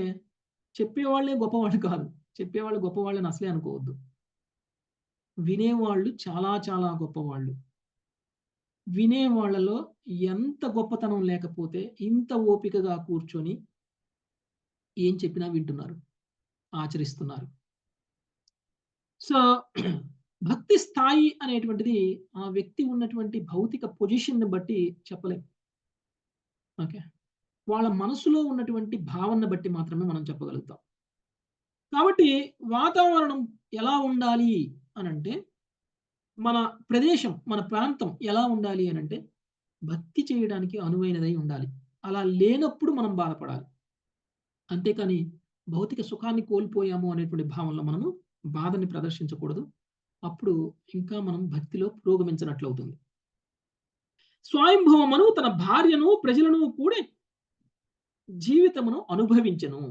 చెప్పేవాళ్ళే గొప్పవాళ్ళు కాదు, చెప్పేవాళ్ళు గొప్పవాళ్ళని అసలే అనుకోవద్దు. వినేవాళ్ళు చాలా చాలా గొప్పవాళ్ళు. వినేవాళ్ళలో ఎంత గొప్పతనం లేకపోతే ఇంత ఓపికగా కూర్చొని ఏం చెప్పినా వింటున్నారు, ఆచరిస్తున్నారు. సో భక్తి స్థాయి అనేటువంటిది ఆ వ్యక్తి ఉన్నటువంటి భౌతిక పొజిషన్ని బట్టి చెప్పలేం. ఓకే. వాళ్ళ మనసులో ఉన్నటువంటి భావనను బట్టి మాత్రమే మనం చెప్పగలుగుతాం. కాబట్టి వాతావరణం ఎలా ఉండాలి అనంటే, మన ప్రదేశం, మన ప్రాంతం ఎలా ఉండాలి అనంటే భక్తి చేయడానికి అనువైనదై ఉండాలి. అలా లేనప్పుడు మనం బాధపడాలి. అంతేకాని భౌతిక సుఖాన్ని కోల్పోయాము అనేటువంటి భావనలో మనము బాధని ప్రదర్శించకూడదు. అప్పుడు ఇంకా మనం భక్తిలో పురోగమించినట్లవుతుంది. స్వయంభవమను తన భార్యను ప్రజలను కూడి జీవితమును అనుభవించెను.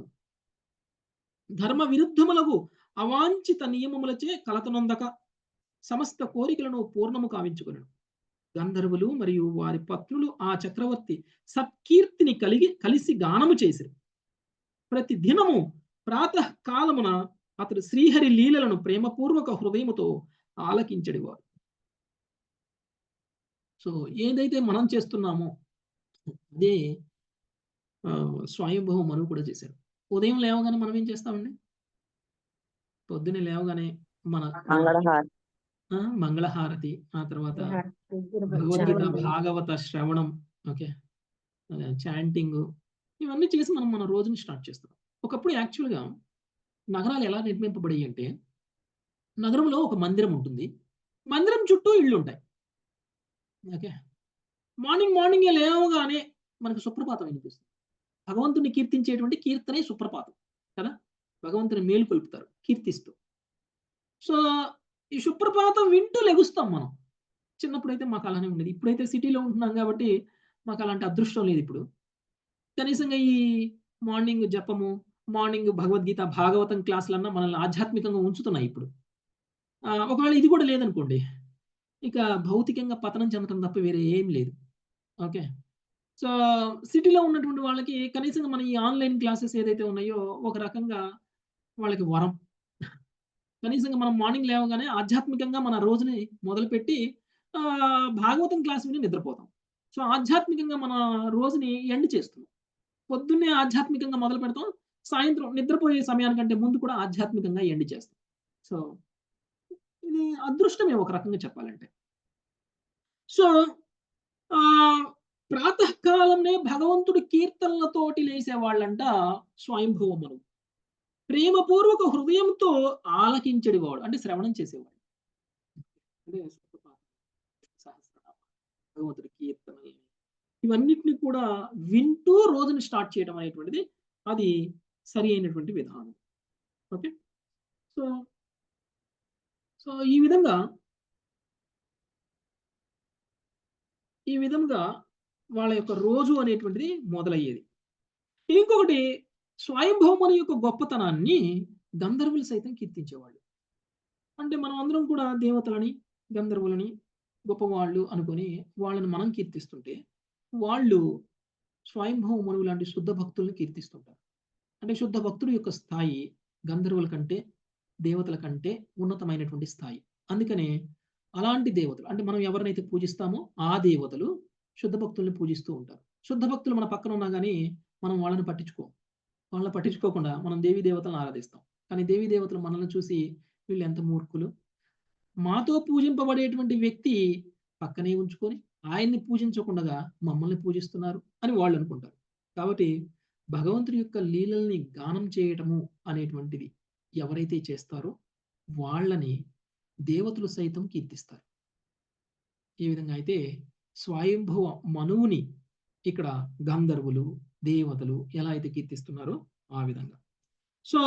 ధర్మ విరుద్ధములకు అవాంఛిత నియమములచే కలతనొందక సమస్త కోరికలను పూర్ణము కావించుకొనెను. గంధర్వులు మరియు వారి పత్నులు ఆ చక్రవర్తి సత్కీర్తిని కలిసి గానము చేసిరి. ప్రతి దినము ప్రాతకాలమున అతడు శ్రీహరి లీలలను ప్రేమపూర్వక హృదయముతో ఆలకించడివాడు. సో ఏదైతే మనం చేస్తున్నామో అదే స్వయంభవ మనువు కూడా చేశారు. ఉదయం లేవగానే మనం ఏం చేస్తామండి? పొద్దున్నే లేవగానే మన మంగళహారతి, ఆ తర్వాత భగవద్గీత భాగవత శ్రవణం, ఓకే, చాంటింగ్, ఇవన్నీ చేసి మనం మన రోజుని స్టార్ట్ చేస్తాం. ఒకప్పుడు యాక్చువల్గా నగరాలు ఎలా నిర్మింపబడాయి అంటే, నగరంలో ఒక మందిరం ఉంటుంది, మందిరం చుట్టూ ఇళ్ళు ఉంటాయి. ఓకే. మార్నింగ్ లేవగానే మనకు సుప్రభాతం వినిపిస్తుంది. భగవంతుని కీర్తించేటువంటి కీర్తనే సుప్రభాతం కదా. భగవంతుని మేలుకొల్పుతారు కీర్తిస్తూ. సో ఈ సుప్రభాతం వింటూ లెగుస్తాం మనం. చిన్నప్పుడైతే మాకు అలానే ఉండేది. ఇప్పుడైతే సిటీలో ఉంటున్నాం కాబట్టి మాకు అలాంటి అదృష్టం లేదు. ఇప్పుడు కనీసంగా ఈ మార్నింగ్ జపము, మార్నింగ్ భగవద్గీత భాగవతం క్లాసులన్నా మనల్ని ఆధ్యాత్మికంగా ఉంచుతున్నాయి ఇప్పుడు. ఒకవేళ ఇది కూడా లేదనుకోండి, ఇక భౌతికంగా పతనం చెందడం తప్ప వేరే ఏం లేదు. ఓకే. సో సిటీలో ఉన్నటువంటి వాళ్ళకి కనీసంగా మన ఈ ఆన్లైన్ క్లాసెస్ ఏదైతే ఉన్నాయో ఒక రకంగా వాళ్ళకి వరం. కనీసంగా మనం మార్నింగ్ లేవగానే ఆధ్యాత్మికంగా మన రోజుని మొదలుపెట్టి భాగవతం క్లాస్ విని నిద్రపోతాం. సో ఆధ్యాత్మికంగా మన రోజుని ఎండ్ చేస్తున్నాం. పొద్దున్నే ఆధ్యాత్మికంగా మొదలు పెడతాం, సాయంత్రం నిద్రపోయే సమయానికంటే ముందు కూడా ఆధ్యాత్మికంగా ఎండ్ చేస్తాం. సో ఇది అదృష్టమే ఒక రకంగా చెప్పాలంటే. సో ప్రాతకాలంనే భగవంతుడి కీర్తనలతోటి లేసేవాళ్ళంట స్వయంభవ మనువు. ప్రేమపూర్వక హృదయంతో ఆలకించడివాడు, అంటే శ్రవణం చేసేవాడు. అంటే సహస్రనామ, భగవంతుడి కీర్తనలు, ఇవన్నిటిని కూడా వింటూ రోజుని స్టార్ట్ చేయడం అనేటువంటిది అది సరి అయినటువంటి విధానం. ఓకే. సో సో ఈ విధంగా వాళ్ళ యొక్క రోజు అనేటువంటిది మొదలయ్యేది. ఇంకొకటి, స్వయంభౌముని యొక్క గొప్పతనాన్ని గంధర్వులు సైతం కీర్తించేవాళ్ళు. అంటే మనం అందరం కూడా దేవతలని, గంధర్వులని గొప్పవాళ్ళు అనుకొని వాళ్ళని మనం కీర్తిస్తుంటే, వాళ్ళు స్వయంభౌముని లాంటి శుద్ధ భక్తుల్ని కీర్తిస్తుంటారు. అంటే శుద్ధ భక్తుడి యొక్క స్థాయి గంధర్వుల కంటే, దేవతల కంటే ఉన్నతమైనటువంటి స్థాయి. అందుకనే అలాంటి దేవతలు, అంటే మనం ఎవరినైతే పూజిస్తామో ఆ దేవతలు శుద్ధ భక్తుల్ని పూజిస్తూ ఉంటారు. శుద్ధ భక్తులు మన పక్కన ఉన్నా గానీ మనం వాళ్ళని పట్టించుకోకుండా మనం దేవీ దేవతలను ఆరాధిస్తాం. కానీ దేవీ దేవతలు మనల్ని చూసి వీళ్ళు ఎంత మూర్ఖులు, మాతో పూజింపబడేటువంటి వ్యక్తి పక్కనే ఉంచుకొని ఆయన్ని పూజించకుండా మమ్మల్ని పూజిస్తున్నారు అని వాళ్ళు అనుకుంటారు. కాబట్టి భగవంతుడి యొక్క లీలల్ని గానం చేయటము అనేటువంటిది ఎవరైతే చేస్తారో వాళ్ళని దేవతలు సైతం కీర్తిస్తారు. ఈ విధంగా అయితే స్వయంభవ మనువుని ఇక్కడ గంధర్వులు, దేవతలు ఎలా అయితే కీర్తిస్తున్నారో ఆ విధంగా. సో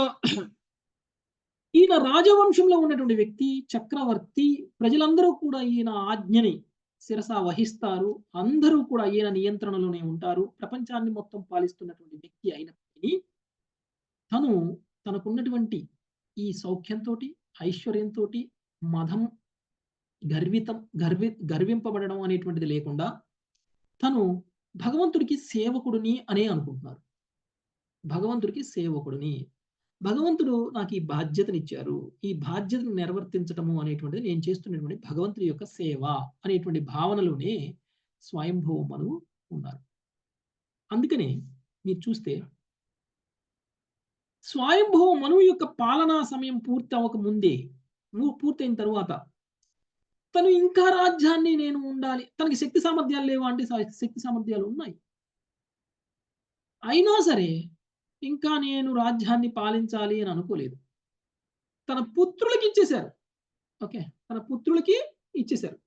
ఈయన రాజవంశంలో ఉన్నటువంటి వ్యక్తి, చక్రవర్తి, ప్రజలందరూ కూడా ఈయన ఆజ్ఞని శిరస వహిస్తారు. అందరూ కూడా ఈయన నియంత్రణలోనే ఉంటారు. ప్రపంచాన్ని మొత్తం పాలిస్తున్నటువంటి వ్యక్తి అయినప్పటికీ తనకున్నటువంటి ఈ సౌఖ్యంతోటి, ఐశ్వర్యంతోటి, మదం, గర్వింపబడడం అనేటువంటిది లేకుండా తను భగవంతుడికి సేవకుడిని అనే అనుకుంటున్నారు. భగవంతుడికి సేవకుడిని, భగవంతుడు నాకు ఈ బాధ్యతనిచ్చారు, ఈ బాధ్యతను నిర్వర్తించటము అనేటువంటిది నేను చేస్తున్నటువంటి భగవంతుడి యొక్క సేవ అనేటువంటి భావనలోనే స్వయంభవ మనువు ఉన్నారు. అందుకనే మీరు చూస్తే స్వయంభవ మనువు యొక్క పాలనా సమయం పూర్తయిన తరువాత తను ఇంకా రాజ్యాన్ని నేను ఉండాలి, తనకి శక్తి సామర్థ్యాలు లేవా అంటే శక్తి సామర్థ్యాలు ఉన్నాయి. అయినా సరే ఇంకా నేను రాజ్యాన్ని పాలించాలి అని అనుకోలేదు. తన పుత్రులకి ఇచ్చేశారు. ఓకే, తన పుత్రులకి ఇచ్చేశారు.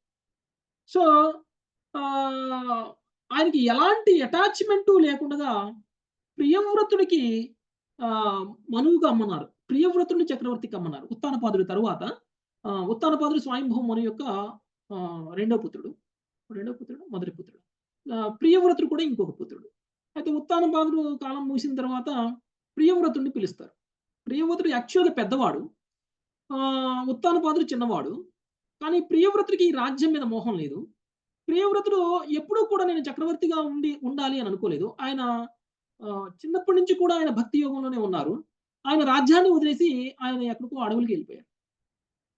సో ఆయనకి ఎలాంటి అటాచ్మెంటు లేకుండా ప్రియవ్రతుడికి మనువుగా అమ్మన్నారు. ప్రియవ్రతుడిని చక్రవర్తికి అమ్మన్నారు. ఉత్తానపాదుడి తరువాత ఉత్తానపాదుడు స్వయంభవ మను యొక్క రెండో పుత్రుడు, మొదటి పుత్రుడు. ప్రియవ్రతుడు కూడా ఇంకొక పుత్రుడు. అయితే ఉత్తానపాదుడు కాలం ముగిసిన తర్వాత ప్రియవ్రతుడిని పిలుస్తారు. ప్రియవ్రతుడు యాక్చువల్గా పెద్దవాడు, ఉత్తానపాదుడు చిన్నవాడు. కానీ ప్రియవ్రతుడికి ఈ రాజ్యం మీద మోహం లేదు. ప్రియవ్రతుడు ఎప్పుడూ కూడా నేను చక్రవర్తిగా ఉండాలి అని అనుకోలేదు. ఆయన చిన్నప్పటి నుంచి కూడా ఆయన భక్తి యోగంలోనే ఉన్నారు. ఆయన రాజ్యాన్ని వదిలేసి ఆయన ఎక్కడికో అడవులకి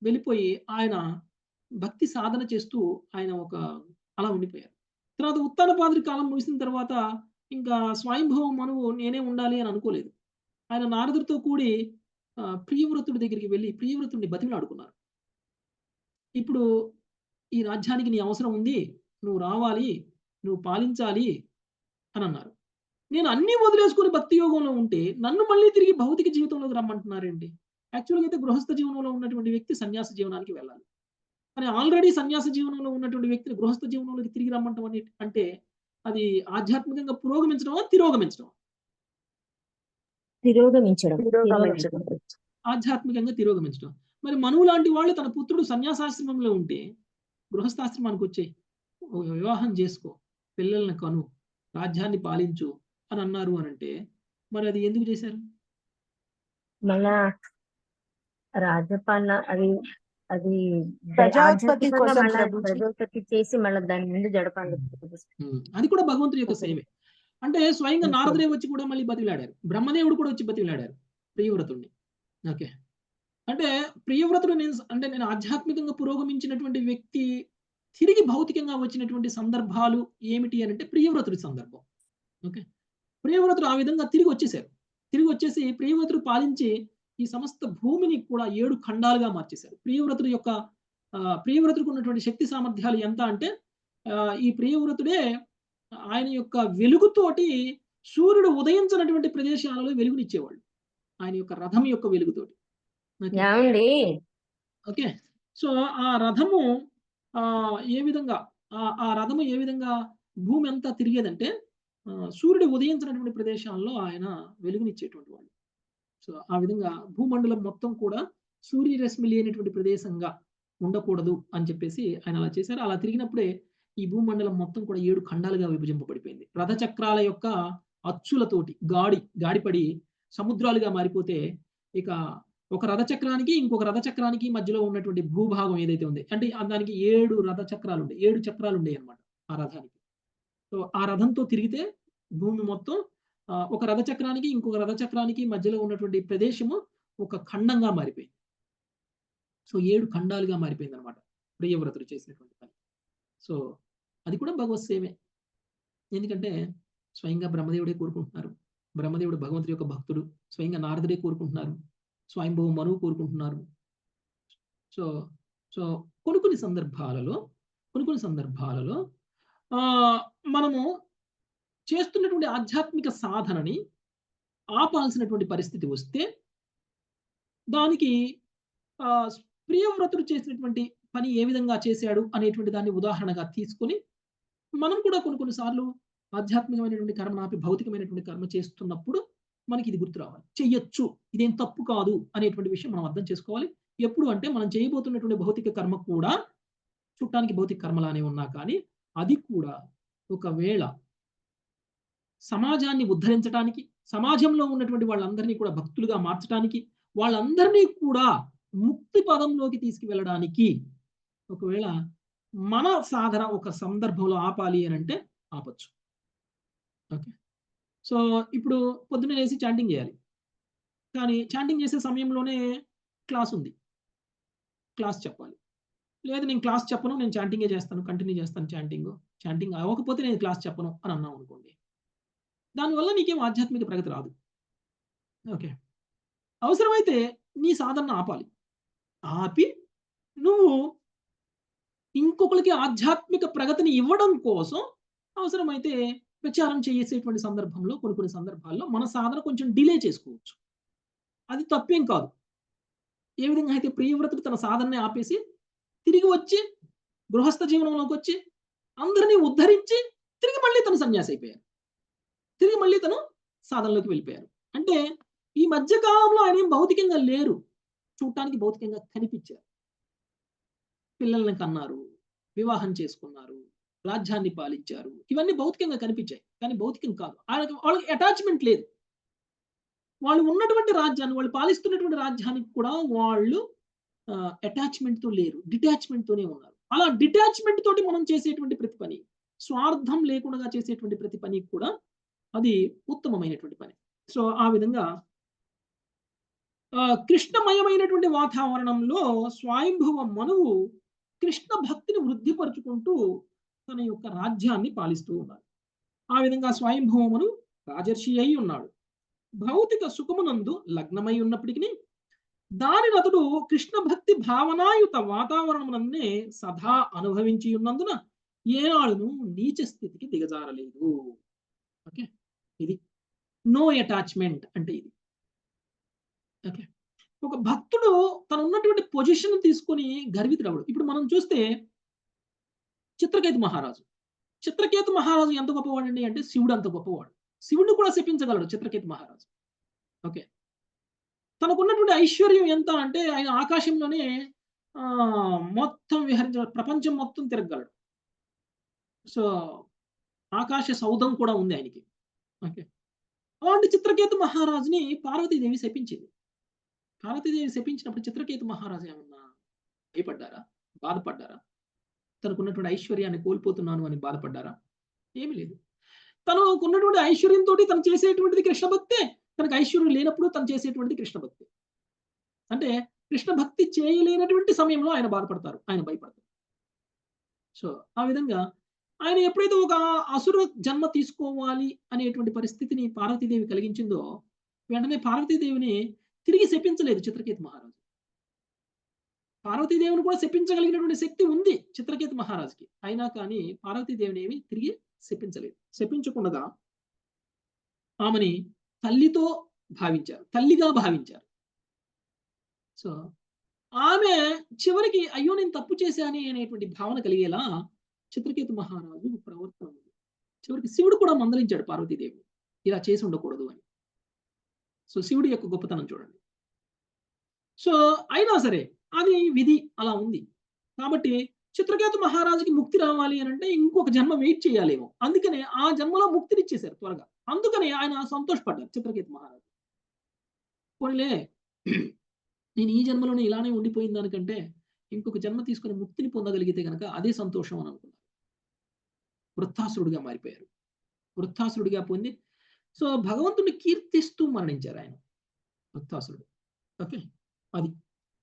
వెళ్ళిపోయి ఆయన భక్తి సాధన చేస్తూ ఆయన అలా ఉండిపోయారు. తర్వాత ఉత్తానపాదుడి కాలం ముగిసిన తర్వాత ఇంకా స్వయంభవ మనువు నేనే ఉండాలి అని అనుకోలేదు. ఆయన నారదుడితో కూడి ప్రియవ్రతుడి దగ్గరికి వెళ్ళి ప్రియవ్రతుడిని బతిమిలాడుకున్నారు. ఇప్పుడు ఈ రాజ్యానికి నీ అవసరం ఉంది, నువ్వు రావాలి, నువ్వు పాలించాలి అని అన్నారు. నేను అన్నీ వదిలేసుకుని భక్తి యోగంలో ఉంటే నన్ను మళ్ళీ తిరిగి భౌతిక జీవితంలోకి రమ్మంటున్నారేంటి? యాక్చువల్గా అయితే గృహస్థ జీవనంలో ఉన్నటువంటి వ్యక్తి సన్యాస జీవనానికి వెళ్ళాలి. కానీ ఆల్రెడీ సన్యాస జీవనంలో ఉన్నటువంటి వ్యక్తిని గృహస్థ జీవనంలోకి తిరిగి రమ్మంటం అంటే అది ఆధ్యాత్మికంగా పురోగమించడమా, తిరోగమించడం? ఆధ్యాత్మికంగా తిరోగమించడం. మరి మనువు లాంటి వాళ్ళు తన పుత్రుడు సన్యాసాశ్రమంలో ఉంటే గృహస్థాశ్రమానికి వచ్చే వివాహం చేసుకో, పిల్లల్ని కను, రాజ్యాన్ని పాలించు అని అన్నారు అని అంటే మరి అది ఎందుకు చేశారు? మళ్ళా రాజ్యపాలన అది ప్రజోత్పత్తి చేసి మళ్ళీ దాని ముందు జడపాలి. అది కూడా భగవంతుడి యొక్క సేవే. అంటే స్వయంగా నారదుడే వచ్చి కూడా మళ్ళీ బతిలాడారు. బ్రహ్మదేవుడు కూడా వచ్చి బతిలాడారు ప్రియవ్రతుడిని. ఓకే, అంటే ప్రియవ్రతుడు నేను ఆధ్యాత్మికంగా పురోగమించినటువంటి వ్యక్తి తిరిగి భౌతికంగా వచ్చినటువంటి సందర్భాలు ఏమిటి అని అంటే ప్రియవ్రతుడి సందర్భం. ఓకే, ప్రియవ్రతుడు ఆ విధంగా తిరిగి వచ్చేసి ప్రియవ్రతుడు పాలించి ఈ సమస్త భూమిని కూడా 7 ఖండాలుగా మార్చేశారు. ప్రియవ్రతుడికి ఉన్నటువంటి శక్తి సామర్థ్యాలు ఎంత అంటే ఈ ప్రియవ్రతుడే ఆయన యొక్క వెలుగుతోటి సూర్యుడు ఉదయించినటువంటి ప్రదేశాలలో వెలుగునిచ్చేవాళ్ళు. ఆయన యొక్క రథం యొక్క వెలుగుతోటి. ఓకే. ఏమండి ఓకే. సో, ఆ రథము ఏ విధంగా ఆ రథము ఏ విధంగా భూమి అంతా తిరిగేదంటే సూర్యుడు ఉదయించినటువంటి ప్రదేశాల్లో ఆయన వెలుగునిచ్చేటువంటి వాడు. సో, ఆ విధంగా భూమండలం మొత్తం కూడా సూర్యరశ్మి లేనటువంటి ప్రదేశంగా ఉండకూడదు అని చెప్పేసి ఆయన అలా చేశారు. అలా తిరిగినప్పుడే ఈ భూమండలం మొత్తం కూడా 7 ఖండాలుగా విభజింపబడిపోయింది. రథచక్రాల యొక్క అచ్చులతోటి గాడిపడి సముద్రాలుగా మారిపోతే ఇక ఒక రథచక్రానికి, ఇంకొక రథచక్రానికి మధ్యలో ఉన్నటువంటి భూభాగం ఏదైతే ఉంది. అంటే దానికి 7 రథచక్రాలుండేయి. 7 చక్రాలుండేయన్నమాట ఆ రథానికి. సో, ఆ రథంతో తిరిగితే భూమి మొత్తం ఒక రథచక్రానికి, ఇంకొక రథచక్రానికి మధ్యలో ఉన్నటువంటి ప్రదేశము ఒక ఖండంగా మారిపోయింది. సో, 7 ఖండాలుగా మారిపోయిందన్నమాట ప్రియవ్రతుడు చేసినటువంటి పని. సో, అది కూడా భగవత్ సేవే. ఎందుకంటే స్వయంగా బ్రహ్మదేవుడే కోరుకుంటున్నారు. బ్రహ్మదేవుడు భగవంతుడి యొక్క భక్తుడు. స్వయంగా నారదుడే కోరుకుంటున్నారు. స్వయంభువ మనువు కోరుకుంటున్నారు. సో, సో కొన్ని సందర్భాలలో మనము చేస్తున్నటువంటి ఆధ్యాత్మిక సాధనని ఆపాల్సినటువంటి పరిస్థితి వస్తే దానికి ప్రియవ్రతుడు చేసినటువంటి పని ఏ విధంగా చేశాడు అనేటువంటి దాన్ని ఉదాహరణగా తీసుకొని మనం కూడా కొన్ని సార్లు ఆధ్యాత్మికమైనటువంటి కర్మ ఆపి భౌతికమైనటువంటి కర్మ చేస్తున్నప్పుడు మనకి ఇది గుర్తు రావాలి. చెయ్యొచ్చు, ఇదేం తప్పు కాదు అనేటువంటి విషయం మనం అర్థం చేసుకోవాలి. ఎప్పుడు అంటే మనం చేయబోతున్నటువంటి భౌతిక కర్మ కూడా చూడటానికి భౌతిక కర్మలానే ఉన్నా కానీ అది కూడా ఒకవేళ సమాజాన్ని ఉద్ధరించడానికి, సమాజంలో ఉన్నటువంటి వాళ్ళందరినీ కూడా భక్తులుగా మార్చడానికి, వాళ్ళందరినీ కూడా ముక్తి పదంలోకి తీసుకువెళ్ళడానికి ఒకవేళ మన సాధన ఒక సందర్భంలో ఆపాలి అని అంటే ఆపొచ్చు. ఓకే. సో, ఇప్పుడు పొద్దున్నే లేసి చాంటింగ్ చేయాలి. కానీ చాంటింగ్ చేసే సమయంలోనే క్లాస్ ఉంది. క్లాస్ చెప్పాలి. లేదు నేను క్లాస్ చెప్పను, నేను చాంటింగే చేస్తాను, కంటిన్యూ చేస్తాను చాంటింగ్. చాంటింగ్ అవ్వకపోతే నేను క్లాస్ చెప్పను అని అన్నాం అనుకోండి. దానివల్ల నీకేం ఆధ్యాత్మిక ప్రగతి రాదు. ఓకే. అవసరమైతే నీ సాధనను ఆపాలి. ఆపి నువ్వు ఇంకొకరికి ఆధ్యాత్మిక ప్రగతిని ఇవ్వడం కోసం అవసరమైతే ప్రచారం చేసేటువంటి సందర్భంలో కొన్ని సందర్భాల్లో మన సాధన కొంచెం డిలే చేసుకోవచ్చు. అది తప్పేం కాదు. ఏ విధంగా అయితే ప్రియవ్రతుడు తన సాధనని ఆపేసి తిరిగి వచ్చి గృహస్థ జీవనంలోకి వచ్చి అందరినీ ఉద్ధరించి తిరిగి మళ్ళీ తను సన్యాసి అయిపోయారు. తిరిగి మళ్ళీ తను సాధనలోకి వెళ్ళిపోయారు. అంటే ఈ మధ్య కాలంలో ఆయన ఏం భౌతికంగా లేరు. చూడటానికి భౌతికంగా కనిపించారు. పిల్లల్ని కన్నారు, వివాహం చేసుకున్నారు, రాజ్యాన్ని పాలించారు. ఇవన్నీ భౌతికంగా కనిపించాయి. కానీ భౌతికం కాదు. వాళ్ళకి అటాచ్మెంట్ లేదు. వాళ్ళు ఉన్నటువంటి రాజ్యాన్ని, వాళ్ళు పాలిస్తున్నటువంటి రాజ్యానికి కూడా వాళ్ళు అటాచ్మెంట్‌తో లేరు. డిటాచ్‌మెంట్‌తోనే ఉన్నారు. అలా డిటాచ్‌మెంట్ తోటి మనం చేసేటువంటి ప్రతి పని, స్వార్థం లేకుండా చేసేటువంటి ప్రతి పని కూడా అది ఉత్తమమైనటువంటి పని. సో, ఆ విధంగా కృష్ణమయమైనటువంటి వాతావరణంలో స్వయంభువ మనువు కృష్ణ భక్తిని వృద్ధిపరుచుకుంటూ తన యొక్క రాజ్యాన్ని పాలిస్తూ ఉన్నారు. ఆ విధంగా స్వయంభువ మనువు రాజర్షి అయి ఉన్నాడు. భౌతిక సుఖమునందు లగ్నమై ఉన్నప్పటికీ దానిని అతడు కృష్ణ భక్తి భావనాయుత వాతావరణమునందే సదా అనుభవించి ఉన్నందున ఏనాడును నీచ స్థితికి దిగజారలేదు. ఓకే. ఇది నో అటాచ్మెంట్ అంటే ఇది. ఓకే. ఒక భక్తుడు తను ఉన్నటువంటి పొజిషన్ తీసుకొని గర్వితుడవడు. ఇప్పుడు మనం చూస్తే చిత్రకేతు మహారాజు. చిత్రకేతు మహారాజు ఎంత గొప్పవాడండి అంటే శివుడు అంత గొప్పవాడు. శివుడిని కూడా శపించగలడు చిత్రకేతు మహారాజు. ఓకే. తనకున్నటువంటి ఐశ్వర్యం ఎంత అంటే ఆయన ఆకాశంలోనే మొత్తం ప్రపంచం మొత్తం తిరగగలడు. సో, ఆకాశ సౌధం కూడా ఉంది ఆయనకి. ఓకే. అలాంటి చిత్రకేతు మహారాజుని పార్వతీదేవి శపించింది. పార్వతీదేవి శపించినప్పుడు చిత్రకేతు మహారాజు ఏమన్నా భయపడ్డారా? బాధపడ్డారా? తనకున్నటువంటి ఐశ్వర్యాన్ని కోల్పోతున్నాను అని బాధపడ్డారా? ఏమీ లేదు. తనకున్నటువంటి ఐశ్వర్యంతో తను చేసేటువంటిది కృష్ణ భక్తే. తనకు ఐశ్వర్యం లేనప్పుడు తను చేసేటువంటిది కృష్ణ భక్తి. అంటే కృష్ణ భక్తి చేయలేనటువంటి సమయంలో ఆయన బాధపడతారు, ఆయన భయపడతారు. సో, ఆ విధంగా ఆయన ఎప్పుడైతే ఒక అసుర జన్మ తీసుకోవాలి అనేటువంటి పరిస్థితిని పార్వతీదేవి కలిగించిందో వెంటనే పార్వతీదేవిని తిరిగి శపించలేదు చిత్రకేతు మహారాజు. పార్వతీదేవిని కూడా శపించగలిగినటువంటి శక్తి ఉంది చిత్రకేతు మహారాజుకి. అయినా కానీ పార్వతీదేవిని ఏమి తిరిగి శపించలేదు. శపించకుండా ఆమెని తల్లితో భావించారు, తల్లిగా భావించారు. సో ఆమె చివరికి అయ్యో నేను తప్పు చేశాను అనేటువంటి భావన కలిగేలా చిత్రకేతు మహారాజు ప్రవర్తన ఉంది. చివరికి శివుడు కూడా మందలించాడు పార్వతీదేవి ఇలా చేసి ఉండకూడదు అని. సో శివుడి యొక్క గొప్పతనం చూడండి. సో అయినా సరే అది విధి అలా ఉంది. కాబట్టి చిత్రకేతు మహారాజుకి ముక్తి రావాలి అని అంటే ఇంకొక జన్మ వెయిట్ చేయాలేమో. అందుకనే ఆ జన్మలో ముక్తిని ఇచ్చేశారు త్వరగా. అందుకని ఆయన సంతోషపడ్డారు చిత్రకేతు మహారాజు. పోనీలే నేను ఈ జన్మలోనే ఇలానే ఉండిపోయిన దానికంటే ఇంకొక జన్మ తీసుకుని ముక్తిని పొందగలిగితే కనుక అదే సంతోషం అని అనుకున్నారు. వృత్తాసురుడిగా మారిపోయారు. వృత్తాసురుడిగా పొంది సో భగవంతుడిని కీర్తిస్తూ మరణించారు ఆయన వృత్తాసురుడు. ఓకే, అది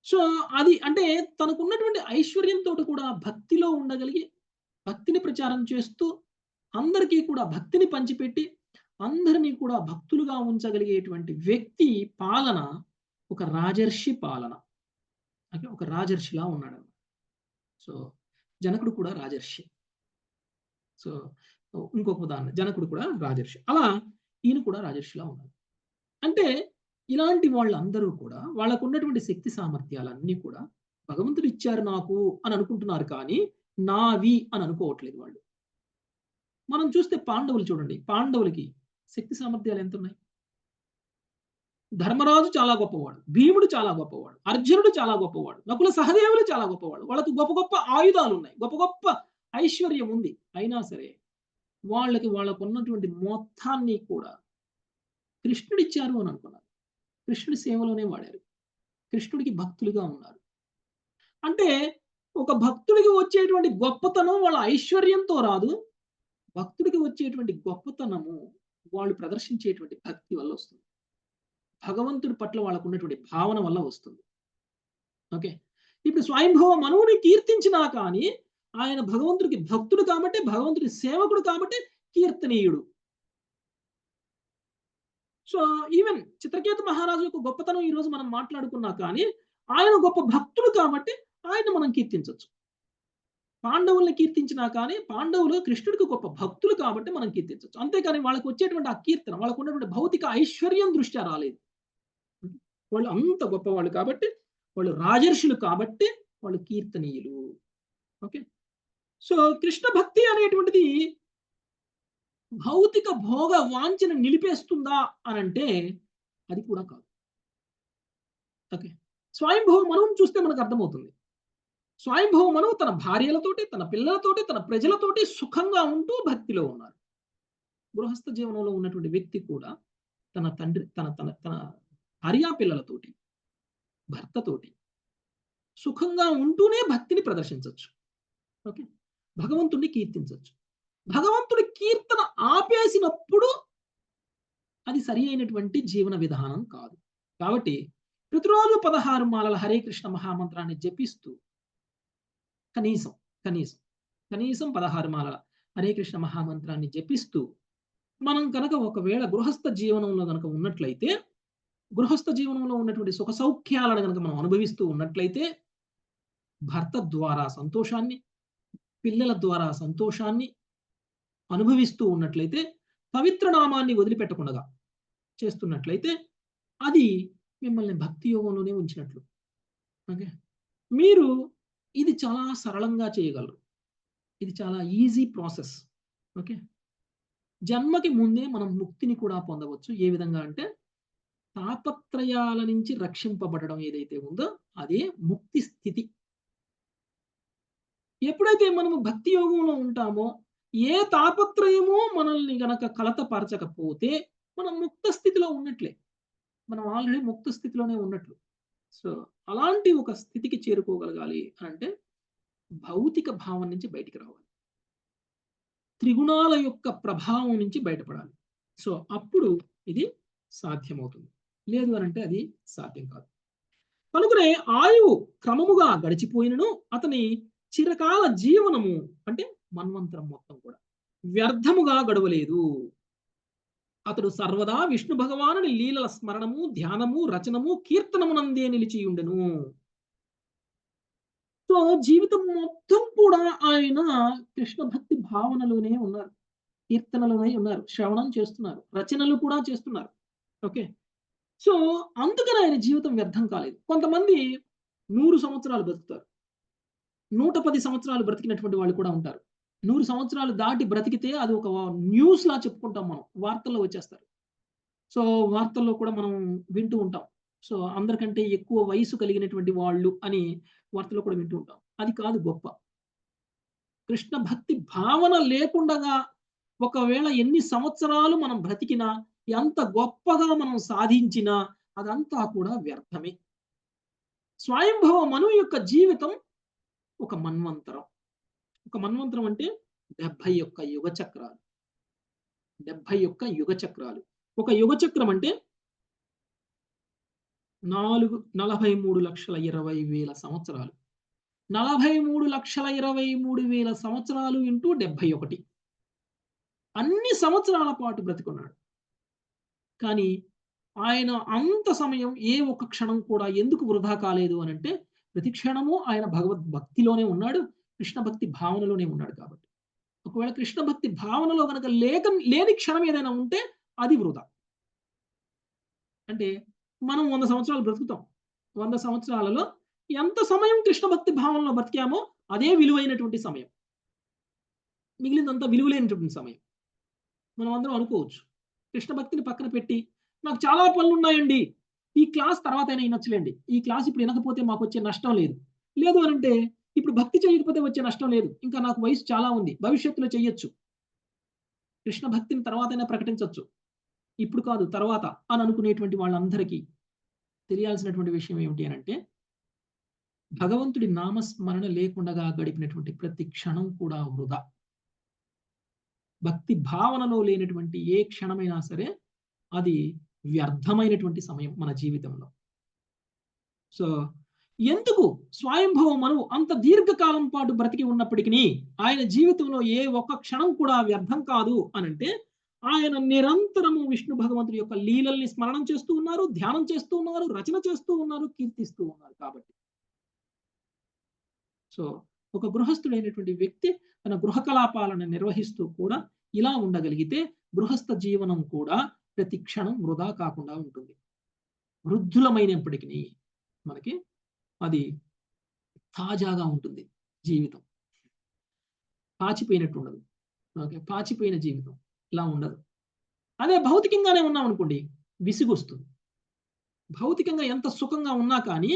సో అది అంటే తనకున్నటువంటి ఐశ్వర్యంతో కూడా భక్తిలో ఉండగలిగి భక్తిని ప్రచారం చేస్తూ అందరికీ కూడా భక్తిని పంచిపెట్టి అందరినీ కూడా భక్తులుగా ఉంచగలిగేటువంటి వ్యక్తి పాలన ఒక రాజర్షి పాలన. ఓకే, ఒక రాజర్షిలా ఉన్నాడు. సో జనకుడు కూడా రాజర్షి. సో ఇంకొక ఉదాహరణ, జనకుడు కూడా రాజర్షి, అలా ఈయన కూడా రాజర్షిలా ఉన్నాడు. అంటే ఇలాంటి వాళ్ళందరూ కూడా వాళ్ళకు ఉన్నటువంటి శక్తి సామర్థ్యాలన్నీ కూడా భగవంతుడు ఇచ్చారు నాకు అని అనుకుంటున్నారు, కానీ నావి అని అనుకోవట్లేదు వాళ్ళు. మనం చూస్తే పాండవులు చూడండి, పాండవులకి శక్తి సామర్థ్యాలు ఎంత ఉన్నాయి? ధర్మరాజు చాలా గొప్పవాడు, భీముడు చాలా గొప్పవాడు, అర్జునుడు చాలా గొప్పవాడు, నకుల సహదేవులు చాలా గొప్పవాడు. వాళ్ళకి గొప్ప గొప్ప ఆయుధాలు ఉన్నాయి, గొప్ప గొప్ప ఐశ్వర్యం ఉంది. అయినా సరే వాళ్ళకు ఉన్నటువంటి మొత్తాన్ని కూడా కృష్ణుడు ఇచ్చారు అని అనుకున్నారు. కృష్ణుడి సేవలోనే వాడారు, కృష్ణుడికి భక్తులుగా ఉన్నారు. అంటే ఒక భక్తుడికి వచ్చేటువంటి గొప్పతనం వాళ్ళ ఐశ్వర్యంతో రాదు. భక్తుడికి వచ్చేటువంటి గొప్పతనము వాళ్ళు ప్రదర్శించేటువంటి భక్తి వల్ల వస్తుంది, భగవంతుడి పట్ల వాళ్ళకు ఉన్నటువంటి భావన వల్ల వస్తుంది. ఓకే, ఇప్పుడు స్వయంభవ మనువుని కీర్తించినా కానీ ఆయన భగవంతుడికి భక్తుడు కాబట్టి, భగవంతుడి సేవకుడు కాబట్టి కీర్తనీయుడు. సో ఈవెన్ చిత్రకేతు మహారాజు యొక్క గొప్పతనం ఈ రోజు మనం మాట్లాడుకున్నా కానీ ఆయన గొప్ప భక్తుడు కాబట్టి ఆయన మనం కీర్తించవచ్చు. పాండవుల్ని కీర్తించినా కానీ పాండవులు కృష్ణుడికి గొప్ప భక్తులు కాబట్టి మనం కీర్తించవచ్చు. అంతేకాని వాళ్ళకి వచ్చేటువంటి ఆ కీర్తన వాళ్ళకు ఉన్నటువంటి భౌతిక ఐశ్వర్యం దృష్ట్యా రాలేదు. వాళ్ళు అంత గొప్పవాళ్ళు కాబట్టి, వాళ్ళు రాజర్షులు కాబట్టి వాళ్ళు కీర్తనీయులు. ఓకే, సో కృష్ణ భక్తి అనేటువంటిది భౌతిక భోగ వాంఛను నిలిపేస్తుందా అని అంటే అది కూడా కాదు. ఓకే, స్వయంభవ మనువును చూస్తే మనకు అర్థమవుతుంది. స్వయంభవ మనువు తన భార్యలతోటి, తన పిల్లలతోటి, తన ప్రజలతోటి సుఖంగా ఉంటూ భక్తిలో ఉన్నారు. గృహస్థ జీవనంలో ఉన్నటువంటి వ్యక్తి కూడా తన తండ్రి తన తన తన భార్యా పిల్లలతోటి, భర్తతోటి సుఖంగా ఉంటూనే భక్తిని ప్రదర్శించవచ్చు. ఓకే, భగవంతుడిని కీర్తించవచ్చు. భగవంతుడి కీర్తన ఆపేసినప్పుడు అది సరి అయినటువంటి జీవన విధానం కాదు. కాబట్టి ప్రతిరోజు 16 మాలల హరే కృష్ణ మహామంత్రాన్ని జపిస్తూ కనీసం 16 మాలల హరే కృష్ణ మహామంత్రాన్ని జపిస్తూ మనం కనుక ఒకవేళ గృహస్థ జీవనంలో కనుక ఉన్నట్లయితే, గృహస్థ జీవనంలో ఉన్నటువంటి సుఖ సౌఖ్యాలను కనుక మనం అనుభవిస్తూ ఉన్నట్లయితే, భర్త ద్వారా సంతోషాన్ని, పిల్లల ద్వారా సంతోషాన్ని అనుభవిస్తూ ఉన్నట్లయితే, పవిత్ర నామాన్ని వదిలిపెట్టకుండా చేస్తున్నట్లయితే అది మిమ్మల్ని భక్తి యోగంలోనే ఉంచినట్లు. ఓకే, మీరు ఇది చాలా సరళంగా చేయగలరు. ఇది చాలా ఈజీ ప్రాసెస్. ఓకే, జన్మకి ముందే మనం ముక్తిని కూడా పొందవచ్చు. ఏ విధంగా అంటే తాపత్రయాల నుంచి రక్షింపబడడం ఏదైతే ఉందో అదే ముక్తి స్థితి. ఎప్పుడైతే మనము భక్తి యోగంలో ఉంటామో, ఏ తాపత్రయమో మనల్ని గనక కలతపరచకపోతే మనం ముక్త స్థితిలో ఉన్నట్లే. మనం ఆల్రెడీ ముక్త స్థితిలోనే ఉన్నట్లు. సో అలాంటి ఒక స్థితికి చేరుకోగలగాలి అంటే భౌతిక భావం నుంచి బయటికి రావాలి, త్రిగుణాల యొక్క ప్రభావం నుంచి బయటపడాలి. సో అప్పుడు ఇది సాధ్యమవుతుంది. లేదు అని అంటే అది సాధ్యం కాదు. కనుకనే ఆయువు క్రమముగా గడిచిపోయినను అతని చిరకాల జీవనము అంటే మన్వంతరం మొత్తం కూడా వ్యర్థముగా గడవలేదు. అతడు సర్వదా విష్ణు భగవానుని లీలల స్మరణము, ధ్యానము, రచనము, కీర్తనమునందే నిలిచియుండెను. సో జీవితం మొత్తం కూడా ఆయన కృష్ణ భక్తి భావనలోనే ఉన్నారు, కీర్తనలోనే ఉన్నారు, శ్రవణం చేస్తున్నారు, రచనలు కూడా చేస్తున్నారు. ఓకే, సో అందుకని ఆయన జీవితం వ్యర్థం కాలేదు. కొంతమంది 100 సంవత్సరాలు బతుకుతారు. 110 సంవత్సరాలు బ్రతికినటువంటి వాళ్ళు కూడా ఉంటారు. 100 సంవత్సరాలు దాటి బ్రతికితే అది ఒక న్యూస్‌లా చెప్పుకుంటాం మనం. వార్తల్లో వచ్చేస్తారు. సో వార్తల్లో కూడా మనం వింటూ ఉంటాం. సో అందరికంటే ఎక్కువ వయసు కలిగినటువంటి వాళ్ళు అని వార్తల్లో కూడా వింటూ ఉంటాం. అది కాదు గొప్ప. కృష్ణ భక్తి భావన లేకుండగా ఒకవేళ ఎన్ని సంవత్సరాలు మనం బ్రతికినా, ఎంత గొప్పగా మనం సాధించినా అదంతా కూడా వ్యర్థమే. స్వయంభవ మనువు యొక్క జీవితం ఒక మన్వంతరం. ఒక మన్వంతరం అంటే 71 యుగ చక్రాలు. 71 యుగ చక్రాలు. ఒక యుగ చక్రం అంటే 43,20,000 సంవత్సరాలు. 43,23,000 సంవత్సరాలు ఇంటూ 71. అన్ని సంవత్సరాల పాటు బ్రతికున్నాడు. కానీ ఆయన అంత సమయం ఏ ఒక్క క్షణం కూడా ఎందుకు వృధా కాలేదు అనంటే, ప్రతి క్షణము ఆయన భగవద్భక్తిలోనే ఉన్నాడు. కృష్ణ భక్తి భావనలోనే ఉన్నాడు కాబట్టి. ఒకవేళ కృష్ణ భక్తి భావనలో గనక లేని క్షణం ఏదైనా ఉంటే అది వృధా. అంటే మనం 100 సంవత్సరాలు బ్రతుకుతాం. 100 సంవత్సరాలలో ఎంత సమయం కృష్ణ భక్తి భావనలో బ్రతికామో అదే విలువైనటువంటి సమయం. మిగిలిందంతా విలువలేనటువంటి సమయం. మనం అందరం అనుకోవచ్చు. కృష్ణ భక్తిని పక్కన పెట్టి, నాకు చాలా పనులున్నాయండి. ఈ క్లాస్ తర్వాతైనా వినొచ్చులేండి. ఈ క్లాస్ ఇప్పుడు వినకపోతే మాకొచ్చే నష్టం లేదు. లేదు అనంటే ఇప్పుడు భక్తి చేయకపోతే వచ్చే నష్టం లేదు. ఇంకా నాకు వయసు చాలా ఉంది. భవిష్యత్తులో చెయ్యొచ్చు. కృష్ణ భక్తిని తర్వాతైనా ప్రకటించొచ్చు. ఇప్పుడు కాదు తర్వాత అని అనుకునేటువంటి వాళ్ళందరికీ తెలియాల్సినటువంటి విషయం ఏమిటి అనంటే, భగవంతుడి నామస్మరణ లేకుండగా గడిపినటువంటి ప్రతి క్షణం కూడా వృధా. భక్తి భావనలో లేనటువంటి ఏ క్షణమైనా సరే అది వ్యర్థమైనటువంటి సమయం మన జీవితంలో. సో ఎందుకు స్వయంభవ మనువు అంత దీర్ఘకాలం పాటు బ్రతికి ఉన్నప్పటికీ ఆయన జీవితంలో ఏ ఒక్క క్షణం కూడా వ్యర్థం కాదు అనంటే, ఆయన నిరంతరము విష్ణు భగవంతుడి యొక్క లీలల్ని స్మరణం చేస్తూ ఉన్నారు, ధ్యానం చేస్తూ ఉన్నారు, రచన చేస్తూ ఉన్నారు, కీర్తిస్తూ ఉన్నారు కాబట్టి. సో ఒక గృహస్థుడైనటువంటి వ్యక్తి తన గృహ కలాపాలను నిర్వహిస్తూ కూడా ఇలా ఉండగలిగితే గృహస్థ జీవనం కూడా ప్రతి క్షణం వృధా కాకుండా ఉంటుంది. వృద్ధులమైనప్పటికీ మనకి అది తాజాగా ఉంటుంది జీవితం. పాచిపోయినట్టు ఉండదు. ఓకే, పాచిపోయిన జీవితం ఇలా ఉండదు. అదే భౌతికంగానే ఉన్నాం అనుకోండి, విసుగొస్తుంది. భౌతికంగా ఎంత సుఖంగా ఉన్నా కానీ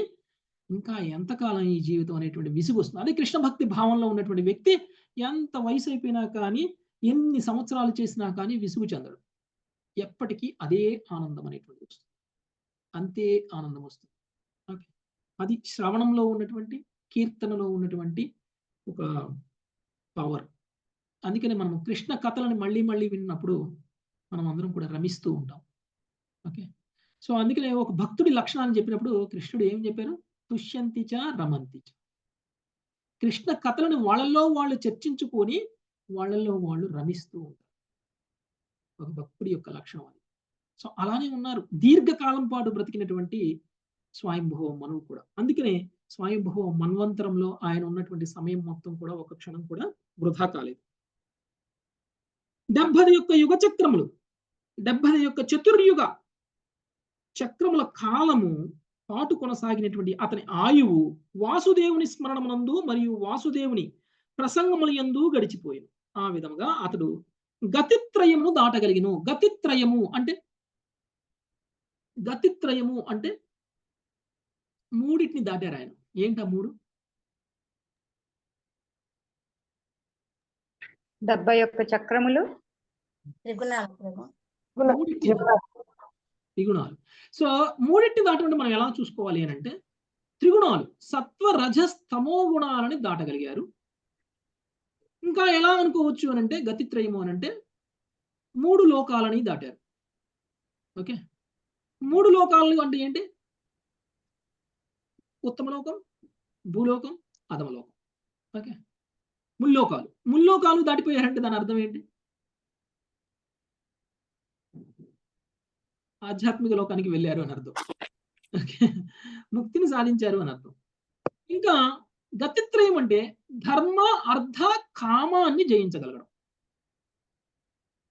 ఇంకా ఎంతకాలం ఈ జీవితం అనేటువంటి విసుగొస్తుంది. అదే కృష్ణ భక్తి భావంలో ఉన్నటువంటి వ్యక్తి ఎంత వయసు అయిపోయినా కానీ, ఎన్ని సంవత్సరాలు చేసినా కానీ విసుగు చెందడు. ఎప్పటికీ అదే ఆనందం అనేటువంటిది వస్తుంది. అంతే ఆనందం వస్తుంది. ఓకే, అది శ్రవణంలో ఉన్నటువంటి, కీర్తనలో ఉన్నటువంటి ఒక పవర్. అందుకని మనం కృష్ణ కథలను మళ్ళీ మళ్ళీ విన్నప్పుడు మనం అందరం కూడా రమిస్తూ ఉంటాం. ఓకే, సో అందుకనే ఒక భక్తుడి లక్షణాన్ని చెప్పినప్పుడు కృష్ణుడు ఏం చెప్పారు? తుష్యంతిచ రమంతిచ. కృష్ణ కథలను వాళ్ళల్లో వాళ్ళు చర్చించుకొని వాళ్ళల్లో వాళ్ళు రమిస్తూ ఉంటారు. ఒక భక్తుడి యొక్క లక్షణం అది. సో అలానే ఉన్నారు దీర్ఘకాలం పాటు బ్రతికినటువంటి స్వయంభవ మనువు కూడా. అందుకనే స్వయంభవ మన్వంతరంలో ఆయన ఉన్నటువంటి సమయం మొత్తం కూడా ఒక క్షణం కూడా వృధా కాలేదు. 70 యొక్క యుగ చక్రములు, 70 యొక్క చతుర్యుగ చక్రముల కాలము పాటు కొనసాగినటువంటి అతని ఆయువు వాసుదేవుని స్మరణమునందు మరియు వాసుదేవుని ప్రసంగములందు గడిచిపోయిను. ఆ విధముగా అతడు గతిత్రయమును దాటగలిగిను. గతిత్రయము అంటే మూడింటిని దాటారు ఆయన. ఏంటా మూడు? 71 చక్రములు, త్రిగుణాలు. సో మూడింటిని దాటమంటే మనం ఎలా చూసుకోవాలి అని అంటే, త్రిగుణాలు సత్వ రజస్ తమో గుణాలని దాటగలిగారు. ఇంకా ఎలా అనుకోవచ్చు అని అంటే గతిత్రయము అని అంటే 3 లోకాలని దాటారు. ఓకే, 3 లోకాలు అంటే ఏంటి? ఉత్తమలోకం, భూలోకం, అధమలోకం. ఓకే, ముల్లోకాలు దాటిపోయారంటే దాని అర్థం ఏంటి? ఆధ్యాత్మిక లోకానికి వెళ్ళారు అని అర్థం. ఓకే, ముక్తిని సాధించారు అని అర్థం. ఇంకా గతిత్రయం అంటే ధర్మ అర్థ కామాన్ని జయించగలగడం.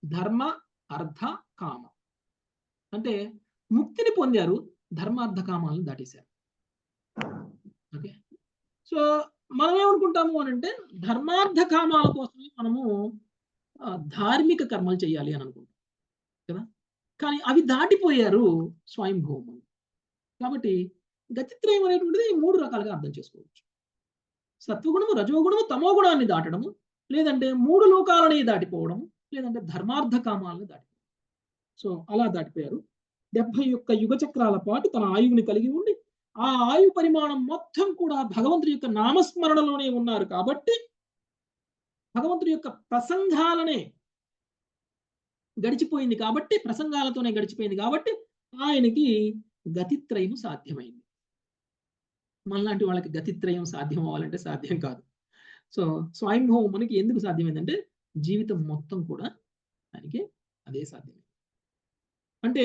ధర్మ అర్థ కామ అంటే ముక్తిని పొందారు, ధర్మార్థ కామాలను దాటేశారు. ఓకే. సో మనం ఏమనుకుంటాము అని అంటే ధర్మార్థ కామాల కోసమే మనము ధార్మిక కర్మలు చేయాలి అని అనుకుంటాం కదా. కానీ అవి దాటిపోయారు స్వయంభూములు. కాబట్టి గతిత్రయం అనేటువంటిది 3 రకాలుగా అర్థం చేసుకోవచ్చు. సత్వగుణము, రజోగుణము, తమో గుణాన్ని దాటడము, లేదంటే 3 లోకాలని దాటిపోవడము, లేదంటే ధర్మార్థ కామాలను దాటిపోవడం. సో అలా దాటిపోయారు. 71 యుగ చక్రాల పాటు తన ఆయువుని కలిగి ఉండి ఆ ఆయు పరిమాణం మొత్తం కూడా భగవంతుడి యొక్క నామస్మరణలోనే ఉన్నారు కాబట్టి భగవంతుడి యొక్క ప్రసంగాలనే గడిచిపోయింది కాబట్టి ప్రసంగాలతోనే గడిచిపోయింది కాబట్టి ఆయనకి గతిత్రయం సాధ్యమైంది. మనలాంటి వాళ్ళకి గతిత్రయం సాధ్యం అవ్వాలంటే సాధ్యం కాదు. సో స్వయంభవం మనకి ఎందుకు సాధ్యమైందంటే జీవితం మొత్తం కూడా ఆయనకి అదే సాధ్యమైంది. అంటే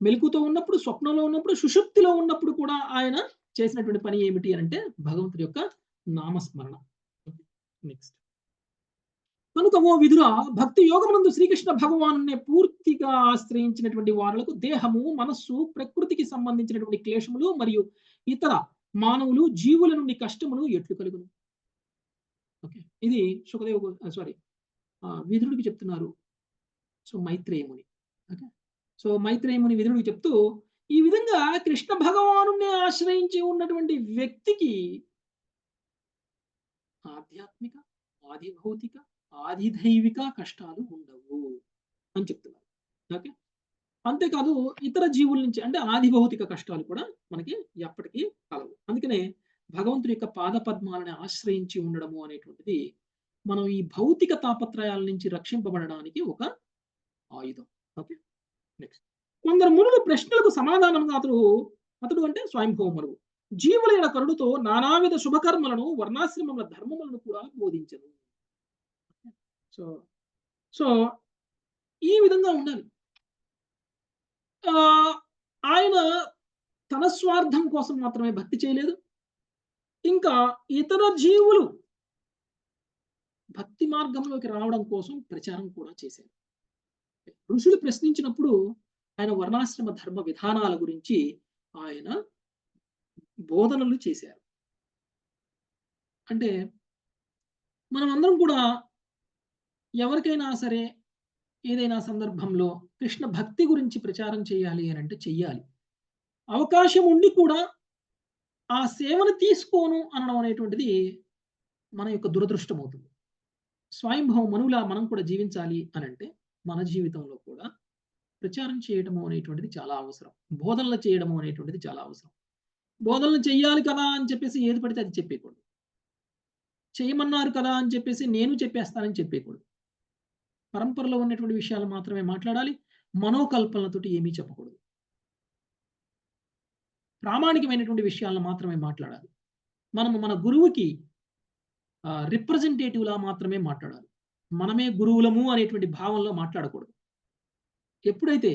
మెలకుతో ఉన్నప్పుడు, స్వప్నంలో ఉన్నప్పుడు, సుషుప్తిలో ఉన్నప్పుడు కూడా ఆయన చేసినటువంటి పని ఏమిటి అంటే భగవంతుడి యొక్క నామస్మరణ. నెక్స్ట్, కనుక ఓ విదుర, భక్తి యోగమునందు శ్రీకృష్ణ భగవానునే పూర్తిగా ఆశ్రయించినటువంటి వారులకు దేహము, మనస్సు, ప్రకృతికి సంబంధించినటువంటి క్లేశములు మరియు ఇతర మానవులు, జీవుల నుండి కష్టములు ఎట్లు కలుగును. ఓకే, ఇది సుఖదేవ్ విదురుడికి చెప్తున్నారు. So Maitreya Muni. Okay, so Maitreya Muni విదురుడికి చెప్తూ ఈ విధంగా కృష్ణ భగవానునే ఆశ్రయించి ఉన్నటువంటి వ్యక్తికి ఆధ్యాత్మిక, ఆదిభౌతిక, ఆదిదైవిక కష్టాలు ఉండవు అని చెప్తున్నారు. ఓకే, అంతేకాదు ఇతర జీవుల నుంచి అంటే ఆదిభౌతిక కష్టాలు కూడా మనకి ఎప్పటికీ కలవు. అందుకనే భగవంతుడి యొక్క పాద పద్మాలను ఆశ్రయించి ఉండడము అనేటువంటిది మనం ఈ భౌతిక తాపత్రయాల నుంచి రక్షింపబడడానికి ఒక ఆయుధం. ఓకే, నెక్స్ట్, కొందరు మునులు ప్రశ్నలకు సమాధానంగా అతడు అంటే స్వయంభవ మనువు జీవుల కరుడుతో నానావిధ శుభకర్మలను, వర్ణాశ్రమముల ధర్మములను కూడా బోధించను. సో సో ఈ విధంగా ఉండాలి. ఆయన తన స్వార్థం కోసం మాత్రమే భక్తి చేయలేదు, ఇంకా ఇతర జీవులు భక్తి మార్గంలోకి రావడం కోసం ప్రచారం కూడా చేశారు. ఋషులు ప్రశ్నించినప్పుడు ఆయన వర్ణాశ్రమ ధర్మ విధానాల గురించి ఆయన బోధనలు చేశారు. అంటే మనం అందరం కూడా ఎవరికైనా సరే ఏదైనా సందర్భంలో కృష్ణ భక్తి గురించి ప్రచారం చేయాలి అని అంటే చెయ్యాలి. అవకాశం ఉండి కూడా ఆ సేవను తీసుకోను అనడం అనేటువంటిది మన యొక్క దురదృష్టం అవుతుంది. స్వయంభవ మనువులా మనం కూడా జీవించాలి అని అంటే మన జీవితంలో కూడా ప్రచారం చేయడము అనేటువంటిది చాలా అవసరం. బోధనలు చేయడము అనేటువంటిది చాలా అవసరం. బోధనలు చెయ్యాలి కదా అని చెప్పేసి ఏది పడితే అది చెప్పేయకూడదు. చేయమన్నారు కదా అని చెప్పేసి నేను చెప్పేస్తానని చెప్పేయకూడదు. పరంపరలో ఉన్నటువంటి విషయాలు మాత్రమే మాట్లాడాలి. మనోకల్పనలతోటి ఏమీ చెప్పకూడదు. ప్రామాణికమైనటువంటి విషయాలను మాత్రమే మాట్లాడాలి. మనము మన గురువుకి రిప్రజెంటేటివ్ లా మాత్రమే మాట్లాడాలి. మనమే గురువులము అనేటువంటి భావంలో మాట్లాడకూడదు. ఎప్పుడైతే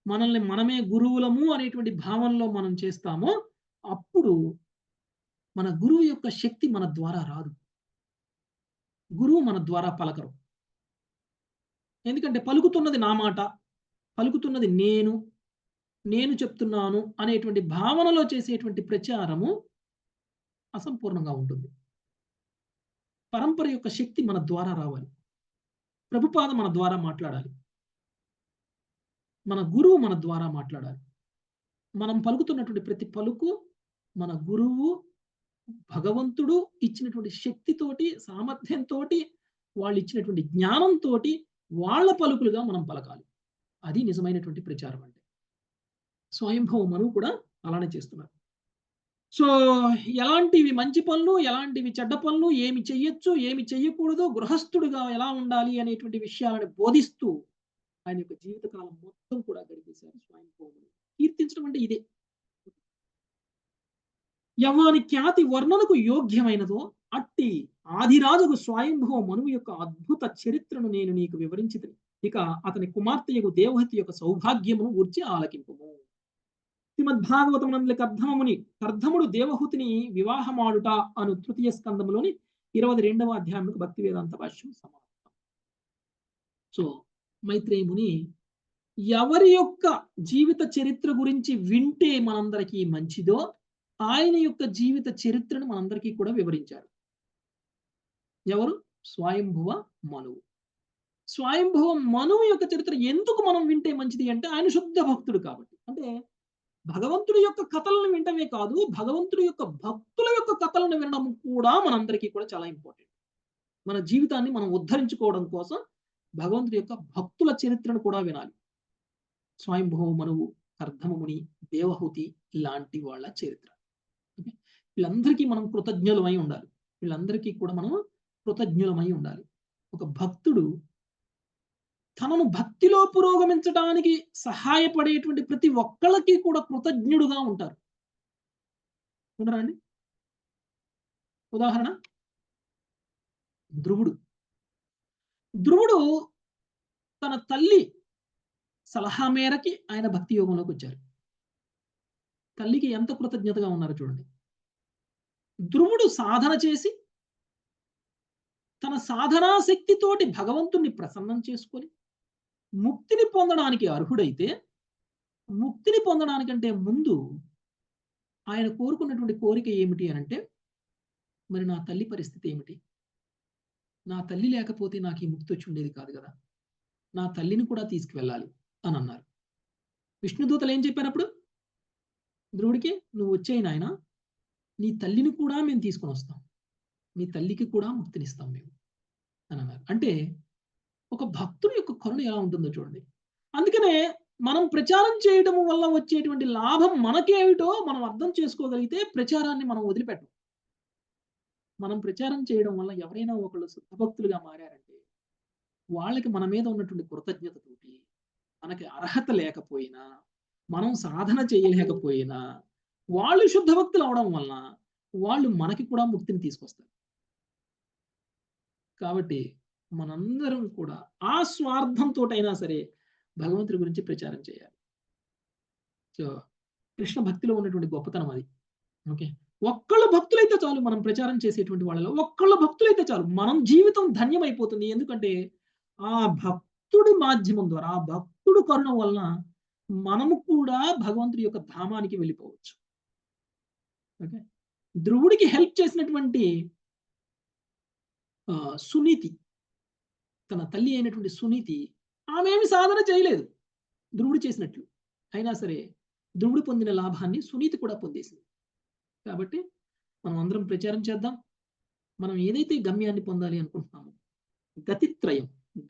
మనల్ని మనమే గురువులము అనేటువంటి భావంలో మనం చేస్తామో అప్పుడు మన గురువు యొక్క శక్తి మన ద్వారా రాదు. గురువు మన ద్వారా పలకరు. ఎందుకంటే పలుకుతున్నది నా మాట, పలుకుతున్నది నేను చెప్తున్నాను అనేటువంటి భావనలో చేసేటువంటి ప్రచారము అసంపూర్ణంగా ఉంటుంది. పరంపర యొక్క శక్తి మన ద్వారా రావాలి. ప్రభుపాద మన ద్వారా మాట్లాడాలి. మన గురువు మన ద్వారా మాట్లాడాలి. మనం పలుకుతున్నటువంటి ప్రతి పలుకు మన గురువు భగవంతుడు ఇచ్చినటువంటి శక్తితోటి, సామర్థ్యంతో, వాళ్ళు ఇచ్చినటువంటి జ్ఞానంతో వాళ్ళ పలుకులుగా మనం పలకాలి. అది నిజమైనటువంటి ప్రచారం అంటే. స్వయంభవ మనువు కూడా అలానే చేస్తున్నారు. సో ఎలాంటివి మంచి పనులు, ఎలాంటివి చెడ్డ పనులు, ఏమి చెయ్యొచ్చు, ఏమి చెయ్యకూడదు, గృహస్థుడిగా ఎలా ఉండాలి అనేటువంటి విషయాలను బోధిస్తూ ఆయన యొక్క జీవితకాలం మొత్తం కూడా గడిపేశారు స్వయంభవ మనువు. కీర్తించడం అంటే ఇదే. యవ్వాని ఖ్యాతి వర్ణనకు యోగ్యమైనదో అట్టి ఆదిరాజుకు స్వయంభవ మనువు యొక్క అద్భుత చరిత్రను నేను నీకు వివరించితిని. ఇక అతని కుమార్తెయగు దేవహతి యొక్క సౌభాగ్యమును గూర్చి ఆలకింపుము. శ్రీమద్భాగవతమునందలి కర్ధముడు దేవహుతిని వివాహమాడుట అను తృతీయ స్కందములోని 22వ అధ్యాయములకు భక్తి వేదాంత భాష్యం సమాప్తం. సో మైత్రేయ ముని ఎవరి యొక్క జీవిత చరిత్ర గురించి వింటే మనందరికీ మంచిదో ఆయన యొక్క జీవిత చరిత్రను మనందరికీ కూడా వివరించారు. ఎవరు? స్వయంభువ మనువు. స్వయంభువ మనువు యొక్క చరిత్ర ఎందుకు మనం వింటే మంచిది అంటే ఆయన శుద్ధ భక్తుడు కాబట్టి. అంటే భగవంతుడి యొక్క కథలను వినటమే కాదు, భగవంతుడి యొక్క భక్తుల యొక్క కథలను వినడం కూడా మనందరికీ కూడా చాలా ఇంపార్టెంట్. మన జీవితాన్ని మనం ఉద్ధరించుకోవడం కోసం భగవంతుడి యొక్క భక్తుల చరిత్రను కూడా వినాలి. స్వయంభువ మనువు, కర్దమముని, దేవహూతి లాంటి వాళ్ళ చరిత్ర. వీళ్ళందరికీ మనం కృతజ్ఞులమై ఉండాలి. వీళ్ళందరికీ కూడా మనం కృతజ్ఞులమై ఉండాలి. ఒక భక్తుడు తనను భక్తిలో పురోగమించడానికి సహాయపడేటువంటి ప్రతి ఒక్కళ్ళకి కూడా కృతజ్ఞుడుగా ఉంటారు. ఉండరా అండి? ఉదాహరణ ధ్రువుడు. ధ్రువుడు తన తల్లి సలహా మేరకి ఆయన భక్తి యోగంలోకి వచ్చారు. తల్లికి ఎంత కృతజ్ఞతగా ఉన్నారో చూడండి. ధ్రువుడు సాధన చేసి తన సాధనా శక్తితోటి భగవంతుణ్ణి ప్రసన్నం చేసుకొని ముక్తిని పొందడానికి అర్హుడైతే, ముక్తిని పొందడానికంటే ముందు ఆయన కోరుకున్నటువంటి కోరిక ఏమిటి అనంటే, మరి నా తల్లి పరిస్థితి ఏమిటి? నా తల్లి లేకపోతే నాకు ఈ ముక్తి వచ్చి ఉండేది కాదు కదా, నా తల్లిని కూడా తీసుకువెళ్ళాలి అని అన్నారు. విష్ణుదూతలు ఏం చెప్పారప్పుడు ధ్రువుడికి? నువ్వు వచ్చేయి నాయన, నీ తల్లిని కూడా మేము తీసుకొని వస్తాం, నీ తల్లికి కూడా ముక్తినిస్తాం మేము అని అన్నారు. అంటే ఒక భక్తుని యొక్క కరుణ ఎలా ఉంటుందో చూడండి. అందుకనే మనం ప్రచారం చేయడం వల్ల వచ్చేటువంటి లాభం మనకేమిటో మనం అర్థం చేసుకోగలిగితే ప్రచారాన్ని మనం వదిలిపెట్టం. మనం ప్రచారం చేయడం వల్ల ఎవరైనా ఒకళ్ళు శుద్ధభక్తులుగా మారారంటే వాళ్ళకి మన మీద ఉన్నటువంటి కృతజ్ఞతతోటి, మనకి అర్హత లేకపోయినా, మనం సాధన చేయలేకపోయినా, వాళ్ళు శుద్ధ భక్తులు అవడం వలన వాళ్ళు మనకి కూడా ముక్తిని తీసుకొస్తారు. కాబట్టి మనందరం కూడా ఆ స్వార్థంతో అయినా సరే భగవంతుడి గురించి ప్రచారం చేయాలి. సో కృష్ణ భక్తిలో ఉన్నటువంటి గొప్పతనం అది. ఓకే, ఒక్కళ్ళ భక్తులైతే చాలు, మనం ప్రచారం చేసేటువంటి వాళ్ళలో ఒక్కళ్ళ భక్తులైతే చాలు, మనం జీవితం ధన్యమైపోతుంది. ఎందుకంటే ఆ భక్తుడి మాధ్యమం ద్వారా, ఆ భక్తుడు కరుణ వలన మనము కూడా భగవంతుడి యొక్క ధామానికి వెళ్ళిపోవచ్చు. ఓకే, ధ్రువుడికి హెల్ప్ చేసినటువంటి సునీతి, తన తల్లి అయినటువంటి సునీతి, ఆమె ఏమి సాధన చేయలేదు ధ్రువుడు చేసినట్లు. అయినా సరే ధ్రువుడు పొందిన లాభాన్ని సునీతి కూడా పొందేసింది. కాబట్టి మనం అందరం ప్రచారం చేద్దాం. మనం ఏదైతే గమ్యాన్ని పొందాలి అనుకుంటున్నామో,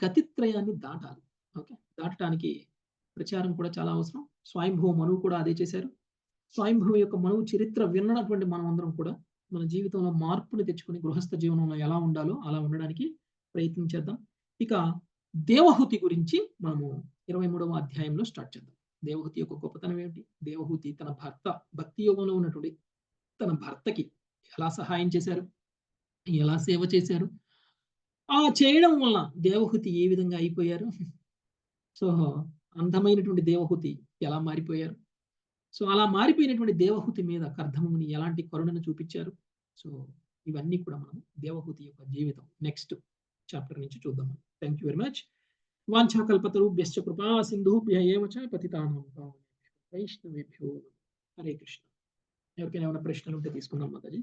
గతిత్రయాన్ని దాటాలి. ఓకే, దాటడానికి ప్రచారం కూడా చాలా అవసరం. స్వయంభువ మనువు కూడా అదే చేశారు. స్వయంభువ యొక్క మనువు చరిత్ర విన్నటువంటి మనం అందరం కూడా మన జీవితంలో మార్పుని తెచ్చుకొని గృహస్థ జీవనంలో ఎలా ఉండాలో అలా ఉండడానికి ప్రయత్నం చేద్దాం. ఇక దేవహూతి గురించి మనము 23వ అధ్యాయంలో స్టార్ట్ చేద్దాం. దేవహూతి యొక్క గొప్పతనం ఏమిటి? దేవహూతి తన భర్త భక్తి యోగంలో ఉన్నటువంటి తన భర్తకి ఎలా సహాయం చేశారు, ఎలా సేవ చేశారు, ఆ చేయడం వల్ల దేవహూతి ఏ విధంగా అయిపోయారు, సో అందమైనటువంటి దేవహూతి ఎలా మారిపోయారు, సో అలా మారిపోయినటువంటి దేవహూతి మీద కర్దమముని ఎలాంటి కరుణను చూపించారు. సో ఇవన్నీ కూడా మనం దేవహూతి యొక్క జీవితం నెక్స్ట్ చాప్టర్ నుంచి చూద్దాం. Thank you very much. వాంఛాకల్పతరుభ్యశ్చ కృపా సింధుభ్య ఏవ చ పతితానాం పావనేభ్యో వైష్ణవేభ్యో హరే కృష్ణ. ఎవరికైనా ఏమైనా ప్రశ్నలు ఉంటే తీసుకుందాం మాతాజీ.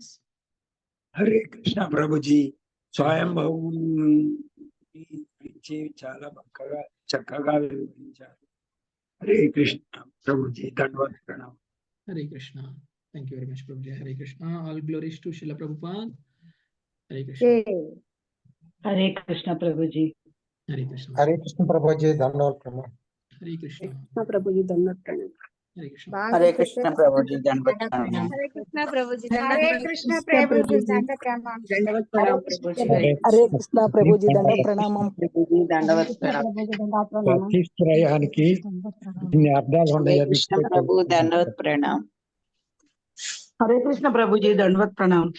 హరే కృష్ణ ప్రభుజీ. స్వయంభూ గురించి చాలా చక్కగా వివరించారు. హరే కృష్ణ ప్రభుజీ, దండవత్ ప్రణామం. Hare Krishna. Thank you very much ప్రభుజీ. Hare Krishna. All glories to Srila Prabhupad. Hare Krishna. Hare Krishna ప్రభుజీ. హరే కృష్ణ. హరే కృష్ణ ప్రభుజీ, దండవత్ ప్రణామం. హరే కృష్ణ. ప్రభుజీ దండవత్ ప్రణామం. హరే కృష్ణ. హరే కృష్ణ ప్రభుజీ, దండవత్ ప్రణామం. హరే కృష్ణ ప్రభుజీ. హరే కృష్ణ ప్రభుజీ, దండ ప్రణామం. దండవత్ ప్రణామం ప్రభుజీ. హరే కృష్ణ ప్రభుజీ, దండవత్ ప్రణామం. ప్రభుజీ దండవత్ ప్రణామం. ప్రతిష్ఠయానికి ఇన్ని అర్థాలు హరే కృష్ణ ప్రభు, దండవత్ ప్రణామం. హరే కృష్ణ ప్రభుజీ దండవత్ ప్రణామం.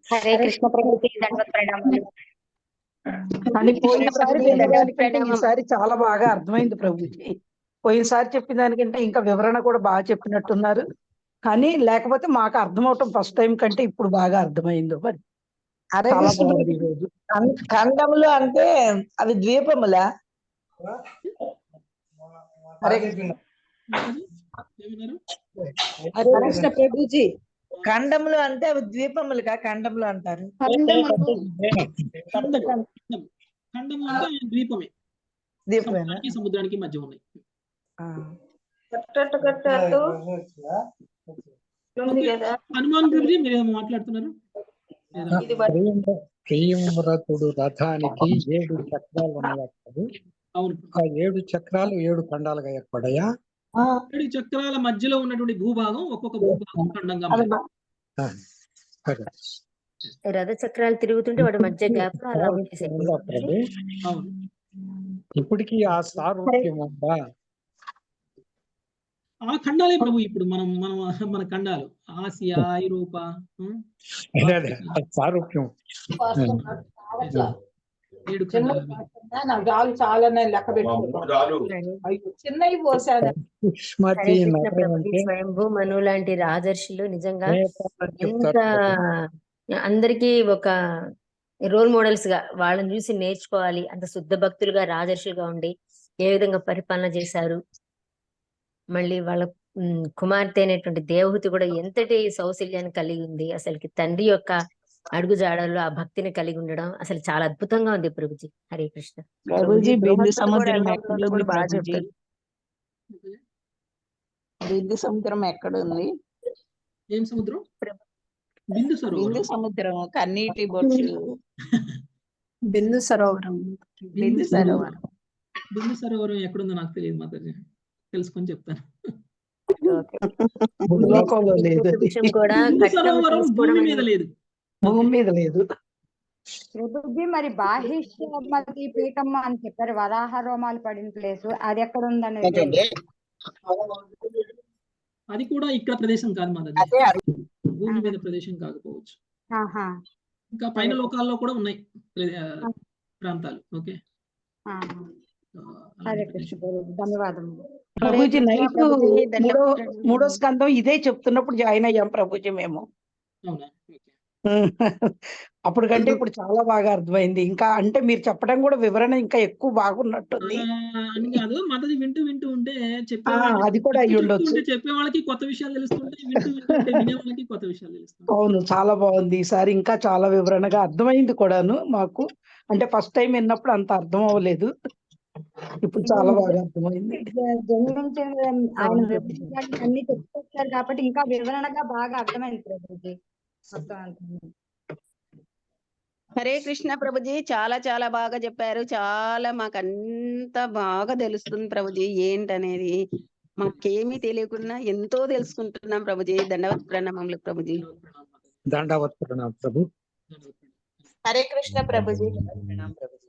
హరే కృష్ణ ప్రభుజీ దండవత్ ప్రణామాలు. కానీ పోయినసారి దానికంటే ఈసారి చాలా బాగా అర్థమైంది ప్రభుజీ. పోయినసారి చెప్పిన దానికంటే ఇంకా వివరణ కూడా బాగా చెప్పినట్టున్నారు. కానీ లేకపోతే మాకు అర్థం అవటం ఫస్ట్ టైం కంటే ఇప్పుడు బాగా అర్థమైంది. మరి చాలా బాగుంది ఈ రోజు. ఖండములు అంటే అవి ద్వీపములా? హరే మాతాజీ ఏమన్నారు? హరే కృష్ణ ప్రభుజీ. ఖండములు అంటే అవి ద్వీపములుగా ఖండములు అంటారు. ఖండం ఖండము అంటే ద్వీపమే, ద్వీపమేనా? సముద్రానికి సముద్రానికి మధ్య ఉన్నాయి. హనుమాన్ ప్రభుజీ మీరు ఏమో మాట్లాడుతున్నారు లేదా? ప్రియంవ్రతుడు రథానికి 7 చక్రాలు ఉన్నాయి. అవును, ఆ 7 చక్రాలు 7 ఖండాలుగా ఏర్పడాయా? 7 చక్రాల మధ్యలో ఉన్నటువంటి భూభాగం ఒక్కొక్క భూభాగం ఖండంగా మారింది. రథ చక్రాలు తిరుగుతుంటే వాటి మధ్య గ్యాప్ అలా ఉండేసాయి. అవును, ఇప్పటికీ ఆ సారూప్యం ఉందా? ఆ ఖండాలే ప్రభు. ఇప్పుడు మన ఖండాలు ఆసియా, ఐరోపా, అదే ఆ సారూప్యం. 7 ఖండాలు అవి. చాలు చాలనే లెక్క పెట్టుకుంటాను. చిన్నవి పోసాను. సుష్మతి హరే కృష్ణ నగరం ప్రభుజీ, అంటే స్వయంభూ మను లాంటి రాజర్షులు నిజంగా నేపాల్ ఎంత చెప్తారు. అందరికీ ఒక రోల్ మోడల్స్ గా వాళ్ళని చూసి నేర్చుకోవాలి. అంత శుద్ధ భక్తులుగా రాజర్షులుగా ఉండి ఏ విధంగా పరిపాలన చేశారు. మళ్ళీ వాళ్ళ కుమార్తె అయినటువంటి దేవహూతి కూడా ఎంతటి సౌశల్యాన్ని కలిగి ఉంది. అసలుకి తండ్రి యొక్క అడుగు జాడల్లో ఆ భక్తిని కలిగి ఉండడం అసలు చాలా అద్భుతంగా ఉంది ప్రభుజీ. హరే కృష్ణ ప్రభుజీ బిందు బృహత్తుడు కూడా సముద్రం ఎలా ఎక్కడ ఉండాలో ఉంది కూడా బాగా ప్రభుజీ? చెప్తారు. బిందు సముద్రం ఎక్కడ ఉంది? ఏం సముద్రం? బిందు సరోవరం. బిందు సముద్రం కన్నీటి బొట్టు. బిందు సరోవరం. బిందు సరోవరం. బిందు సరోవరం ఎక్కడుందో నాకు తెలియదు మాతాజీ, తెలుసుకొని చెప్తాను. భూలోకంలో లేదు అది. వృక్షం కూడా బిందు ఖడ్గం సరోవరం తీసుకోవడం భూమి మీద అనేది లేదు. భూమి మీద లేదు. ప్రభుజీ మరి బాహిష్మతి పీఠం అని చెప్పారు, వరాహ రోమాలు పడిన ప్లేస్ అది ఎక్కడ ఉందనేది. అది కూడా ఇక్కడ ప్రదేశం కాదు మాతాజీ, భూమి మీద ప్రదేశం కాకపోవచ్చు. ఆహా. ఇంకా పైన లోకాల్లో కూడా ఉన్నాయి ప్రాంతాలు. ఓకే, ఆహా. హరే కృష్ణ ప్రభుజీ, ధన్యవాదములు. ప్రభుజీ నైట్ మూడో స్కందం ఇదే చెప్తున్నప్పుడు జాయిన్ అయ్యాం ప్రభుజీ మేము. అవునా? ఓకే. అప్పుడు కంటే ఇప్పుడు చాలా బాగా అర్థమైంది. ఇంకా అంటే మీరు చెప్పడం కూడా వివరణ ఇంకా ఎక్కువ బాగున్నట్టుంది. అని కాదు మాతాజీ, వింటూ ఉంటే అది కూడా అయ్యి ఉండొచ్చు. చెప్పే వాళ్ళకి కొత్త విషయాలు తెలుస్తుంటే, వింటే వినే వాళ్ళకి కొత్త విషయాలు తెలుస్తుంటాయి. అవును, చాలా బాగుంది. ఈసారి ఇంకా చాలా వివరణగా అర్థమైంది కూడాను మాకు. అంటే ఫస్ట్ టైం విన్నప్పుడు అంత అర్థం అవ్వలేదు, ఇప్పుడు చాలా బాగా అర్థమైంది. జన్మించిన ఆయన వివరించడానికి అన్ని చెప్పుకొచ్చారు కాబట్టి ఇంకా వివరణగా బాగా అర్థమైంది ప్రభుజీ మొత్తం అంతా. హరే కృష్ణ ప్రభుజీ, చాలా చాలా బాగా చెప్పారు. చాలా మాకు అంత బాగా తెలుస్తుంది ప్రభుజీ ఏంటనేది. మాకేమీ తెలియకుండా ఎంతో తెలుసుకుంటున్నాం ప్రభుజీ. దండవత్ ప్రణామములు ప్రభుజీ. దండవత్ ప్రణామం ప్రభు. హరే కృష్ణ ప్రభుజీ. ప్రణామం ప్రభుజీ.